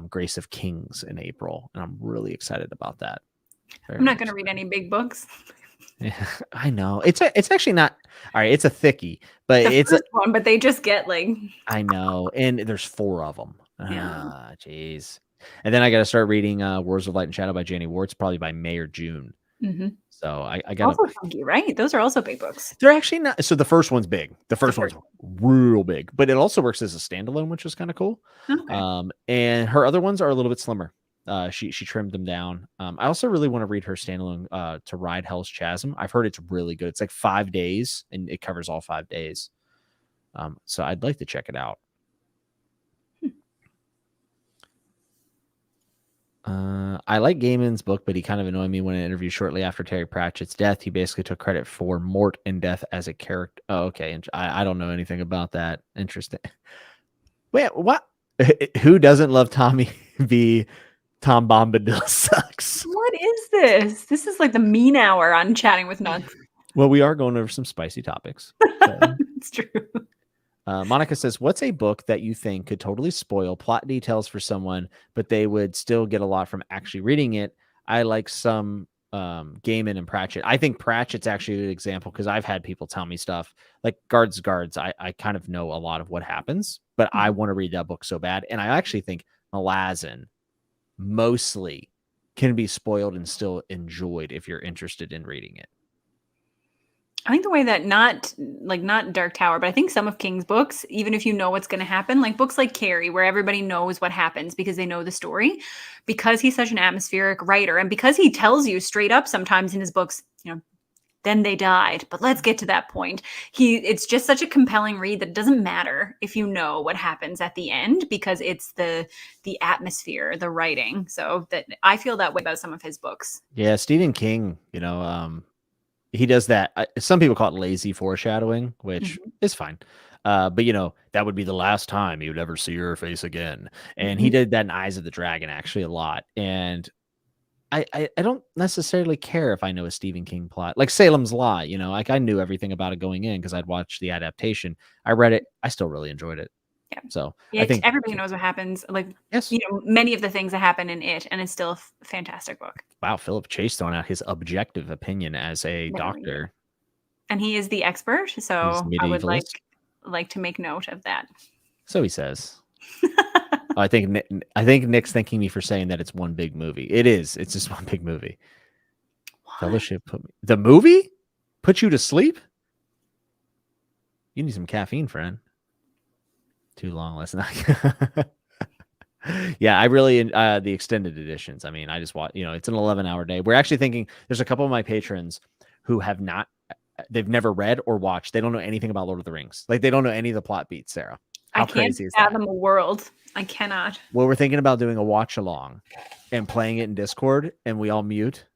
Grace of Kings in April, and I'm really excited about that. I'm not going to read any big books. Yeah, I know it's actually not all right. It's a thickie, but The first one, but they just get like I know, and there's 4 of them. Yeah. Jeez. And then I got to start reading Wars of Light and Shadow by Janie Warts probably by May or June. So I got also chunky, right? Those are also big books. They're actually not. So the first one's big. The first one's real big, but it also works as a standalone, which is kind of cool. Okay. And her other ones are a little bit slimmer. She trimmed them down. I also really want to read her standalone To Ride Hell's Chasm. I've heard it's really good. It's like 5 days, and it covers all 5 days. So I'd like to check it out. I like Gaiman's book, but he kind of annoyed me when I interviewed shortly after Terry Pratchett's death. He basically took credit for Mort and Death as a character. Oh, okay. I don't know anything about that. Interesting. Wait, what? Who doesn't love Tommy V? Tom Bombadil sucks. What is this? This is like the mean hour on Chatting with Nuts. Well, we are going over some spicy topics. So. It's true. Monica says, what's a book that you think could totally spoil plot details for someone, but they would still get a lot from actually reading it? I like some Gaiman and Pratchett. I think Pratchett's actually a good example because I've had people tell me stuff like Guards. I kind of know a lot of what happens, but I want to read that book so bad. And I actually think Malazan mostly can be spoiled and still enjoyed if you're interested in reading it. I think the way that not Dark Tower, but I think some of King's books, even if you know what's going to happen, like books like Carrie, where everybody knows what happens because they know the story, because he's such an atmospheric writer, and because he tells you straight up sometimes in his books, then they died, but let's get to that point. It's just such a compelling read that it doesn't matter if you know what happens at the end because it's the atmosphere, the writing. So that I feel that way about some of his books. Yeah, Stephen King, he does that. Some people call it lazy foreshadowing, which is fine. But that would be the last time you would ever see her face again. And he did that in Eyes of the Dragon actually a lot. And I don't necessarily care if I know a Stephen King plot, like Salem's Lot. Like I knew everything about it going in because I'd watched the adaptation. I read it. I still really enjoyed it. Yeah. So I think everybody knows what happens. Like, yes, many of the things that happen in it, and it's still a fantastic book. Wow, Philip Chase throwing out his objective opinion as a doctor, and he is the expert. So I would like to make note of that. So he says. I think Nick's thanking me for saying that it's one big movie. It is. It's just one big movie. What? Fellowship the movie put you to sleep. You need some caffeine, friend. Too long last night. Yeah, I really the extended editions. I mean, I just watch. It's an 11-hour day. We're actually thinking. There's a couple of my patrons who have not. They've never read or watched. They don't know anything about Lord of the Rings. Like they don't know any of the plot beats. Sarah, how crazy is that? I can't fathom a world. I cannot. Well, we're thinking about doing a watch along and playing it in Discord, and we all mute.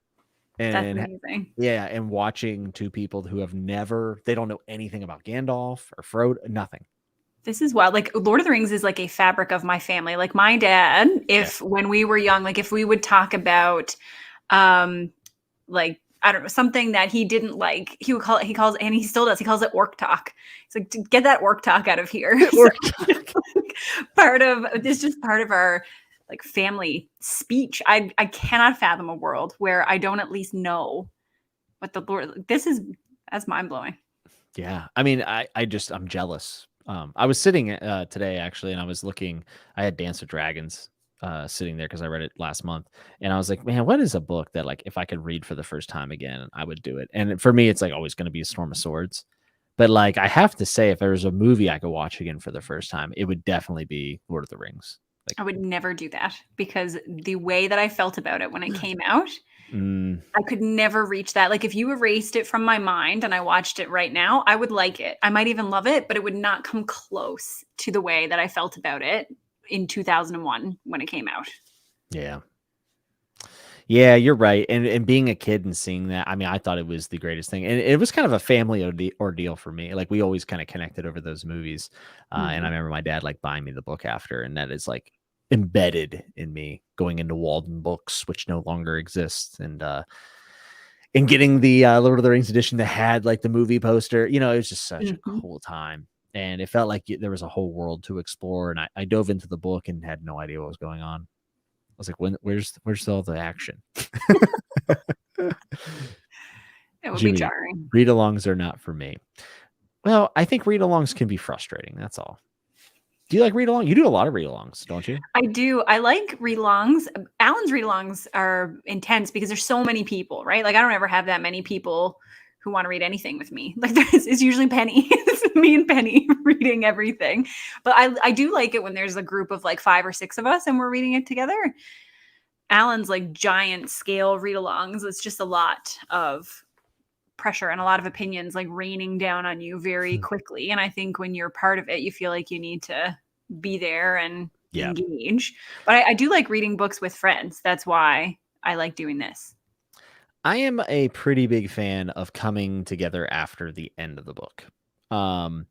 And that's amazing. Yeah, and watching two people who they don't know anything about Gandalf or Frodo, nothing. This is wild. Like Lord of the Rings is like a fabric of my family. Like my dad, when we were young, like if we would talk about, like, I don't know, something that he didn't like, he calls it, and he still does. He calls it orc talk. It's like, get that orc talk out of here. Part of our like family speech. I cannot fathom a world where I don't at least know what the Lord. That's mind blowing. Yeah, I mean, I'm jealous. I was sitting today actually, and I was looking. I had Dance of Dragons sitting there because I read it last month, and I was like, man, what is a book that like if I could read for the first time again, I would do it. And for me, it's like always going to be A Storm of Swords. But like I have to say, if there was a movie I could watch again for the first time, it would definitely be Lord of the Rings. I would never do that because the way that I felt about it when it came out, I could never reach that. Like if you erased it from my mind and I watched it right now, I would like it. I might even love it, but it would not come close to the way that I felt about it in 2001 when it came out. Yeah. Yeah, you're right. And being a kid and seeing that, I mean, I thought it was the greatest thing. And it was kind of a family ordeal for me. Like we always kind of connected over those movies. And I remember my dad like buying me the book after, and that is like embedded in me going into Walden Books, which no longer exists, and getting the Lord of the Rings edition that had like the movie poster. It was just such a cool time. And it felt like there was a whole world to explore. And I dove into the book and had no idea what was going on. I was like, where's all the action? It would be jarring. Read-alongs are not for me. Well, I think read-alongs can be frustrating. That's all. Do you like read-along? You do a lot of read-alongs, don't you? I do. I like read-alongs. Alan's read-alongs are intense because there's so many people, right? Like I don't ever have that many people who want to read anything with me. Like it's usually Penny. It's me and Penny reading everything. But I do like it when there's a group of like 5 or 6 of us and we're reading it together. Alan's like giant scale read-alongs. It's just a lot of pressure and a lot of opinions like raining down on you very quickly. And I think when you're part of it, you feel like you need to be there and engage. But I do like reading books with friends. That's why I like doing this. I am a pretty big fan of coming together after the end of the book. I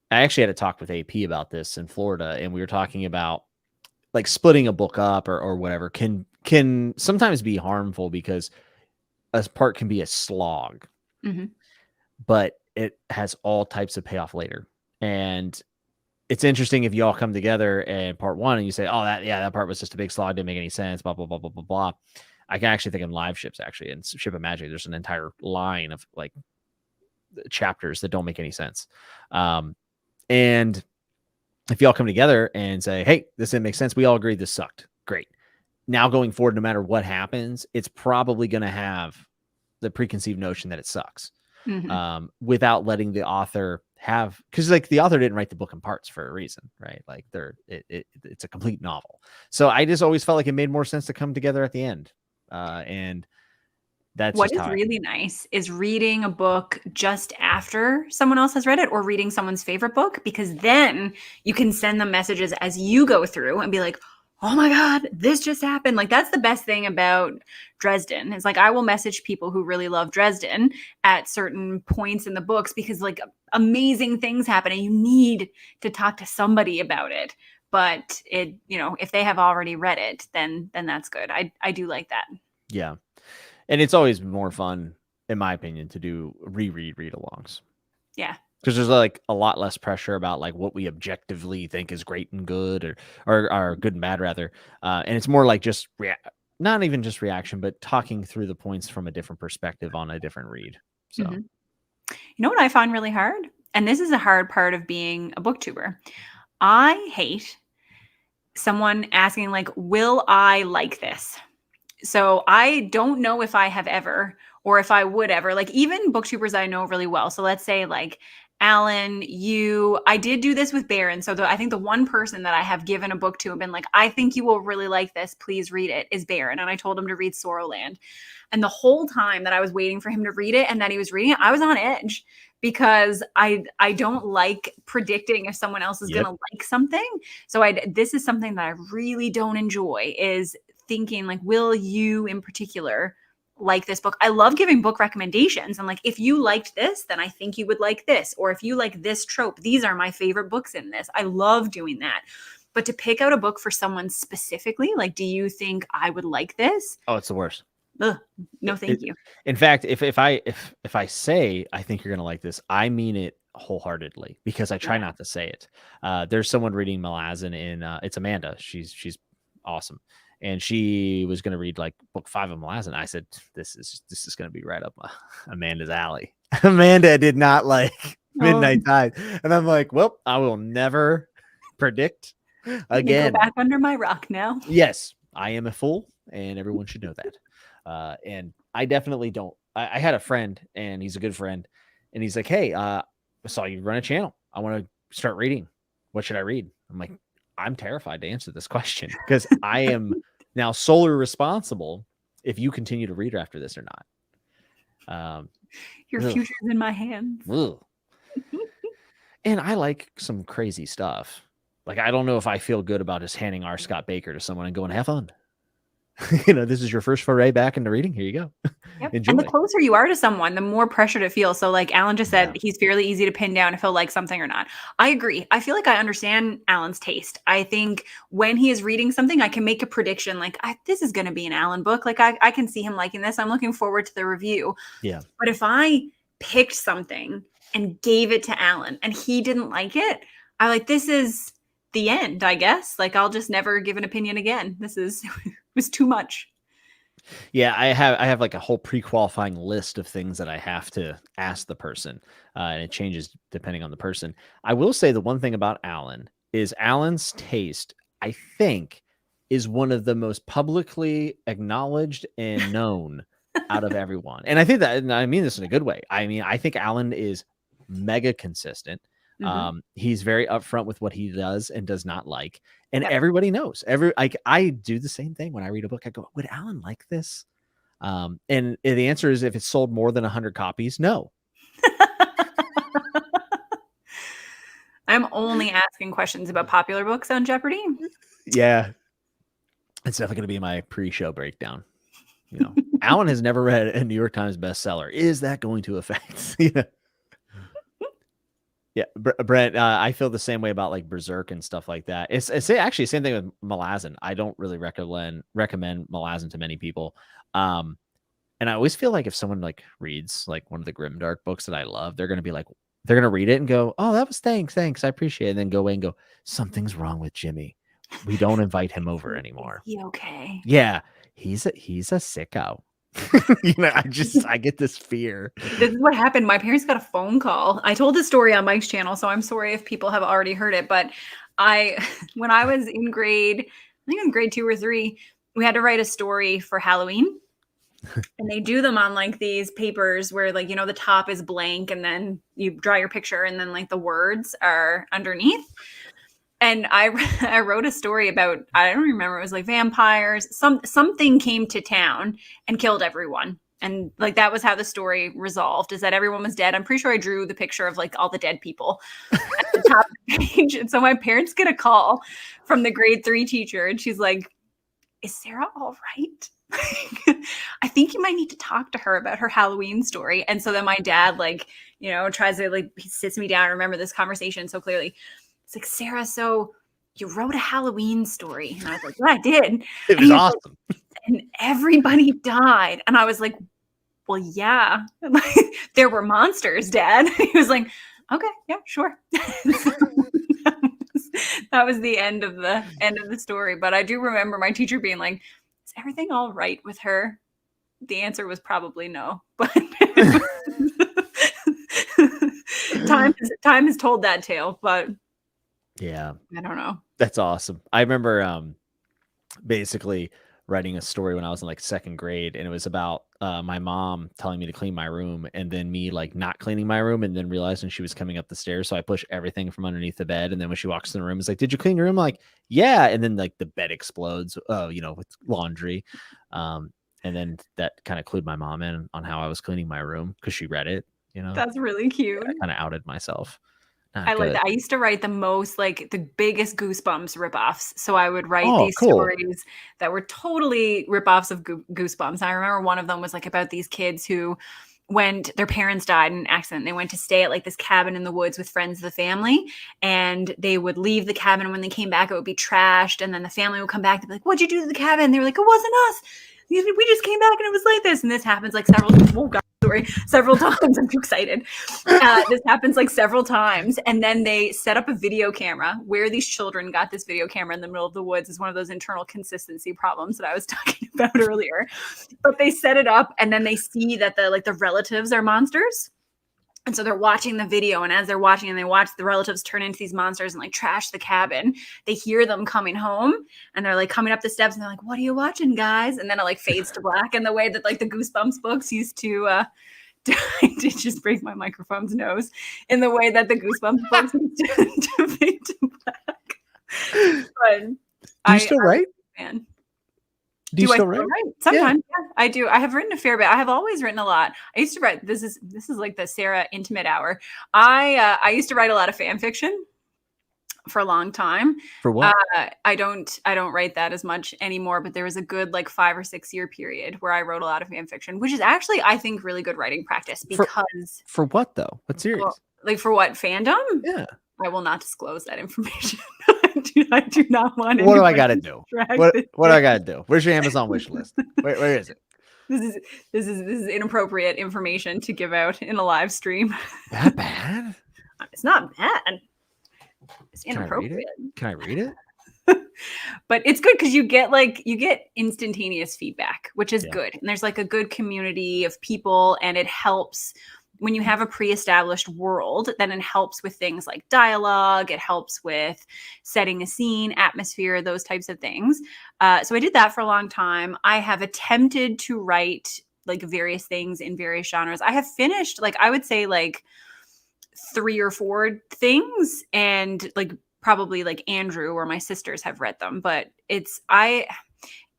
actually had a talk with AP about this in Florida, and we were talking about like splitting a book up or whatever can sometimes be harmful because a part can be a slog, but it has all types of payoff later. And it's interesting if you all come together and part 1 and you say, oh, that part was just a big slog, didn't make any sense, blah, blah, blah, blah, blah, blah. I can actually think in live ships, actually, in Ship of Magic, there's an entire line of like chapters that don't make any sense. And if y'all come together and say, hey, this didn't make sense, we all agree this sucked. Great. Now going forward, no matter what happens, it's probably going to have the preconceived notion that it sucks, without letting the author have, because like the author didn't write the book in parts for a reason, right? Like it's a complete novel. So I just always felt like it made more sense to come together at the end. And that's what is really nice is reading a book just after someone else has read it or reading someone's favorite book, because then you can send them messages as you go through and be like, oh my God, this just happened. Like that's the best thing about Dresden. It's like I will message people who really love Dresden at certain points in the books because like amazing things happen and you need to talk to somebody about it. But if they have already read it, then that's good. I do like that. Yeah. And it's always more fun, in my opinion, to do read-alongs. Yeah. Because there's like a lot less pressure about like what we objectively think is great and good or good and bad rather. And it's more like just not even just reaction, but talking through the points from a different perspective on a different read. So, You know what I find really hard? And this is a hard part of being a booktuber. I hate someone asking like, will I like this? So I don't know if I have ever, or if I would ever, like even booktubers I know really well. So let's say like Alan, I did do this with Baron. So I think the one person that I have given a book to and been like, I think you will really like this, please read it, is Baron. And I told him to read Sorrowland. And the whole time that I was waiting for him to read it and that he was reading it, I was on edge because I don't like predicting if someone else is going to like something. So this is something that I really don't enjoy, is thinking like, will you in particular like this book? I love giving book recommendations. And like, if you liked this, then I think you would like this. Or if you like this trope, these are my favorite books in this. I love doing that. But to pick out a book for someone specifically, like, do you think I would like this? Oh, it's the worst. Ugh, no, thank you. In fact, if I say I think you're going to like this, I mean it wholeheartedly because I try not to say it. There's someone reading Malazan in it's Amanda. She's awesome. And she was going to read like book 5 of Malazan. I said, this is going to be right up Amanda's alley. Amanda did not like Midnight Tide. And I'm like, well, I will never predict again. Go back under my rock now. Yes, I am a fool and everyone should know that. And I definitely don't. I had a friend and he's a good friend. And he's like, hey, I saw you run a channel. I want to start reading. What should I read? I'm like, I'm terrified to answer this question because I am now solely responsible if you continue to read after this or not. Your future's in my hands. And I like some crazy stuff. Like, I don't know if I feel good about just handing R. Scott Baker to someone and going, have fun. This is your first foray back into reading. Here you go. Yep. Enjoy. And the closer you are to someone, the more pressure to feel. So like Alan just said, he's fairly easy to pin down if he'll like something or not. I agree. I feel like I understand Alan's taste. I think when he is reading something, I can make a prediction like, this is going to be an Alan book. Like I can see him liking this. I'm looking forward to the review. Yeah. But if I picked something and gave it to Alan and he didn't like it, I like, this is the end, I guess. Like I'll just never give an opinion again. It was too much. Yeah, I have like a whole pre-qualifying list of things that I have to ask the person, and it changes depending on the person. I will say the one thing about Alan is Alan's taste, I think, is one of the most publicly acknowledged and known out of everyone. And I think that, and I mean this in a good way. I mean, I think Alan is mega consistent. He's very upfront with what he does and does not like. And everybody knows. I do the same thing when I read a book. I go, would Alan like this? And the answer is, if it's sold more than 100 copies, no. I'm only asking questions about popular books on Jeopardy. Yeah. It's definitely going to be my pre-show breakdown. Alan has never read a New York Times bestseller. Is that going to affect? Yeah, Brent, I feel the same way about like Berserk and stuff like that. It's actually the same thing with Malazan. I don't really recommend Malazan to many people. And I always feel like if someone like reads like one of the grimdark books that I love, they're going to read it and go, oh, that was thanks. I appreciate it. And then go away and go, something's wrong with Jimmy. We don't invite him over anymore. Is he okay? Yeah, he's a sicko. I get this fear. This is what happened. My parents got a phone call. I told this story on Mike's channel, so I'm sorry if people have already heard it. But when I was in grade 2 or 3, we had to write a story for Halloween. And they do them on like these papers where like, the top is blank and then you draw your picture and then like the words are underneath. And I wrote a story about, I don't remember, it was like vampires. Something came to town and killed everyone. And like that was how the story resolved, is that everyone was dead. I'm pretty sure I drew the picture of like all the dead people at the top of the page. And so my parents get a call from the grade 3 teacher and she's like, is Sarah all right? I think you might need to talk to her about her Halloween story. And so then my dad tries to he sits me down and remember this conversation so clearly. It's like, Sarah, so you wrote a Halloween story. And I was like, yeah, I did. It was awesome. And everybody died. And I was like, well, yeah. There were monsters, Dad. He was like, okay, yeah, sure. That was the end of the story. But I do remember my teacher being like, is everything all right with her? The answer was probably no. But time has told that tale. But yeah, I don't know. That's awesome. I remember basically writing a story when I was in like 2nd grade, and it was about my mom telling me to clean my room and then me like not cleaning my room and then realizing she was coming up the stairs. So I push everything from underneath the bed. And then when she walks in the room, it's like, did you clean your room? I'm like, yeah. And then like the bed explodes, with laundry. And then that kind of clued my mom in on how I was cleaning my room because she read it, That's really cute. I kind of outed myself. I like that. I used to write the most, like the biggest Goosebumps ripoffs. So I would write these cool. stories that were totally ripoffs of Goosebumps. I remember one of them was like about these kids who their parents died in an accident. They went to stay at like this cabin in the woods with friends of the family, and they would leave the cabin. When they came back, it would be trashed. And then the family would come back and be like, what'd you do to the cabin? They were like, it wasn't us. We just came back and it was like this. And this happens like several times. I'm too excited. This happens like several times. And then they set up a video camera. Where these children got this video camera in the middle of the woods is one of those internal consistency problems that I was talking about earlier. But they set it up and then they see that the relatives are monsters. And so they're watching the video, and as they're watching and they watch the relatives turn into these monsters and like trash the cabin, they hear them coming home and they're like coming up the steps and they're like, what are you watching, guys? And then it like fades to black in the way that like the Goosebumps books used to, I did just break my microphone's nose, in the way that the Goosebumps books used to fade to black. But do you still write? Man. Do you still write? Sometimes, yeah, I do. I have written a fair bit. I have always written a lot. I used to write. This is like the Sarah intimate hour. I used to write a lot of fan fiction for a long time. For what? I don't write that as much anymore, but there was a good like 5 or 6 year period where I wrote a lot of fan fiction, which is actually, I think, really good writing practice because For what though? What series? well, like for what fandom? Yeah. I will not disclose that information. I do not want What do I anybody got to do? What do I got to do? Where's your Amazon wish list? Where is it? This is inappropriate information to give out in a live stream. That bad? It's not bad. It's Can I read it? inappropriate. Can I read it? But it's good because you get instantaneous feedback, which is Yeah. good. And there's like a good community of people, and it helps when you have a pre-established world. Then it helps with things like dialogue. It helps with setting a scene, atmosphere, those types of things. So I did that for a long time. I have attempted to write like various things in various genres. I have finished like I would say like 3 or 4 things, and like probably like Andrew or my sisters have read them, but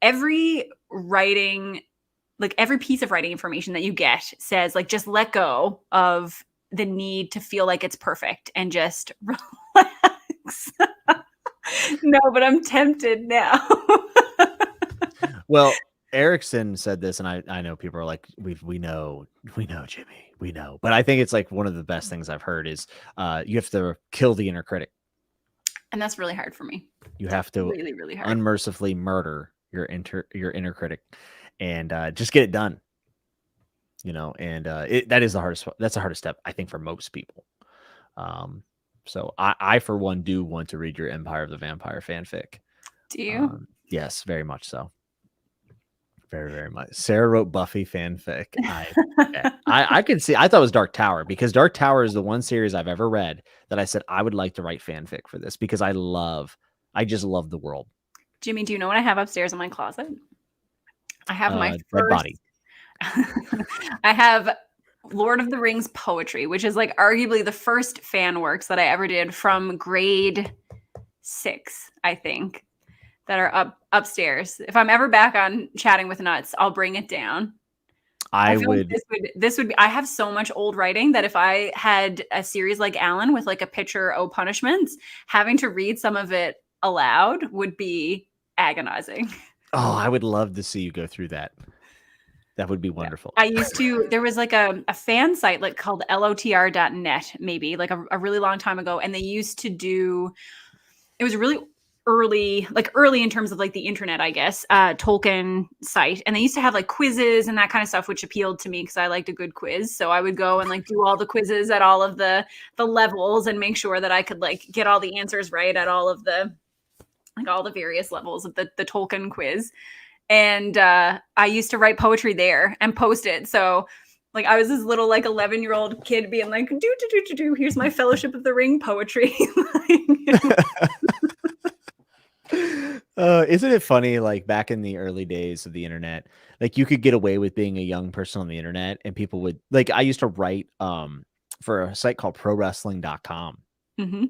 every writing, like every piece of writing information that you get says like just let go of the need to feel like it's perfect and just relax. No, but I'm tempted now. Well, Erickson said this, and I know people are like, we know, Jimmy, we know. But I think it's like one of the best things I've heard is you have to kill the inner critic. And that's really hard for me. You have to really, really hard. Unmercifully murder your inner critic and just get it done. You know, and that is the hardest. That's the hardest step, I think, for most people. So I for one do want to read your Empire of the Vampire fanfic. Do you? Yes, very much so. Very, very much. Sarah wrote Buffy fanfic. I could see. I thought it was Dark Tower because Dark Tower is the one series I've ever read that I said I would like to write fanfic for this because I just love the world. Jimmy, do you know what I have upstairs in my closet? I have my dead body. I have Lord of the Rings poetry, which is like arguably the first fan works that I ever did from grade 6, I think, that are upstairs. If I'm ever back on Chatting with Nuts, I'll bring it down. I would. Like this would be. I have so much old writing that if I had a series like Alan with like a picture O punishments, having to read some of it aloud would be agonizing. Oh, I would love to see you go through that. That would be wonderful. Yeah. I used to, there was like a fan site like called lotr.net, maybe like a really long time ago. And they used to do, it was really early in terms of like the internet, I guess, Tolkien site. And they used to have like quizzes and that kind of stuff, which appealed to me because I liked a good quiz. So I would go and like do all the quizzes at all of the levels and make sure that I could like get all the answers right at all of the, like all the various levels of the Tolkien quiz. And I used to write poetry there and post it. So like I was this little like 11-year-old kid being like, do, here's my Fellowship of the Ring poetry. Isn't it funny, like back in the early days of the internet, like you could get away with being a young person on the internet and people would like, I used to write for a site called prowrestling.com. Mm-hmm.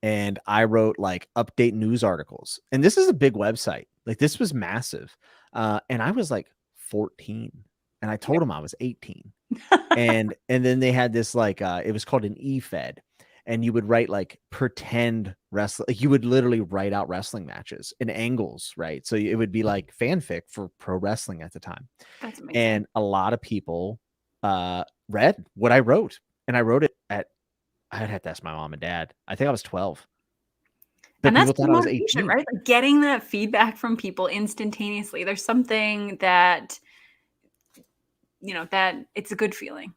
And I wrote like update news articles. And this is a big website. Like this was massive. And I was like 14 and I told them I was 18. and then they had this like it was called an e-fed. And you would write like pretend wrestling. Like you would literally write out wrestling matches and angles, right? So it would be like fanfic for pro wrestling at the time. That's amazing. And a lot of people read what I wrote. And I wrote it I'd have to ask my mom and dad. I think I was 12. But and that's people thought I was 18. Right? Like getting that feedback from people instantaneously. There's something that, you know, that it's a good feeling.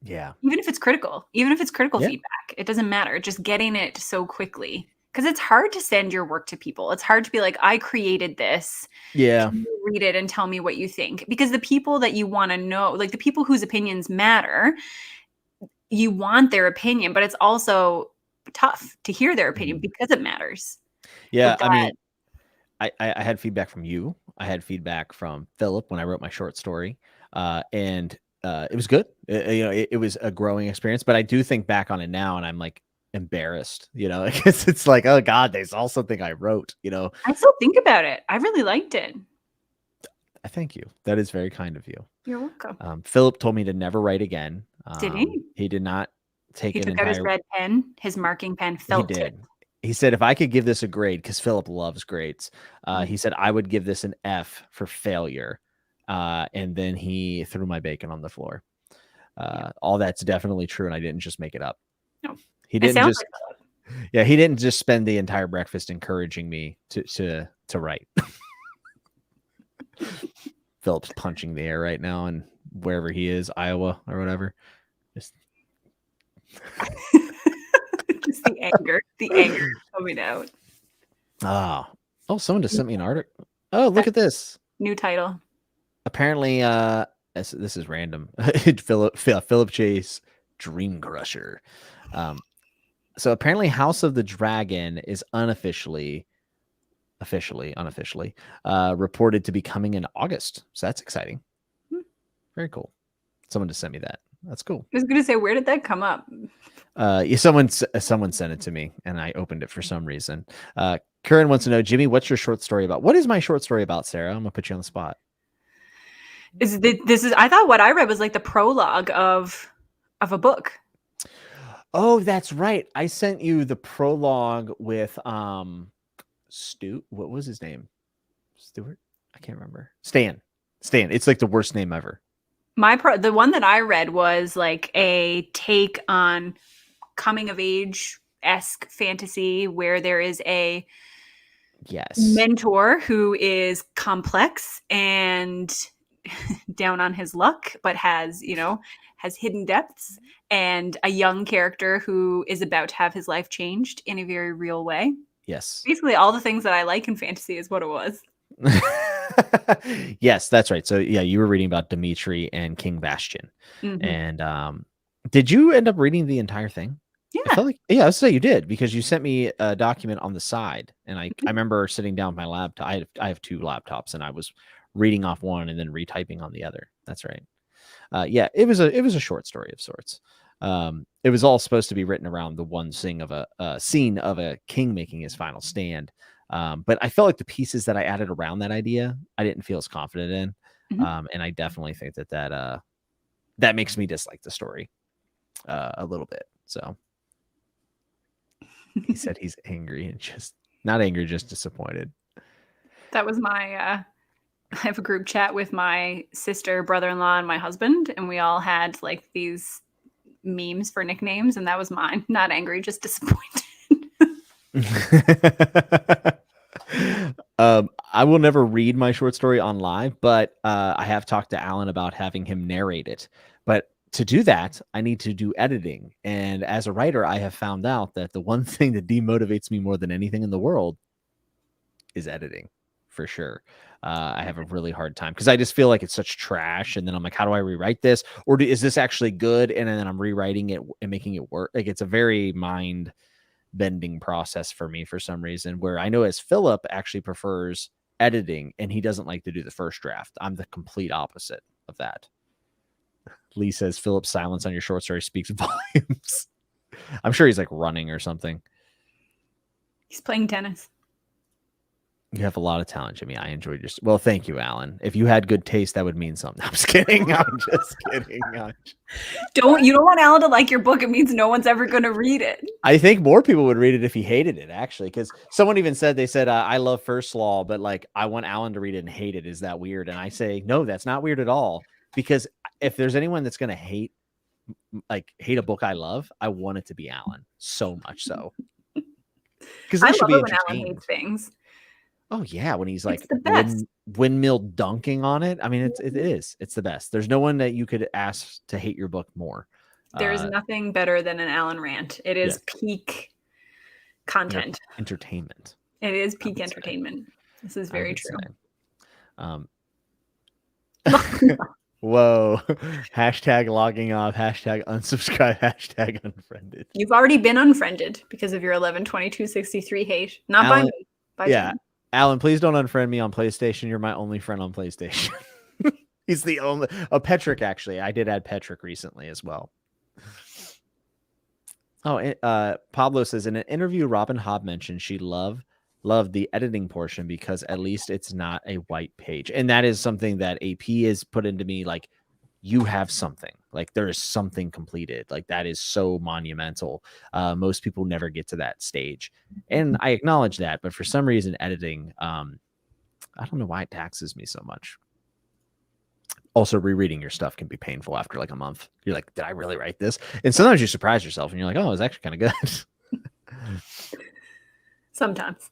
Yeah. Even if it's critical feedback, it doesn't matter. Just getting it so quickly. Because it's hard to send your work to people. It's hard to be like, I created this. Yeah. Can you read it and tell me what you think. Because the people that you want to know, like the people whose opinions matter, you want their opinion, but it's also tough to hear their opinion because it matters. Yeah. I mean, I had feedback from you. I had feedback from Philip when I wrote my short story. And it was good. It was a growing experience, but I do think back on it now and I'm like embarrassed, because it's like, oh God, they saw something I wrote, I still think about it. I really liked it. I thank you. That is very kind of you. You're welcome. Philip told me to never write again. Did he? He did not take He took out his red pen, his marking pen, felt he did. tip. he said if I could give this a grade, because Philip loves grades, he said I would give this an F for failure. And then he threw my bacon on the floor. All that's definitely true, and I didn't just make it up. No, he didn't just he didn't just spend the entire breakfast encouraging me to write. Philip's punching the air right now, and wherever he is, Iowa or whatever. Just just the anger coming out. Oh, someone just sent me an article. Oh, look at this New title. Apparently, this is random. Philip Chase, Dream Crusher. So apparently, House of the Dragon is unofficially reported to be coming in August. So that's exciting. Very cool. Someone just sent me that. That's cool. I was gonna say, where did that come up? Someone sent it to me, and I opened it for some reason. Curran wants to know, Jimmy, what's your short story about? What is my short story about, Sarah? I'm gonna put you on the spot. I thought what I read was like the prologue of a book. Oh, that's right. I sent you the prologue with Stu. What was his name? Stuart? I can't remember. Stan. It's like the worst name ever. The one that I read was like a take on coming of age-esque fantasy where there is a mentor who is complex and down on his luck, but has hidden depths, and a young character who is about to have his life changed in a very real way. Yes. Basically all the things that I like in fantasy is what it was. Yes, that's right. So yeah, you were reading about Dimitri and King Bastion. Mm-hmm. And did you end up reading the entire thing? Yeah. I felt like, yeah, I'd say you did, because you sent me a document on the side, and I remember sitting down with my laptop. I have two laptops, and I was reading off one and then retyping on the other. That's right. Yeah, it was a short story of sorts. It was all supposed to be written around the one scene of a king making his final stand. But I felt like the pieces that I added around that idea, I didn't feel as confident in. Mm-hmm. And I definitely think that makes me dislike the story a little bit. So he said he's angry, and just not angry, just disappointed. That was my I have a group chat with my sister, brother-in-law, and my husband, and we all had like these memes for nicknames, and that was mine. Not angry, just disappointed. I will never read my short story on live, but I have talked to Alan about having him narrate it. But to do that, I need to do editing. And as a writer, I have found out that the one thing that demotivates me more than anything in the world is editing, for sure. I have a really hard time because I just feel like it's such trash. And then I'm like, how do I rewrite this? Or is this actually good? And then I'm rewriting it and making it work. Like, it's a very mind bending process for me for some reason, where I know as Philip actually prefers editing and he doesn't like to do the first draft. I'm the complete opposite of that. Lee says Philip's silence on your short story speaks volumes. I'm sure he's like running or something. He's playing tennis. You have a lot of talent, Jimmy. I enjoyed your... Well, thank you, Alan. If you had good taste, that would mean something. I'm just kidding. I'm just kidding. You don't want Alan to like your book. It means no one's ever going to read it. I think more people would read it if he hated it, actually, because someone even said, I love First Law, but like, I want Alan to read it and hate it. Is that weird? And I say, no, that's not weird at all. Because if there's anyone that's going to hate a book I love, I want it to be Alan. So much so. Because I love it when Alan hates things. Oh yeah, when he's like windmill dunking on it. I mean, it is. It's the best. There's no one that you could ask to hate your book more. There's nothing better than an Alan rant. It is peak content. Entertainment. It is peak entertainment. This is very true. Whoa. Hashtag logging off. Hashtag unsubscribe. Hashtag unfriended. You've already been unfriended because of your 11/22/63 hate. Not by me. By yeah. Jim. Alan, please don't unfriend me on PlayStation. You're my only friend on PlayStation. He's the only... Oh, Petrick, actually. I did add Petrick recently as well. Oh, Pablo says, in an interview, Robin Hobb mentioned she loved the editing portion because at least it's not a white page. And that is something that AP has put into me, like, you have something. Like there is something completed. Like that is so monumental. Most people never get to that stage. And I acknowledge that, but for some reason editing, I don't know why it taxes me so much. Also, rereading your stuff can be painful after like a month. You're like, did I really write this? And sometimes you surprise yourself and you're like, oh, it's actually kind of good. Sometimes.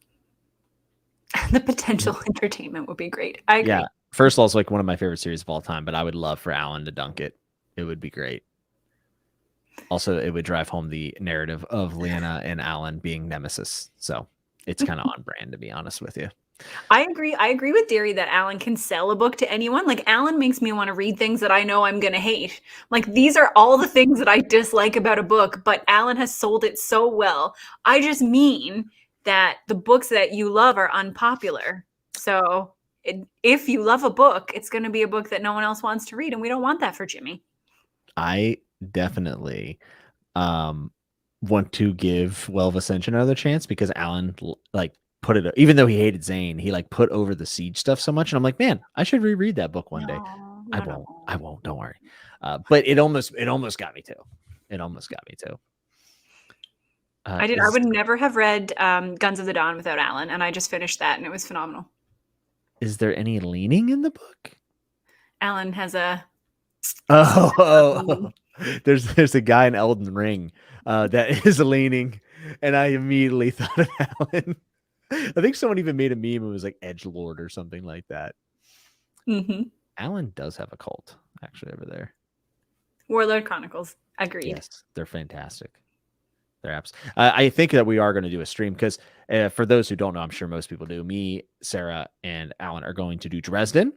The potential entertainment would be great. I agree. Yeah. First of all, it's like one of my favorite series of all time, but I would love for Alan to dunk it. It would be great. Also, it would drive home the narrative of Lyanna and Alan being nemesis. So it's kind of on brand, to be honest with you. I agree. I agree with Derry that Alan can sell a book to anyone. Like Alan makes me want to read things that I know I'm going to hate. Like these are all the things that I dislike about a book, but Alan has sold it so well. I just mean that the books that you love are unpopular. So if you love a book, it's going to be a book that no one else wants to read. And we don't want that for Jimmy. I definitely want to give Well of Ascension another chance because Alan like put it, even though he hated Zane, he like put over the siege stuff so much. And I'm like, man, I should reread that book one day. I won't, don't worry. But it almost got me too. It almost got me too. I would never have read Guns of the Dawn without Alan, and I just finished that, and it was phenomenal. Is there any leaning in the book? Alan has a... There's a guy in Elden Ring that is leaning, and I immediately thought of Alan. I think someone even made a meme. It was like Edgelord or something like that. Mm-hmm. Alan does have a cult, actually, over there. Warlord Chronicles. Agreed. Yes, they're fantastic. They're apps. I think that we are going to do a stream because for those who don't know, I'm sure most people do. Me, Sarah, and Alan are going to do Dresden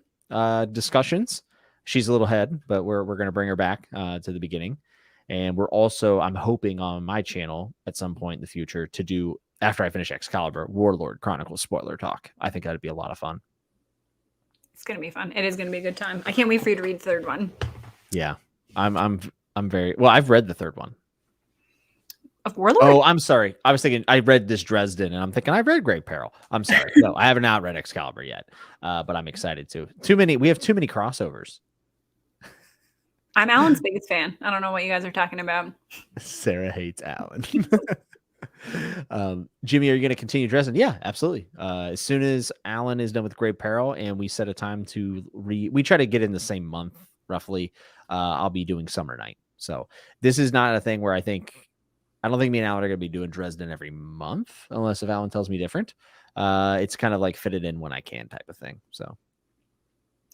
discussions. She's a little head, but we're going to bring her back to the beginning. And we're also, I'm hoping on my channel at some point in the future to do, after I finish Excalibur, Warlord Chronicles spoiler talk. I think that'd be a lot of fun. It's going to be fun. It is going to be a good time. I can't wait for you to read the third one. Yeah, I'm very, well, I've read the third one. Of Warlord? Oh, I'm sorry. I was thinking I read this Dresden, and I'm thinking I read Great Peril. I'm sorry. No, I haven't read Excalibur yet, but I'm excited to. We have too many crossovers. I'm Alan's biggest fan. I don't know what you guys are talking about. Sarah hates Alan. Jimmy, are you going to continue Dresden? Yeah, absolutely. As soon as Alan is done with Great Peril, and we set a time to we try to get in the same month roughly. I'll be doing Summer Night. So this is not a thing where I don't think me and Alan are going to be doing Dresden every month, unless if Alan tells me different. It's kind of like fit it in when I can type of thing. So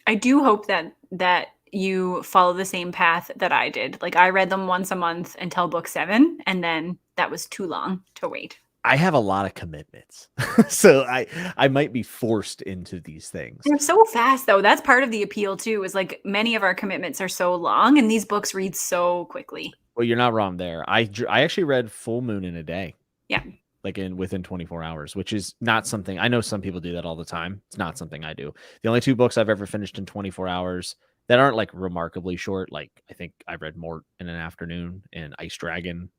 I do hope that you follow the same path that I did. Like I read them once a month until book 7, and then that was too long to wait. I have a lot of commitments, so I might be forced into these things. They're so fast, though. That's part of the appeal too. Is like many of our commitments are so long, and these books read so quickly. Well, you're not wrong there. I actually read Full Moon in a day. Yeah. Like within 24 hours, which is not something, I know some people do that all the time. It's not something I do. The only 2 books I've ever finished in 24 hours that aren't like remarkably short, like I think I read more in an afternoon, and Ice Dragon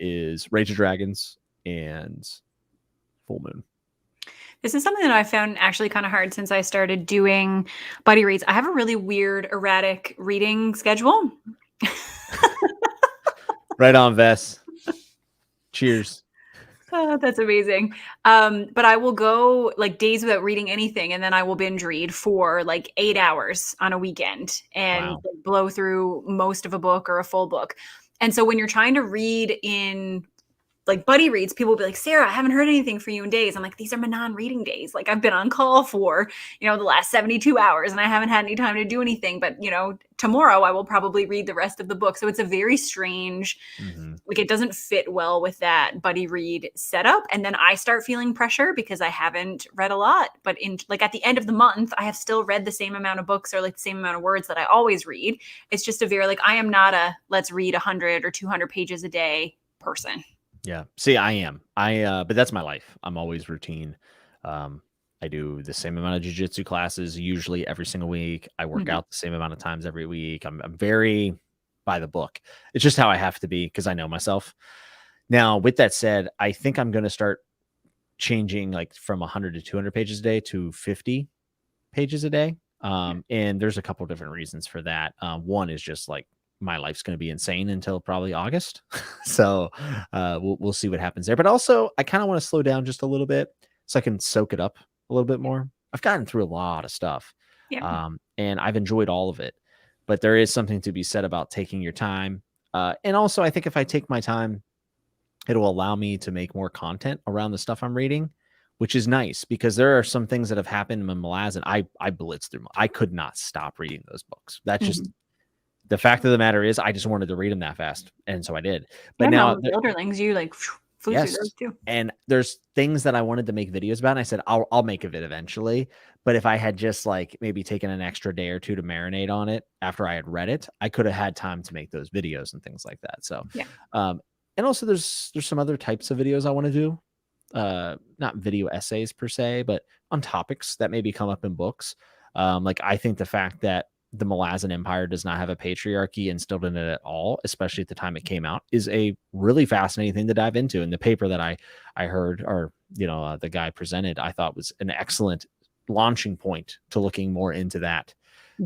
is Rage of Dragons and Full Moon. This is something that I found actually kind of hard since I started doing buddy reads. I have a really weird, erratic reading schedule. Right on, Vess. Cheers. Oh, that's amazing. But I will go like days without reading anything, and then I will binge read for like 8 hours on a weekend and blow through most of a book or a full book. And so when you're trying to read in like buddy reads, people will be like, Sarah, I haven't heard anything for you in days. I'm like, these are my non-reading days. Like I've been on call for, the last 72 hours and I haven't had any time to do anything, but tomorrow I will probably read the rest of the book. So it's a very strange, like it doesn't fit well with that buddy read setup. And then I start feeling pressure because I haven't read a lot, but at the end of the month, I have still read the same amount of books or like the same amount of words that I always read. It's just a very, like, I am not a, let's read 100 or 200 pages a day person. Yeah. See, I am. But that's my life. I'm always routine. I do the same amount of jiu-jitsu classes usually every single week. I work out the same amount of times every week. I'm very by the book. It's just how I have to be because I know myself. Now, with that said, I think I'm going to start changing like from 100 to 200 pages a day to 50 pages a day. And there's a couple of different reasons for that. One is just like my life's going to be insane until probably August. So we'll see what happens there. But also, I kind of want to slow down just a little bit so I can soak it up a little bit more. I've gotten through a lot of stuff, and I've enjoyed all of it. But there is something to be said about taking your time. And also, I think if I take my time, it'll allow me to make more content around the stuff I'm reading, which is nice because there are some things that have happened in Malaz, and I blitzed through. I could not stop reading those books. That's just the fact of the matter is I just wanted to read them that fast, and so I did. But now the Elderlings, you like flew through those too. And there's things that I wanted to make videos about, and I said I'll make a vid eventually. But if I had just like maybe taken an extra day or two to marinate on it after I had read it, I could have had time to make those videos and things like that. So, and also there's some other types of videos I want to do. Not video essays per se, but on topics that maybe come up in books. Like I think the fact that the Malazan Empire does not have a patriarchy instilled in it at all, especially at the time it came out, is a really fascinating thing to dive into. And the paper that I heard, or the guy presented, I thought was an excellent launching point to looking more into that.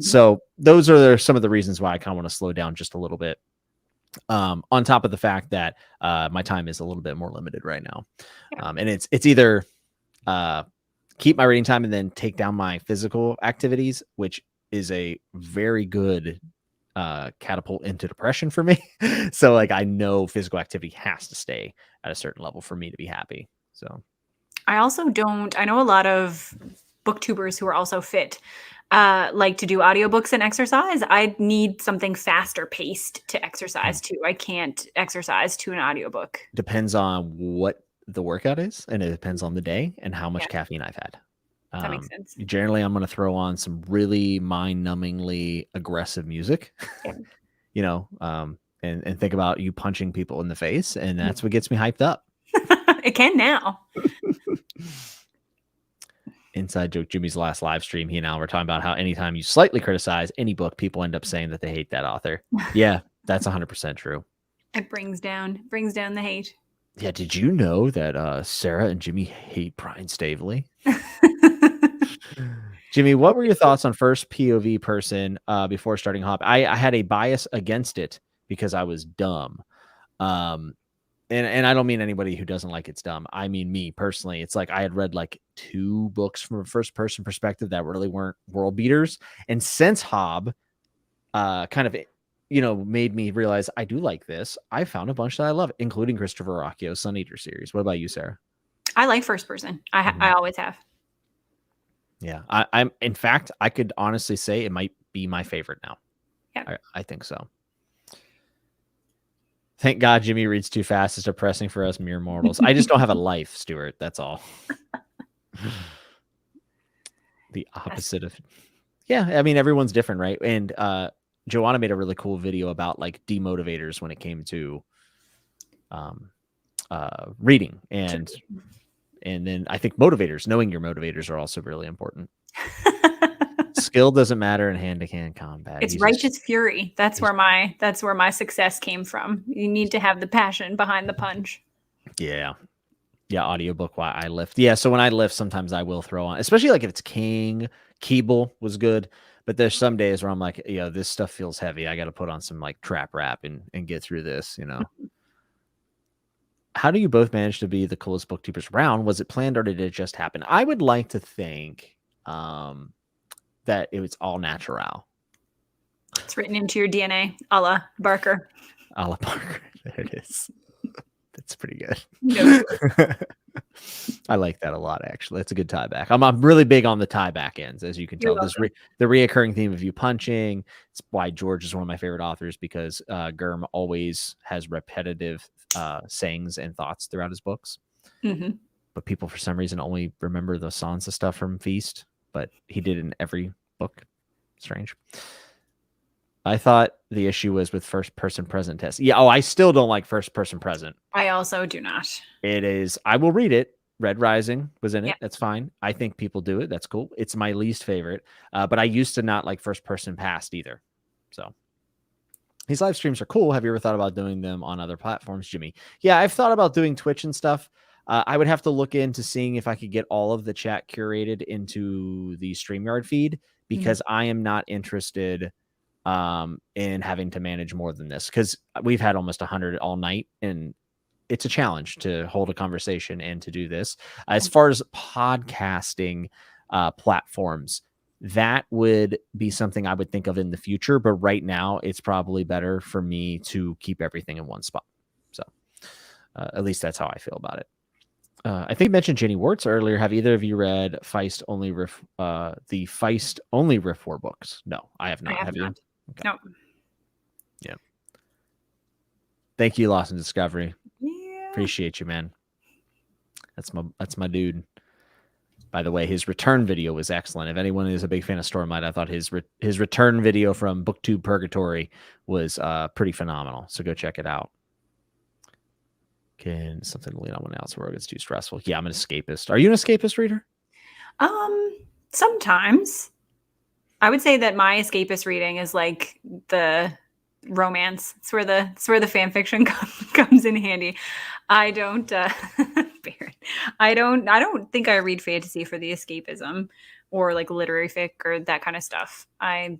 So those are some of the reasons why I kind of want to slow down just a little bit. On top of the fact that my time is a little bit more limited right now. And it's either keep my reading time and then take down my physical activities, which is a very good catapult into depression for me. So like I know physical activity has to stay at a certain level for me to be happy. So I know a lot of booktubers who are also fit like to do audiobooks and exercise. I need something faster paced to exercise too. I can't exercise to an audiobook. Depends on what the workout is, and it depends on the day and how much caffeine I've had. That makes sense. Generally, I'm going to throw on some really mind-numbingly aggressive music, and think about you punching people in the face, and that's what gets me hyped up. It can now. Inside joke, Jimmy's last live stream, he and Al were talking about how anytime you slightly criticize any book, people end up saying that they hate that author. Yeah, that's 100% true. It brings down the hate. Yeah, did you know that Sarah and Jimmy hate Brian Staveley? Jimmy, what were your thoughts on first POV person before starting Hop? I had a bias against it because I was dumb. And I don't mean anybody who doesn't like it's dumb. I mean me personally. It's like I had read like 2 books from a first person perspective that really weren't world beaters. And since Hob kind of made me realize I do like this, I found a bunch that I love, including Christopher Rocchio's Sun Eater series. What about you, Sarah? I like first person. I always have. Yeah, I'm. In fact, I could honestly say it might be my favorite now. Yeah, I think so. Thank God Jimmy reads too fast. It's depressing for us mere mortals. I just don't have a life, Stuart. That's all. The opposite of... Yeah, I mean, everyone's different, right? And Joanna made a really cool video about like demotivators when it came to reading. And then I think motivators, knowing your motivators are also really important. Skill doesn't matter in hand-to-hand combat. It's righteous fury. That's where my success came from. You need to have the passion behind the punch. Yeah. Audiobook while I lift. Yeah, so when I lift, sometimes I will throw on, especially like if it's King. Keeble was good, but there's some days where I'm like, this stuff feels heavy. I got to put on some like trap rap and get through this, How do you both manage to be the coolest booktubers around? Was it planned or did it just happen? I would like to think that it was all natural. It's written into your DNA, a la Barker. A la Barker. There it is. That's pretty good. No. I like that a lot, actually. That's a good tie back. I'm really big on the tie back ends, as you can tell. The reoccurring theme of you punching. It's why George is one of my favorite authors, because Germ always has repetitive sayings and thoughts throughout his books. But people, for some reason, only remember the Sansa stuff from Feast, but he did in every book. Strange. I thought the issue was with first person present test. Yeah. Oh, I still don't like first person present. I also do not. It is. I will read it. Red Rising was in it. That's fine. I think people do it. That's cool. It's my least favorite. But I used to not like first person past either. So these live streams are cool. Have you ever thought about doing them on other platforms, Jimmy? Yeah, I've thought about doing Twitch and stuff. I would have to look into seeing if I could get all of the chat curated into the StreamYard feed, because I am not interested in having to manage more than this, because we've had almost 100 all night, and it's a challenge to hold a conversation and to do this. As far as podcasting platforms, that would be something I would think of in the future. But right now, it's probably better for me to keep everything in one spot. So at least that's how I feel about it. I think you mentioned Jenny Warts earlier. Have either of you read Feist Only Riff, the Feist Only Riff War books? No, I have not. Have you? Okay. No. Yeah. Thank you, Lost in Discovery. Yeah. Appreciate you, man. That's my dude. By the way, his return video was excellent. If anyone is a big fan of Stormlight, I thought his return video from BookTube Purgatory was pretty phenomenal. So go check it out. Can something lean on one else where it gets too stressful? Yeah, I'm an escapist. Are you an escapist reader? Sometimes. I would say that my escapist reading is like the romance. It's where the fan fiction comes in handy. I don't I don't think I read fantasy for the escapism or like literary fic or that kind of stuff. I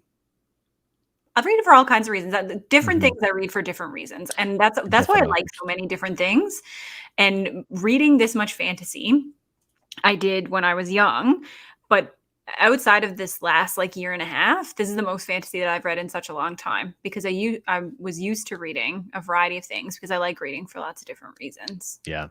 read it for all kinds of reasons. Different things I read for different reasons. And that's why I like so many different things. And reading this much fantasy, I did when I was young, but outside of this last like year and a half, this is the most fantasy that I've read in such a long time, because I was used to reading a variety of things because I like reading for lots of different reasons. Yeah.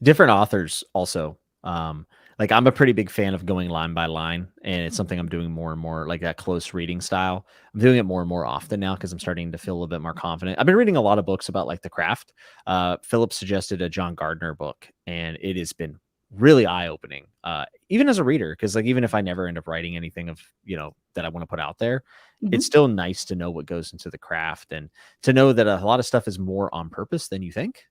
Different authors also. Like I'm a pretty big fan of going line by line, and it's something I'm doing more and more, like that close reading style. I'm doing it more and more often now because I'm starting to feel a little bit more confident. I've been reading a lot of books about like the craft. Philip suggested a John Gardner book, and it has been really eye-opening, even as a reader, because like even if I never end up writing anything of, that I want to put out there, it's still nice to know what goes into the craft, and to know that a lot of stuff is more on purpose than you think.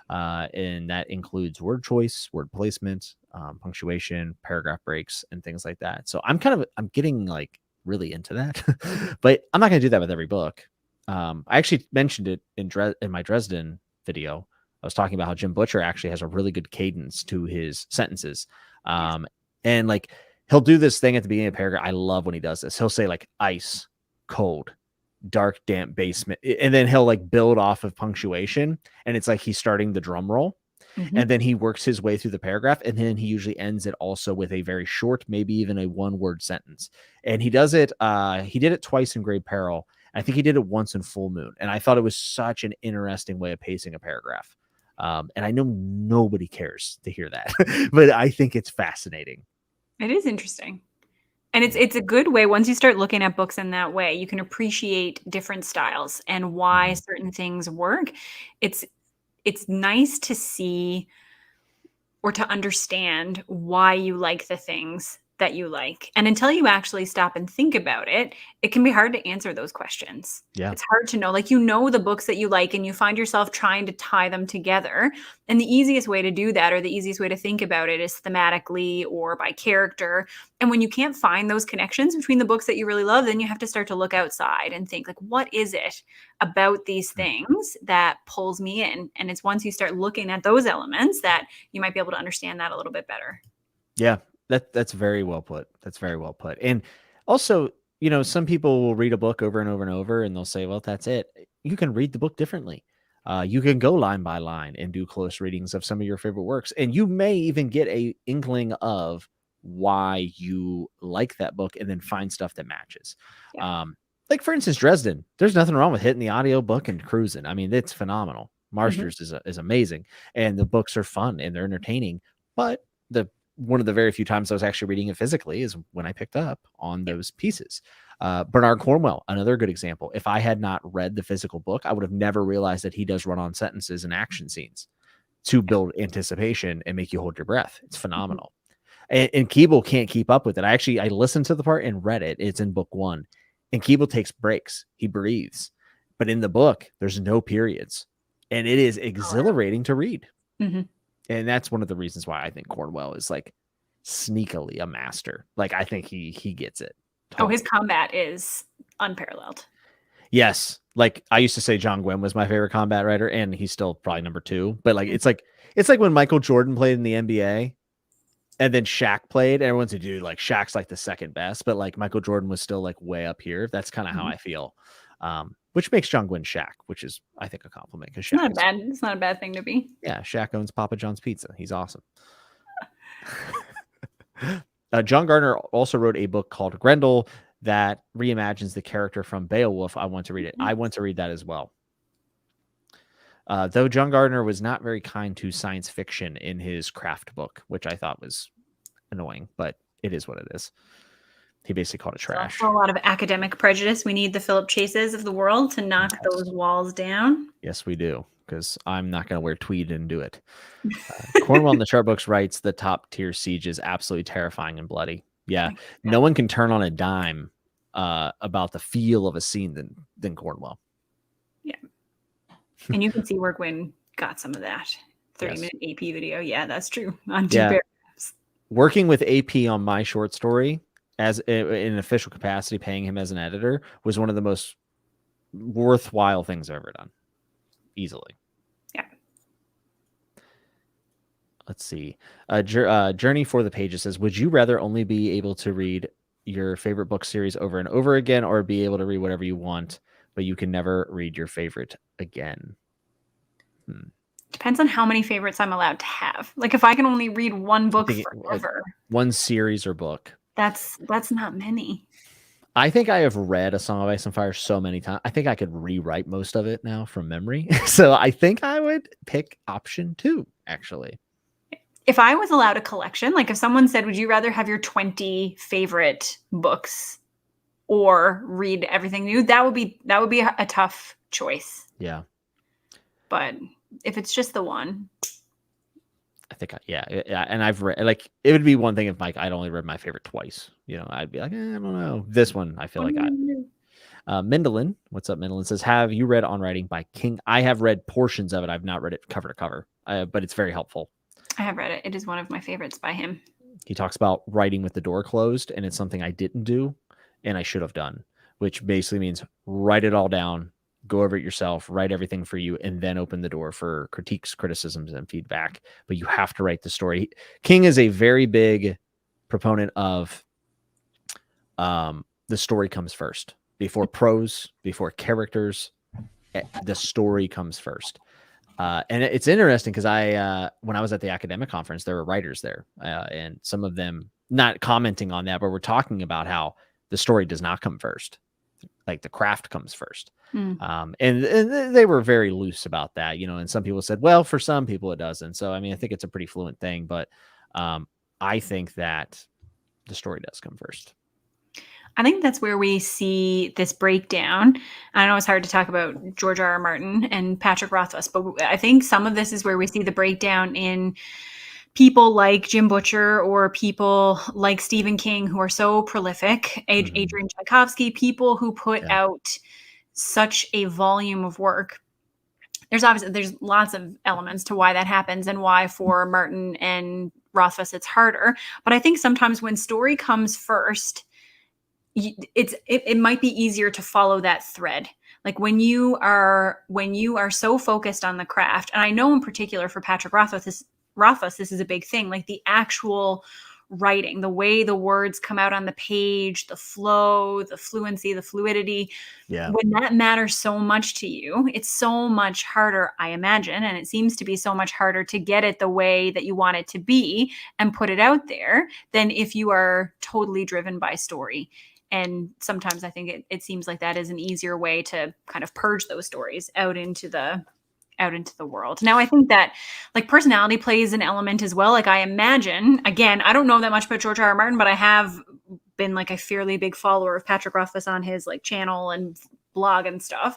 And that includes word choice, word placement, punctuation, paragraph breaks, and things like that. So I'm getting like really into that, but I'm not going to do that with every book. I actually mentioned it in my Dresden video. I was talking about how Jim Butcher actually has a really good cadence to his sentences. And like, he'll do this thing at the beginning of a paragraph. I love when he does this. He'll say like ice, cold, dark, damp basement. And then he'll like build off of punctuation. And it's like he's starting the drum roll. And then he works his way through the paragraph. And then he usually ends it also with a very short, maybe even a one-word sentence. And he does it. He did it twice in Grave Peril. I think he did it once in Full Moon. And I thought it was such an interesting way of pacing a paragraph. And I know nobody cares to hear that, but I think it's fascinating. It is interesting. And it's a good way. Once you start looking at books in that way, you can appreciate different styles and why certain things work. It's nice to see or to understand why you like the things that you like. And until you actually stop and think about it, it can be hard to answer those questions. Yeah. It's hard to know, like, the books that you like and you find yourself trying to tie them together. And the easiest way to do that, or the easiest way to think about it, is thematically or by character. And when you can't find those connections between the books that you really love, then you have to start to look outside and think, like, what is it about these things that pulls me in? And it's once you start looking at those elements that you might be able to understand that a little bit better. Yeah. That's very well put. That's very well put. And also, some people will read a book over and over and over, and they'll say, well, that's it. You can read the book differently. You can go line by line and do close readings of some of your favorite works. And you may even get a inkling of why you like that book, and then find stuff that matches. Yeah. Like for instance, Dresden, there's nothing wrong with hitting the audio book and cruising. I mean, it's phenomenal. Marsters is amazing, and the books are fun and they're entertaining, but one of the very few times I was actually reading it physically is when I picked up on those pieces. Bernard Cornwell, another good example. If I had not read the physical book, I would have never realized that he does run-on sentences and action scenes to build anticipation and make you hold your breath. It's phenomenal. And Keeble can't keep up with it. I listened to the part and read it. It's in book 1. And Keeble takes breaks. He breathes. But in the book, there's no periods. And it is exhilarating to read. And that's one of the reasons why I think Cornwell is like sneakily a master. Like, I think he gets it. Totally. Oh, his combat is unparalleled. Yes. Like I used to say John Gwynne was my favorite combat writer, and he's still probably number 2. But like it's like when Michael Jordan played in the NBA. And then Shaq played, and everyone's a dude, like Shaq's like the second best, but like Michael Jordan was still like way up here. That's kind of how I feel. Which makes Jung win Shaq, which is I think a compliment because Shaq it's not a bad thing to be. Yeah, Shaq owns Papa John's Pizza. He's awesome. John Gardner also wrote a book called Grendel that reimagines the character from Beowulf. I want to read it. I want to read that as well. Though John Gardner was not very kind to science fiction in his craft book, which I thought was annoying, but it is what it is. He basically called it trash. A lot of academic prejudice. We need the Philip Chases of the world to knock those walls down. Yes, we do, because I'm not going to wear tweed and do it. Cornwell in the chart books writes the top tier siege is absolutely terrifying and bloody. Yeah, no one can turn on a dime about the feel of a scene than Cornwell. Yeah, and you can see where Gwyn got some of that 30-minute AP video. Yeah, that's true. On Tbr. Working with AP on my short story as in an official capacity, paying him as an editor was one of the most worthwhile things I've ever done. Easily. Yeah. Let's see. Journey for the Pages says, would you rather only be able to read your favorite book series over and over again, or be able to read whatever you want, but you can never read your favorite again? Depends on how many favorites I'm allowed to have. Like if I can only read one book forever. One series or book. That's not many. I think I have read A Song of Ice and Fire so many times. I think I could rewrite most of it now from memory. So I think I would pick option 2, actually. If I was allowed a collection, like if someone said, would you rather have your 20 favorite books or read everything new? That would be a tough choice. Yeah. But if it's just the one, I think, yeah. And I've read, like, it would be one thing if I'd only read my favorite twice. You know, I'd be like, I don't know. This one, I feel like Mindlin, what's up, Mindlin, says, have you read On Writing by King? I have read portions of it. I've not read it cover to cover, but it's very helpful. I have read it. It is one of my favorites by him. He talks about writing with the door closed, and it's something I didn't do and I should have done, which basically means write it all down, go over it yourself, write everything for you, and then open the door for critiques, criticisms, and feedback. But you have to write the story. King is a very big proponent of the story comes first. Before prose, before characters, the story comes first. And it's interesting because when I was at the academic conference, there were writers there, and some of them not commenting on that, but we're talking about how the story does not come first. Like the craft comes first. And they were very loose about that, you know, and some people said, well, for some people it doesn't. So, I mean, I think it's a pretty fluent thing, but I think that the story does come first. I think that's where we see this breakdown. I know it's hard to talk about George R.R. Martin and Patrick Rothfuss, but I think some of this is where we see the breakdown in people like Jim Butcher or people like Stephen King, who are so prolific, Adrian Tchaikovsky, people who put out such a volume of work. There's lots of elements to why that happens and why for Martin and Rothfuss it's harder. But I think sometimes when story comes first, it might be easier to follow that thread. Like when you are so focused on the craft, and I know in particular for Patrick Rothfuss, this is a big thing, like the actual writing, the way the words come out on the page, the flow, the fluency, the fluidity. Yeah. When that matters so much to you, it's so much harder, I imagine, and it seems to be so much harder to get it the way that you want it to be and put it out there than if you are totally driven by story. And sometimes I think it seems like that is an easier way to kind of purge those stories out into the world. Now, I think that like personality plays an element as well. Like I imagine, again, I don't know that much about George R.R. Martin, but I have been like a fairly big follower of Patrick Rothfuss on his like channel and blog and stuff.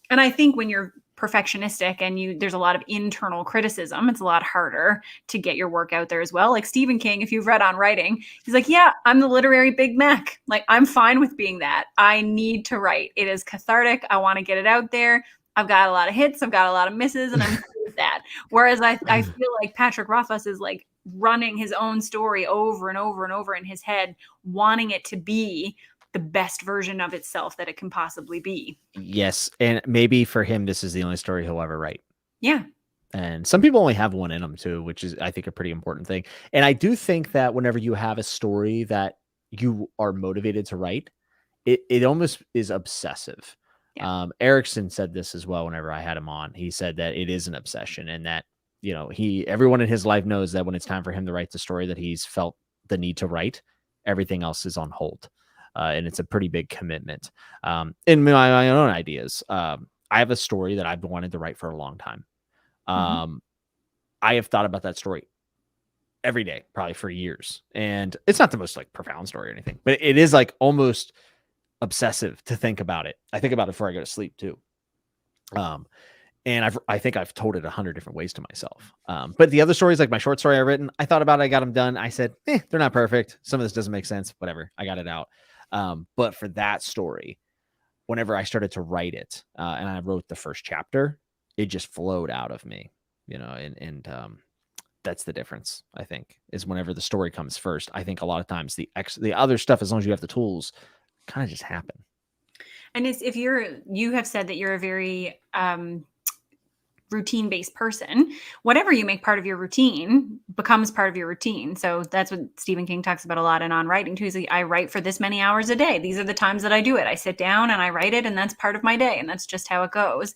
And I think when you're perfectionistic and there's a lot of internal criticism, it's a lot harder to get your work out there as well. Like Stephen King, if you've read On Writing, he's like, yeah, I'm the literary Big Mac. Like I'm fine with being that. I need to write. It is cathartic. I want to get it out there. I've got a lot of hits. I've got a lot of misses, and I'm cool with that. Whereas I feel like Patrick Rothfuss is like running his own story over and over and over in his head, wanting it to be the best version of itself that it can possibly be. Yes. And maybe for him, this is the only story he'll ever write. Yeah. And some people only have one in them too, which is, I think, a pretty important thing. And I do think that whenever you have a story that you are motivated to write, it almost is obsessive. Yeah. Erickson said this as well whenever I had him on. He said that it is an obsession, and that, everyone in his life knows that when it's time for him to write the story that he's felt the need to write, everything else is on hold. And it's a pretty big commitment. In my own ideas, I have a story that I've wanted to write for a long time. I have thought about that story every day, probably for years. And it's not the most like profound story or anything, but it is like almost obsessive to think about it. I think about it before I go to sleep too. And I think I've told it 100 different ways to myself. But the other stories, like my short story I've written, I thought about it, I got them done. I said, they're not perfect. Some of this doesn't make sense, whatever. I got it out. But for that story, whenever I started to write it, and I wrote the first chapter, it just flowed out of me, and that's the difference, I think, is whenever the story comes first. I think a lot of times the other stuff, as long as you have the tools, kind of just happen. And if you have said that you're a very routine-based person, whatever you make part of your routine becomes part of your routine. So that's what Stephen King talks about a lot in On Writing too. Is like, I write for this many hours a day. These are the times that I do it. I sit down and I write it, and that's part of my day, and that's just how it goes.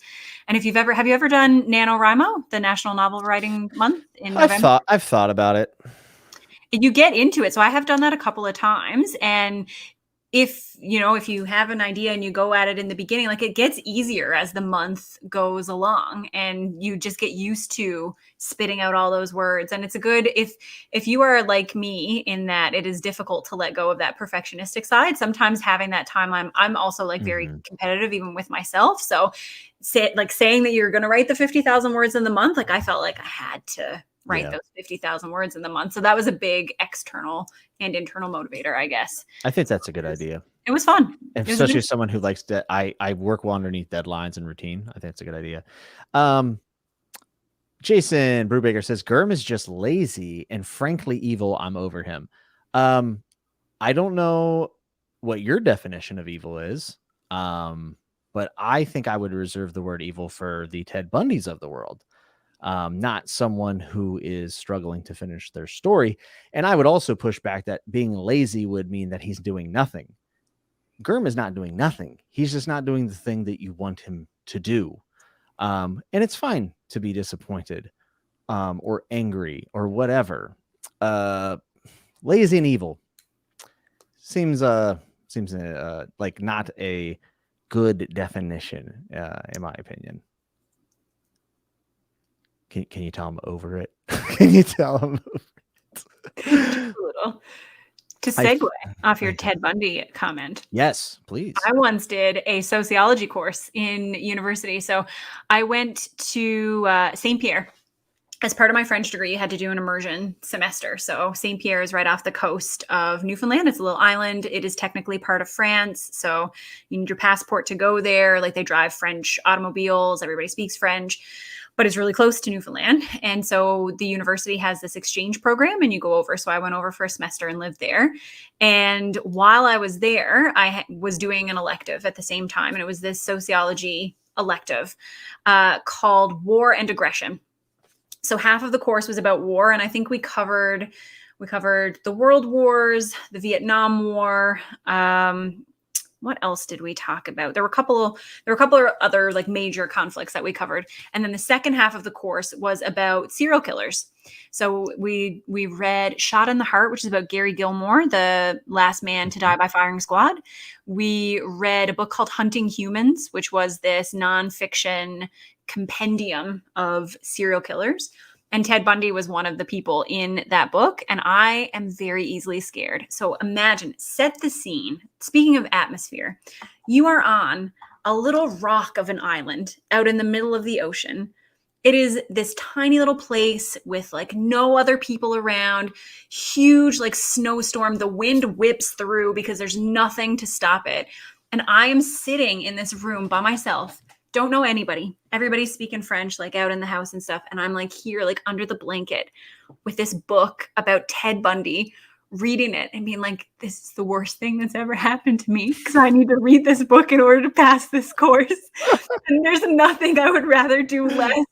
And have you ever done NaNoWriMo, the National Novel Writing Month in November? I've thought about it. You get into it. So I have done that a couple of times, and if you have an idea and you go at it in the beginning, like, it gets easier as the month goes along, and you just get used to spitting out all those words. And it's a good, if you are like me in that it is difficult to let go of that perfectionistic side, sometimes having that time, I'm also like very competitive even with myself. So saying that you're going to write the 50,000 words in the month, like I felt like I had to write those 50,000 words in the month. So that was a big external and internal motivator, I guess. I think that's a good idea. It was fun. Especially as someone who likes to, I work well underneath deadlines and routine. I think it's a good idea. Jason Brubaker says, Gurm is just lazy and frankly evil. I'm over him. I don't know what your definition of evil is. But I think I would reserve the word evil for the Ted Bundys of the world. Not someone who is struggling to finish their story. And I would also push back that being lazy would mean that he's doing nothing. Gurm is not doing nothing. He's just not doing the thing that you want him to do. And it's fine to be disappointed, or angry or whatever. Lazy and evil seems like not a good definition, in my opinion. Can you tell him over it? Can you tell him over it? Just a little. To segue off your Ted Bundy comment. Yes, please. I once did a sociology course in university. So I went to St. Pierre. As part of my French degree, you had to do an immersion semester. So St. Pierre is right off the coast of Newfoundland. It's a little island. It is technically part of France. So you need your passport to go there. Like, they drive French automobiles. Everybody speaks French. But it's really close to Newfoundland. And so the university has this exchange program, and you go over. So I went over for a semester and lived there. And while I was there, I was doing an elective at the same time. And it was this sociology elective called War and Aggression. So half of the course was about war. And I think we covered the World Wars, the Vietnam War, what else did we talk about? There were a couple of other like major conflicts that we covered. And then the second half of the course was about serial killers. So we read Shot in the Heart, which is about Gary Gilmore, the last man to die by firing squad. We read a book called Hunting Humans, which was this nonfiction compendium of serial killers. And Ted Bundy was one of the people in that book. And I am very easily scared. So imagine, set the scene. Speaking of atmosphere, you are on a little rock of an island out in the middle of the ocean. It is this tiny little place with like no other people around, huge like snowstorm. The wind whips through because there's nothing to stop it. And I am sitting in this room by myself. Don't know anybody. Everybody's speaking French, like out in the house and stuff. And I'm like here, like under the blanket with this book about Ted Bundy, reading it and being like, this is the worst thing that's ever happened to me because I need to read this book in order to pass this course. And there's nothing I would rather do less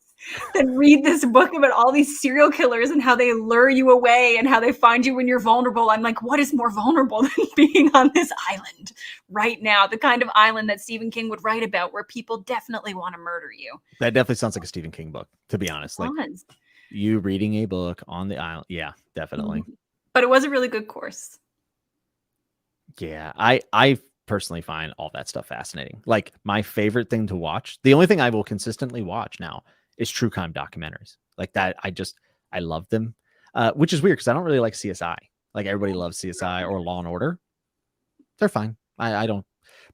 than read this book about all these serial killers and how they lure you away and how they find you when you're vulnerable. I'm like, what is more vulnerable than being on this island right now? The kind of island that Stephen King would write about, where people definitely want to murder you. That definitely sounds like a Stephen King book, to be honest. Like you reading a book on the island. Yeah, definitely. But it was a really good course. Yeah, I personally find all that stuff fascinating. Like my favorite thing to watch, the only thing I will consistently watch now is true crime documentaries. Like that, I love them, which is weird because I don't really like CSI. Like everybody loves CSI or Law and Order. They're fine. I don't.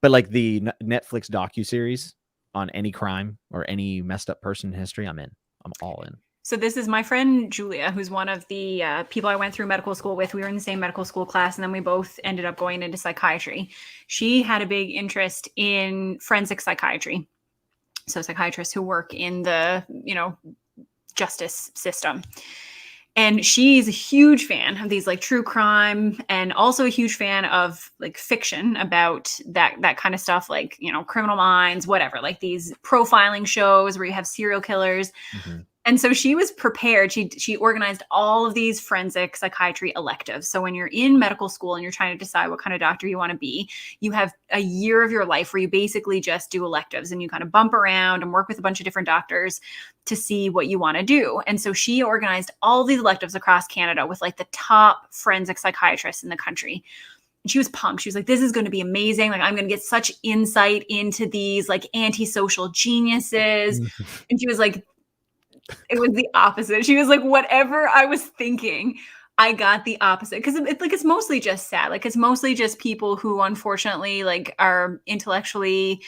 But like the Netflix docuseries on any crime or any messed up person in history, I'm in. I'm all in. So this is my friend Julia, who's one of the people I went through medical school with. We were in the same medical school class, and then we both ended up going into psychiatry. She had a big interest in forensic psychiatry. So psychiatrists who work in the, justice system. And she's a huge fan of these like true crime, and also a huge fan of like fiction about that kind of stuff, like, Criminal Minds, whatever, like these profiling shows where you have serial killers. Mm-hmm. And so she was prepared. She organized all of these forensic psychiatry electives. So when you're in medical school and you're trying to decide what kind of doctor you want to be, you have a year of your life where you basically just do electives and you kind of bump around and work with a bunch of different doctors to see what you want to do. And so she organized all these electives across Canada with like the top forensic psychiatrists in the country. And she was pumped. She was like, this is going to be amazing. Like, I'm going to get such insight into these like antisocial geniuses. And she was like, it was the opposite. She was like, whatever I was thinking, I got the opposite. Because it's mostly just sad. Like, it's mostly just people who unfortunately like are intellectually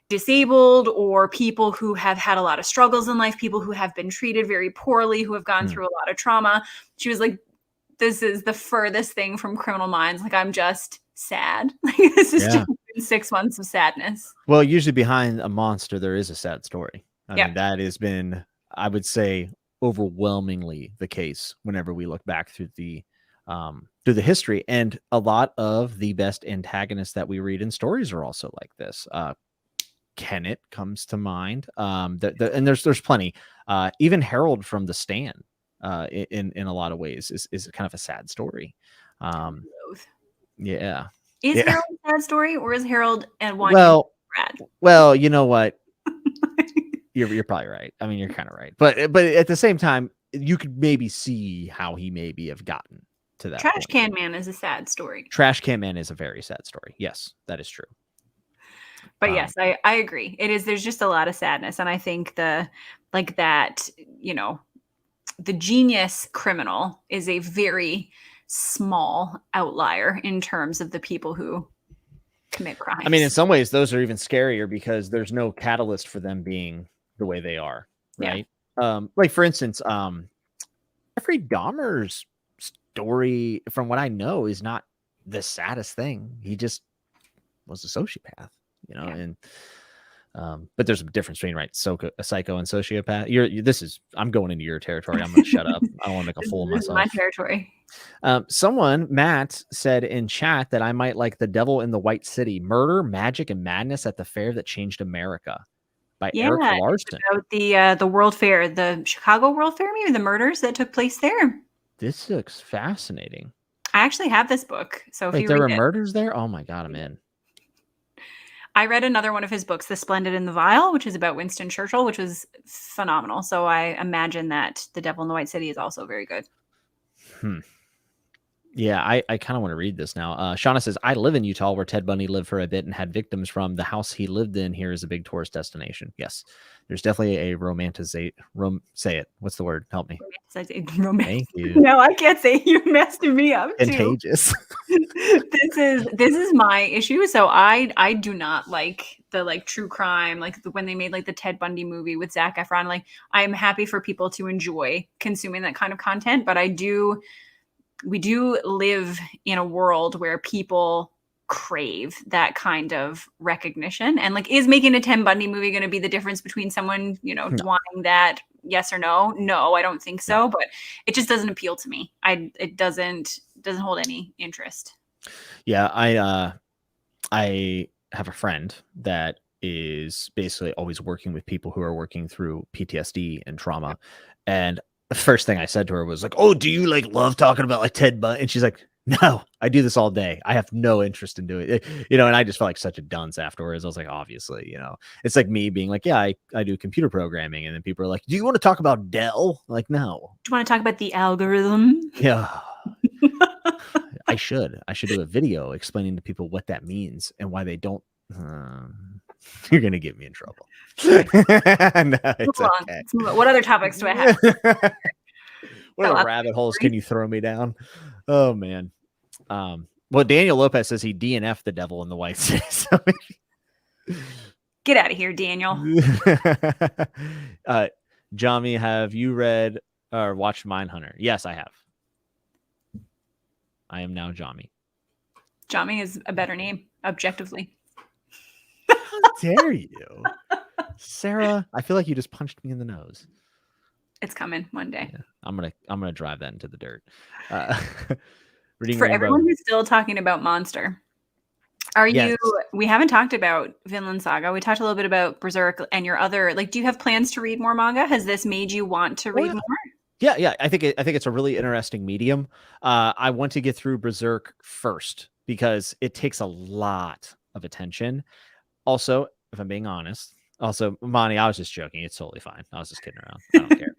disabled, or people who have had a lot of struggles in life, people who have been treated very poorly, who have gone through a lot of trauma. She was like, this is the furthest thing from Criminal Minds. Like, I'm just sad. Like, this is just 6 months of sadness. Well, usually behind a monster, there is a sad story. I mean, that has been, I would say, overwhelmingly the case whenever we look back through the history. And a lot of the best antagonists that we read in stories are also like this. Kenneth comes to mind. And there's plenty. Even Harold from The Stand, in a lot of ways, is kind of a sad story. Yeah. Is Harold a sad story, or is Harold and one? Well, you know what? You're probably right. I mean, you're kind of right, but at the same time, you could maybe see how he maybe have gotten to that. Trash Can Man is a sad story. Trash Can Man is a very sad story. Yes, that is true. But yes, I agree. It is. There's just a lot of sadness, and I think the genius criminal is a very small outlier in terms of the people who commit crimes. I mean, in some ways, those are even scarier because there's no catalyst for them being the way they are, right? Yeah. Like, for instance, Jeffrey Dahmer's story, from what I know, is not the saddest thing. He just was a sociopath, and but there's a difference between a psycho and sociopath. I'm going into your territory. I'm going to shut up. I don't want to make a fool of myself. My territory. Matt said in chat that I might like The Devil in the White City: Murder, Magic, and Madness at the Fair That Changed America by Eric Larson. About the World Fair, the Chicago World Fair, maybe the murders that took place there. This looks fascinating. I actually have this book. So if there were murders there? Oh my God, I'm in. I read another one of his books, The Splendid and the Vile, which is about Winston Churchill, which was phenomenal. So I imagine that The Devil in the White City is also very good. Yeah, I kind of want to read this now. Shauna says, I live in Utah, where Ted Bundy lived for a bit and had victims from. The house he lived in here is a big tourist destination. Yes, there's definitely a say it. What's the word? Help me. Thank you. No, I can't say it. You messed me up too. Contagious. This is my issue. So I do not like the true crime, when they made the Ted Bundy movie with Zac Efron. I'm happy for people to enjoy consuming that kind of content, but we do live in a world where people crave that kind of recognition. And is making a Ted Bundy movie going to be the difference between someone, no. wanting that? Yes or no? No, I don't think so. No. But it just doesn't appeal to me. It doesn't hold any interest. Yeah. I have a friend that is basically always working with people who are working through PTSD and trauma. And the first thing I said to her was like, "Oh, do you like love talking about like Ted Bundy?" And she's like, "No, I do this all day. I have no interest in doing it." And I just felt like such a dunce afterwards. I was like, obviously, it's like me being like, "Yeah, I do computer programming." And then people are like, "Do you want to talk about Dell?" I'm like, no. Do you want to talk about the algorithm? Yeah. I should do a video explaining to people what that means and why they don't. You're gonna get me in trouble. No, it's okay. What other topics do I have? What other rabbit holes can you throw me down? Oh man. Well, Daniel Lopez says he DNF'd the Devil in the White City. So get out of here, Daniel. Jami, have you read or watched Mindhunter? Yes, I have. I am now Jami. Jami is a better name, objectively. How dare you? Sarah, I feel like you just punched me in the nose. It's coming one day. Yeah, I'm gonna drive that into the dirt. For everyone who's still talking about Monster, we haven't talked about Vinland Saga. We talked a little bit about Berserk and your other, do you have plans to read more manga? Has this made you want to read more? Yeah. I think it's a really interesting medium. I want to get through Berserk first because it takes a lot of attention. Also, if I'm being honest, Monty, I was just joking. It's totally fine. I was just kidding around. I don't care.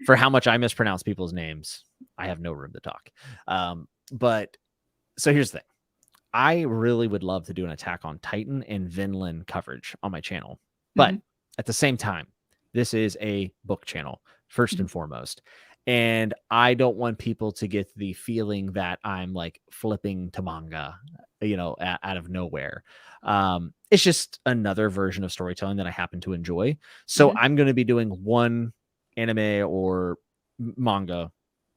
For how much I mispronounce people's names, I have no room to talk. But so here's the thing. I really would love to do an Attack on Titan and Vinland coverage on my channel. But at the same time, this is a book channel, first and foremost. And I don't want people to get the feeling that I'm like flipping to manga, out of nowhere. It's just another version of storytelling that I happen to enjoy. So I'm going to be doing one anime or manga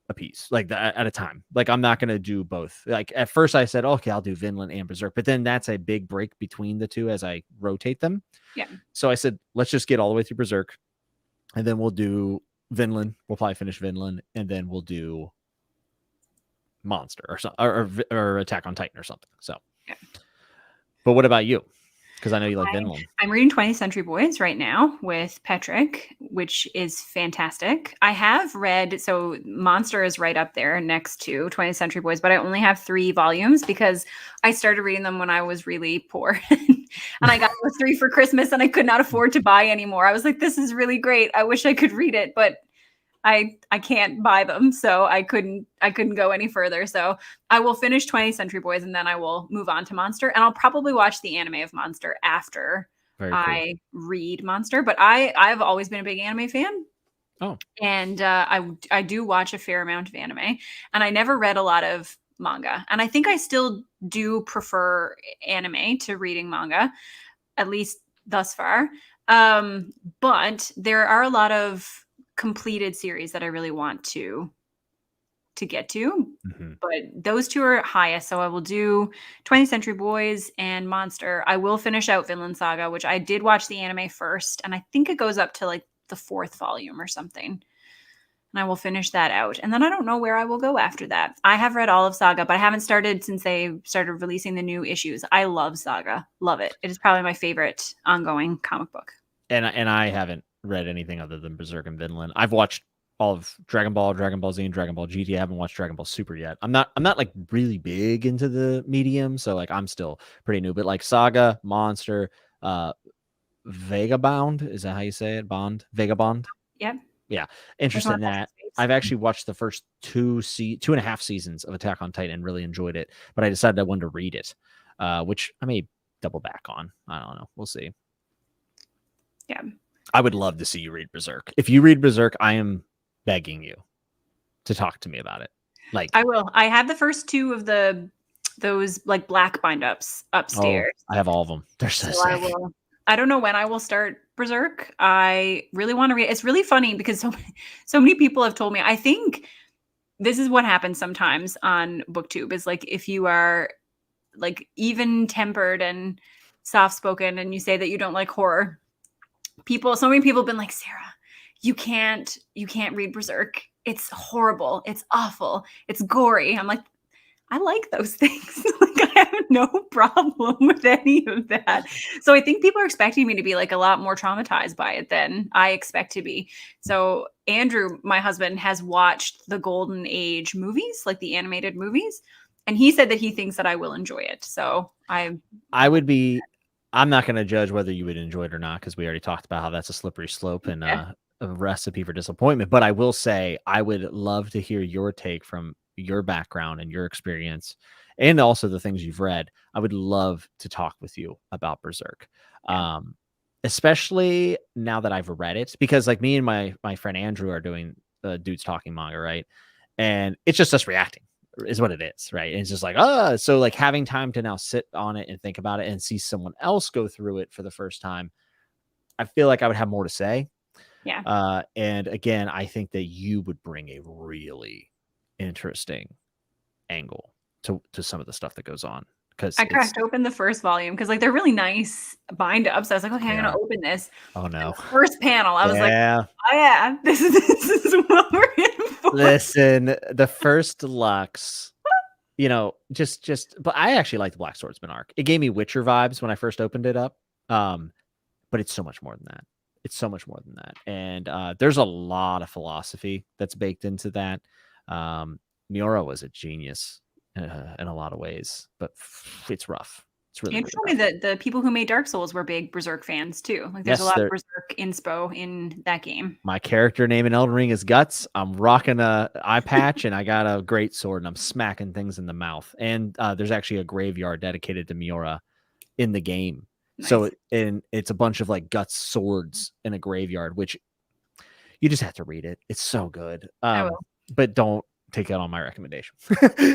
a piece, like that at a time. Like I'm not going to do both. Like at first I said, okay, I'll do Vinland and Berserk, but then that's a big break between the two as I rotate them. Yeah. So I said, let's just get all the way through Berserk and then we'll do Vinland. We'll probably finish Vinland and then we'll do Monster or something or Attack on Titan or something. So, yeah. But what about you? Because I know you like Vinland. I'm reading 20th Century Boys right now with Patrick, which is fantastic. I have read, so Monster is right up there next to 20th Century Boys, but I only have 3 volumes because I started reading them when I was really poor. And I got those 3 for Christmas and I could not afford to buy anymore. I was like, this is really great. I wish I could read it, but I can't buy them, so I couldn't go any further. So I will finish 20th Century Boys and then I will move on to Monster, and I'll probably watch the anime of Monster after I read Monster. But I've always been a big anime fan. Oh, and I do watch a fair amount of anime, and I never read a lot of manga, and I think I still do prefer anime to reading manga, at least thus far. But there are a lot of completed series that I really want to get to, but those 2 are highest. So I will do 20th Century Boys and Monster. I will finish out Vinland Saga, which I did watch the anime first, and I think it goes up to like the 4th volume or something. And I will finish that out. And then I don't know where I will go after that. I have read all of Saga, but I haven't started since they started releasing the new issues. I love Saga. Love it. It is probably my favorite ongoing comic book. And I haven't read anything other than Berserk and Vinland. I've watched all of Dragon Ball, Dragon Ball Z, and Dragon Ball GT. I haven't watched Dragon Ball Super yet. I'm not like really big into the medium, so like I'm still pretty new. But like Saga, Monster, Vagabond, is that how you say it? Vagabond. Yeah. Yeah. Interested in that. I've actually watched the first 2.5 seasons of Attack on Titan and really enjoyed it, but I decided I wanted to read it, which I may double back on. I don't know. We'll see. Yeah. I would love to see you read Berserk. If you read Berserk, I am begging you to talk to me about it. Like I will. I have the first 2 of those like black bind ups upstairs. Oh, I have all of them. They're so sick. I don't know when I will start Berserk. I really want to read. It's really funny because so many people have told me. I think this is what happens sometimes on booktube is like if you are like even tempered and soft spoken and you say that you don't like horror, so many people have been like, Sarah, you can't read Berserk. It's horrible. It's awful. It's gory. I'm like, I like those things. Like no problem with any of that. So I think people are expecting me to be like a lot more traumatized by it than I expect to be. So Andrew, my husband, has watched the Golden Age movies, like the animated movies, and he said that he thinks that I will enjoy it. So I'm not going to judge whether you would enjoy it or not, because we already talked about how that's a slippery slope and a recipe for disappointment. But I will say I would love to hear your take from your background and your experience, and also the things you've read. I would love to talk with you about Berserk, especially now that I've read it, because like me and my friend Andrew are doing the Dudes Talking manga, right? And it's just us reacting is what it is, right? And it's just like, so like having time to now sit on it and think about it and see someone else go through it for the first time, I feel like I would have more to say. Yeah. And again, I think that you would bring a really interesting angle to some of the stuff that goes on. Because I cracked open the first volume because like they're really nice bind ups. I was like, okay, I'm gonna open this. Oh no. First panel, I was like, oh yeah, this is what we're in for. Listen, the first deluxe, but I actually like the Black Swordsman arc. It gave me Witcher vibes when I first opened it up. But it's so much more than that. It's so much more than that. And there's a lot of philosophy that's baked into that. Miura was a genius in a lot of ways, but it's rough. It's really, Andrew told me that the people who made Dark Souls were big Berserk fans too. Like there's a lot of Berserk inspo in that game. My character name in Elden Ring is Guts. I'm rocking a eye patch and I got a great sword and I'm smacking things in the mouth. And there's actually a graveyard dedicated to Miura in the game. Nice. So it's a bunch of like Guts swords in a graveyard, which you just have to read it. It's so good. But don't take it on my recommendation.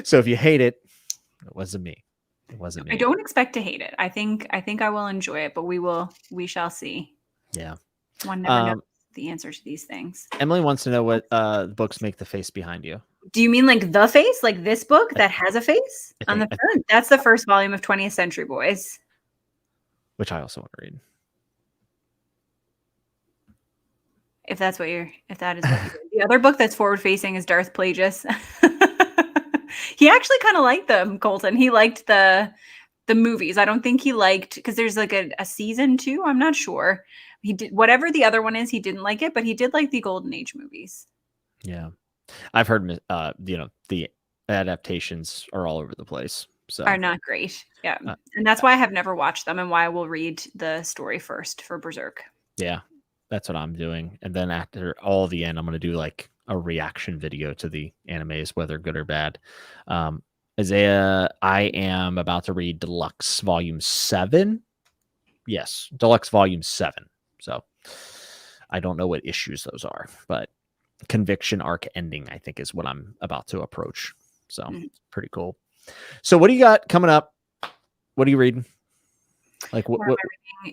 So if you hate it, it wasn't me. It wasn't me. I don't expect to hate it. I think I will enjoy it, but we shall see. Yeah. One never knows the answer to these things. Emily wants to know what books make the face behind you. Do you mean like the face? Like this book that has a face on the front? That's the first volume of 20th Century Boys. Which I also want to read. If that is what you're the other book that's forward facing is Darth Plagueis. He actually kind of liked them, Colton. He liked the movies. I don't think he liked, because there's like a season 2. I'm not sure. He did whatever the other one is. He didn't like it, but he did like the Golden Age movies. Yeah, I've heard the adaptations are all over the place. So are not great. Yeah, and that's why I have never watched them, and why I will read the story first for Berserk. Yeah, that's what I'm doing, and then after all the end, I'm going to do like a reaction video to the animes, whether good or bad. Isaiah, I am about to read Deluxe Volume 7. Yes, Deluxe Volume 7. So I don't know what issues those are, but Conviction arc ending, I think, is what I'm about to approach. So pretty cool. So what do you got coming up? What are you reading? Like what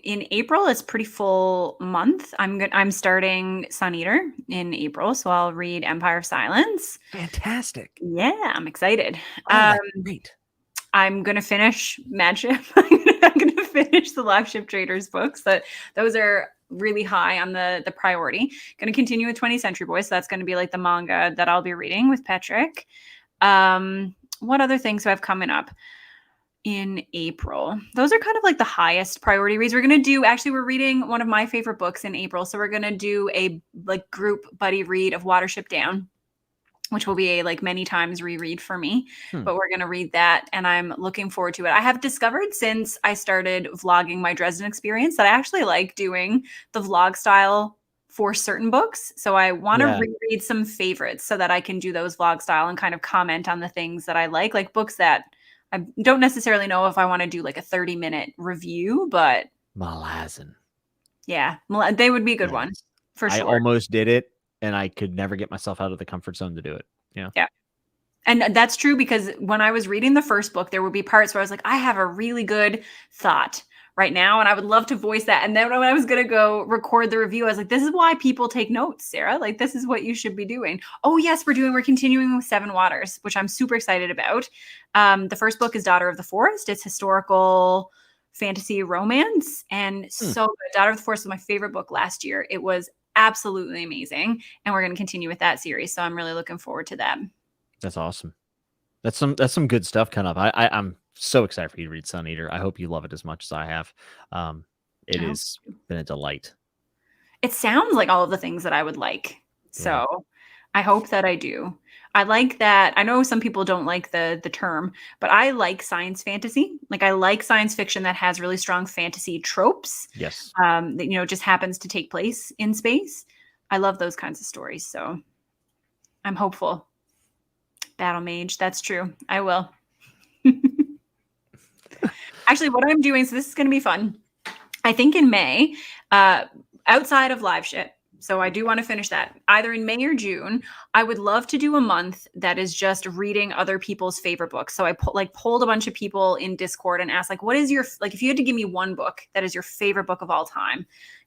in April? It's pretty full month. I'm starting Sun Eater in April, so I'll read Empire of Silence. Fantastic. Yeah, I'm excited. Great. I'm gonna finish Madship. I'm gonna finish the Lockship Traders books. Those are really high on the priority. Gonna continue with 20th Century Boys. So that's gonna be like the manga that I'll be reading with Patrick. What other things do I have coming up in April? Those are kind of like the highest priority reads. We're reading one of my favorite books in April. So we're going to do a like group buddy read of Watership Down, which will be a like many times reread for me, but we're going to read that. And I'm looking forward to it. I have discovered since I started vlogging my Dresden experience that I actually like doing the vlog style for certain books. So I want to reread some favorites so that I can do those vlog style and kind of comment on the things that I like books that I don't necessarily know if I want to do like a 30-minute review, but Malazan. Yeah, they would be a good one for sure. I almost did it and I could never get myself out of the comfort zone to do it. Yeah. And that's true, because when I was reading the first book, there would be parts where I was like, I have a really good thought right now, and I would love to voice that. And then when I was going to go record the review, I was like, this is why people take notes, Sarah. Like, this is what you should be doing. Oh, yes, we're continuing with Seven Waters, which I'm super excited about. The first book is Daughter of the Forest. It's historical fantasy romance, and so good. Daughter of the Forest was my favorite book last year. It was absolutely amazing, and we're going to continue with that series. So I'm really looking forward to that. That's awesome. That's some good stuff coming up. I'm so excited for you to read Sun Eater. I hope you love it as much as I have. It has been a delight. It sounds like all of the things that I would like. So I hope that I do. I like that. I know some people don't like the term, but I like science fantasy. Like I like science fiction that has really strong fantasy tropes. Yes. That, you know, just happens to take place in space. I love those kinds of stories. So I'm hopeful. Battle Mage. That's true. I will. Actually, what I'm doing, so this is going to be fun. I think in May, outside of live shit, so I do want to finish that. Either in May or June, I would love to do a month that is just reading other people's favorite books. So I polled a bunch of people in Discord and asked, like, what is your, like, if you had to give me one book that is your favorite book of all time,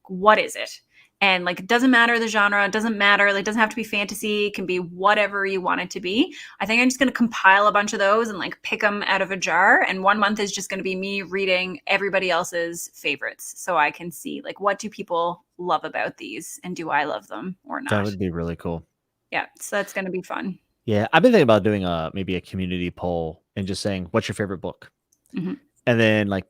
what is it? And like, it doesn't matter the genre, it doesn't matter. Like, it doesn't have to be fantasy. It can be whatever you want it to be. I think I'm just going to compile a bunch of those and like pick them out of a jar. And 1 month is just going to be me reading everybody else's favorites. So I can see like, what do people love about these? And do I love them or not? That would be really cool. Yeah. So that's going to be fun. Yeah. I've been thinking about doing maybe a community poll and just saying, what's your favorite book? Mm-hmm. And then like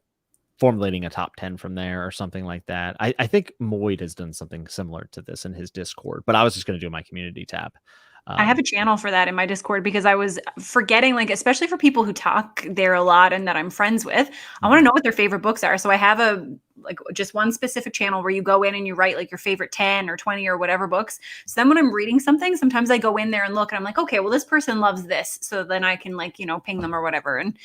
formulating a top 10 from there or something like that. I think Moyd has done something similar to this in his Discord, but I was just going to do my community tab. I have a channel for that in my Discord because I was forgetting, like, especially for people who talk there a lot and that I'm friends with, I want to know what their favorite books are. So I have just one specific channel where you go in and you write like your favorite 10 or 20 or whatever books. So then when I'm reading something, sometimes I go in there and look and I'm like, okay, well, this person loves this. So then I can like, you know, ping them or whatever and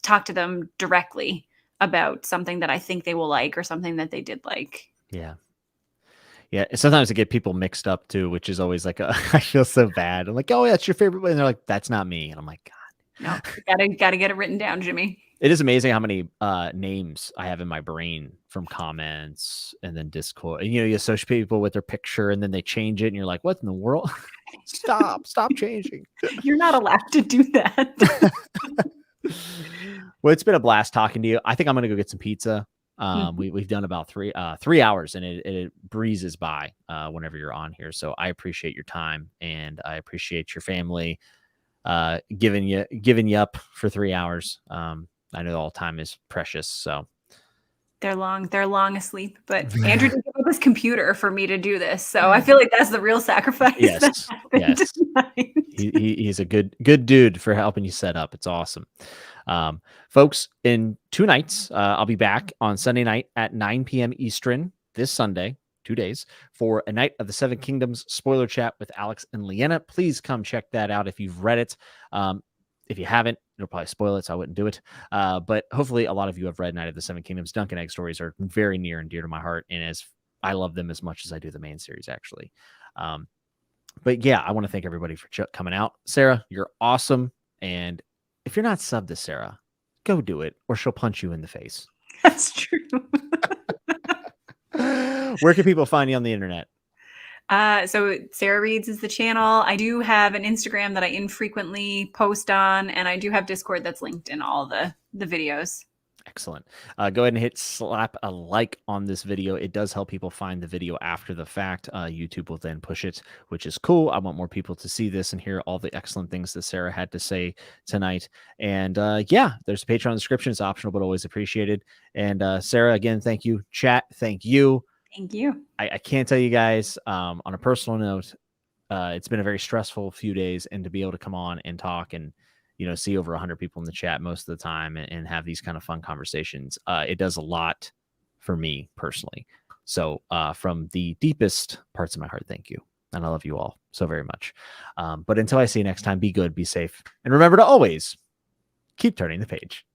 talk to them directly about something that I think they will like or something that they did like. Yeah. Yeah. Sometimes I get people mixed up too, which is always like, I feel so bad. I'm like, oh, yeah, that's your favorite. And they're like, that's not me. And I'm like, God. No, gotta get it written down, Jimmy. It is amazing how many names I have in my brain from comments and then Discord. And, you know, you associate people with their picture and then they change it and you're like, what in the world? Stop changing. You're not allowed to do that. Well, it's been a blast talking to you. I think I'm going to go get some pizza. We've done about 3 hours and it breezes by whenever you're on here. So I appreciate your time and I appreciate your family giving you up for 3 hours. I know all time is precious. So they're long asleep, but Andrew did give up his computer for me to do this. So I feel like that's the real sacrifice. Yes. He's a good dude for helping you set up. It's awesome. Folks, in 2 nights, I'll be back on Sunday night at 9 p.m. Eastern this Sunday, 2 days, for a Night of the Seven Kingdoms spoiler chat with Alex and Leanna. Please come check that out if you've read it. If you haven't, it'll probably spoil it, so I wouldn't do it. But hopefully a lot of you have read Night of the Seven Kingdoms. Dunk and Egg stories are very near and dear to my heart, and as I love them as much as I do the main series, actually. But yeah, I want to thank everybody for coming out. Sarah, you're awesome. And if you're not subbed to Sarah, go do it, or she'll punch you in the face. That's true. Where can people find you on the internet? So Sarah Reads is the channel. I do have an Instagram that I infrequently post on, and I do have Discord that's linked in all the videos. Excellent. Go ahead and slap a like on this video. It does help people find the video after the fact. YouTube will then push it, which is cool. I want more people to see this and hear all the excellent things that Sarah had to say tonight. And yeah, there's a Patreon description. It's optional, but always appreciated. And Sarah, again, thank you. Chat, thank you. Thank you. I can't tell you guys on a personal note, it's been a very stressful few days, and to be able to come on and talk and see over 100 people in the chat most of the time and have these kind of fun conversations. It does a lot for me personally. So from the deepest parts of my heart, thank you. And I love you all so very much. But until I see you next time, be good, be safe. And remember to always keep turning the page.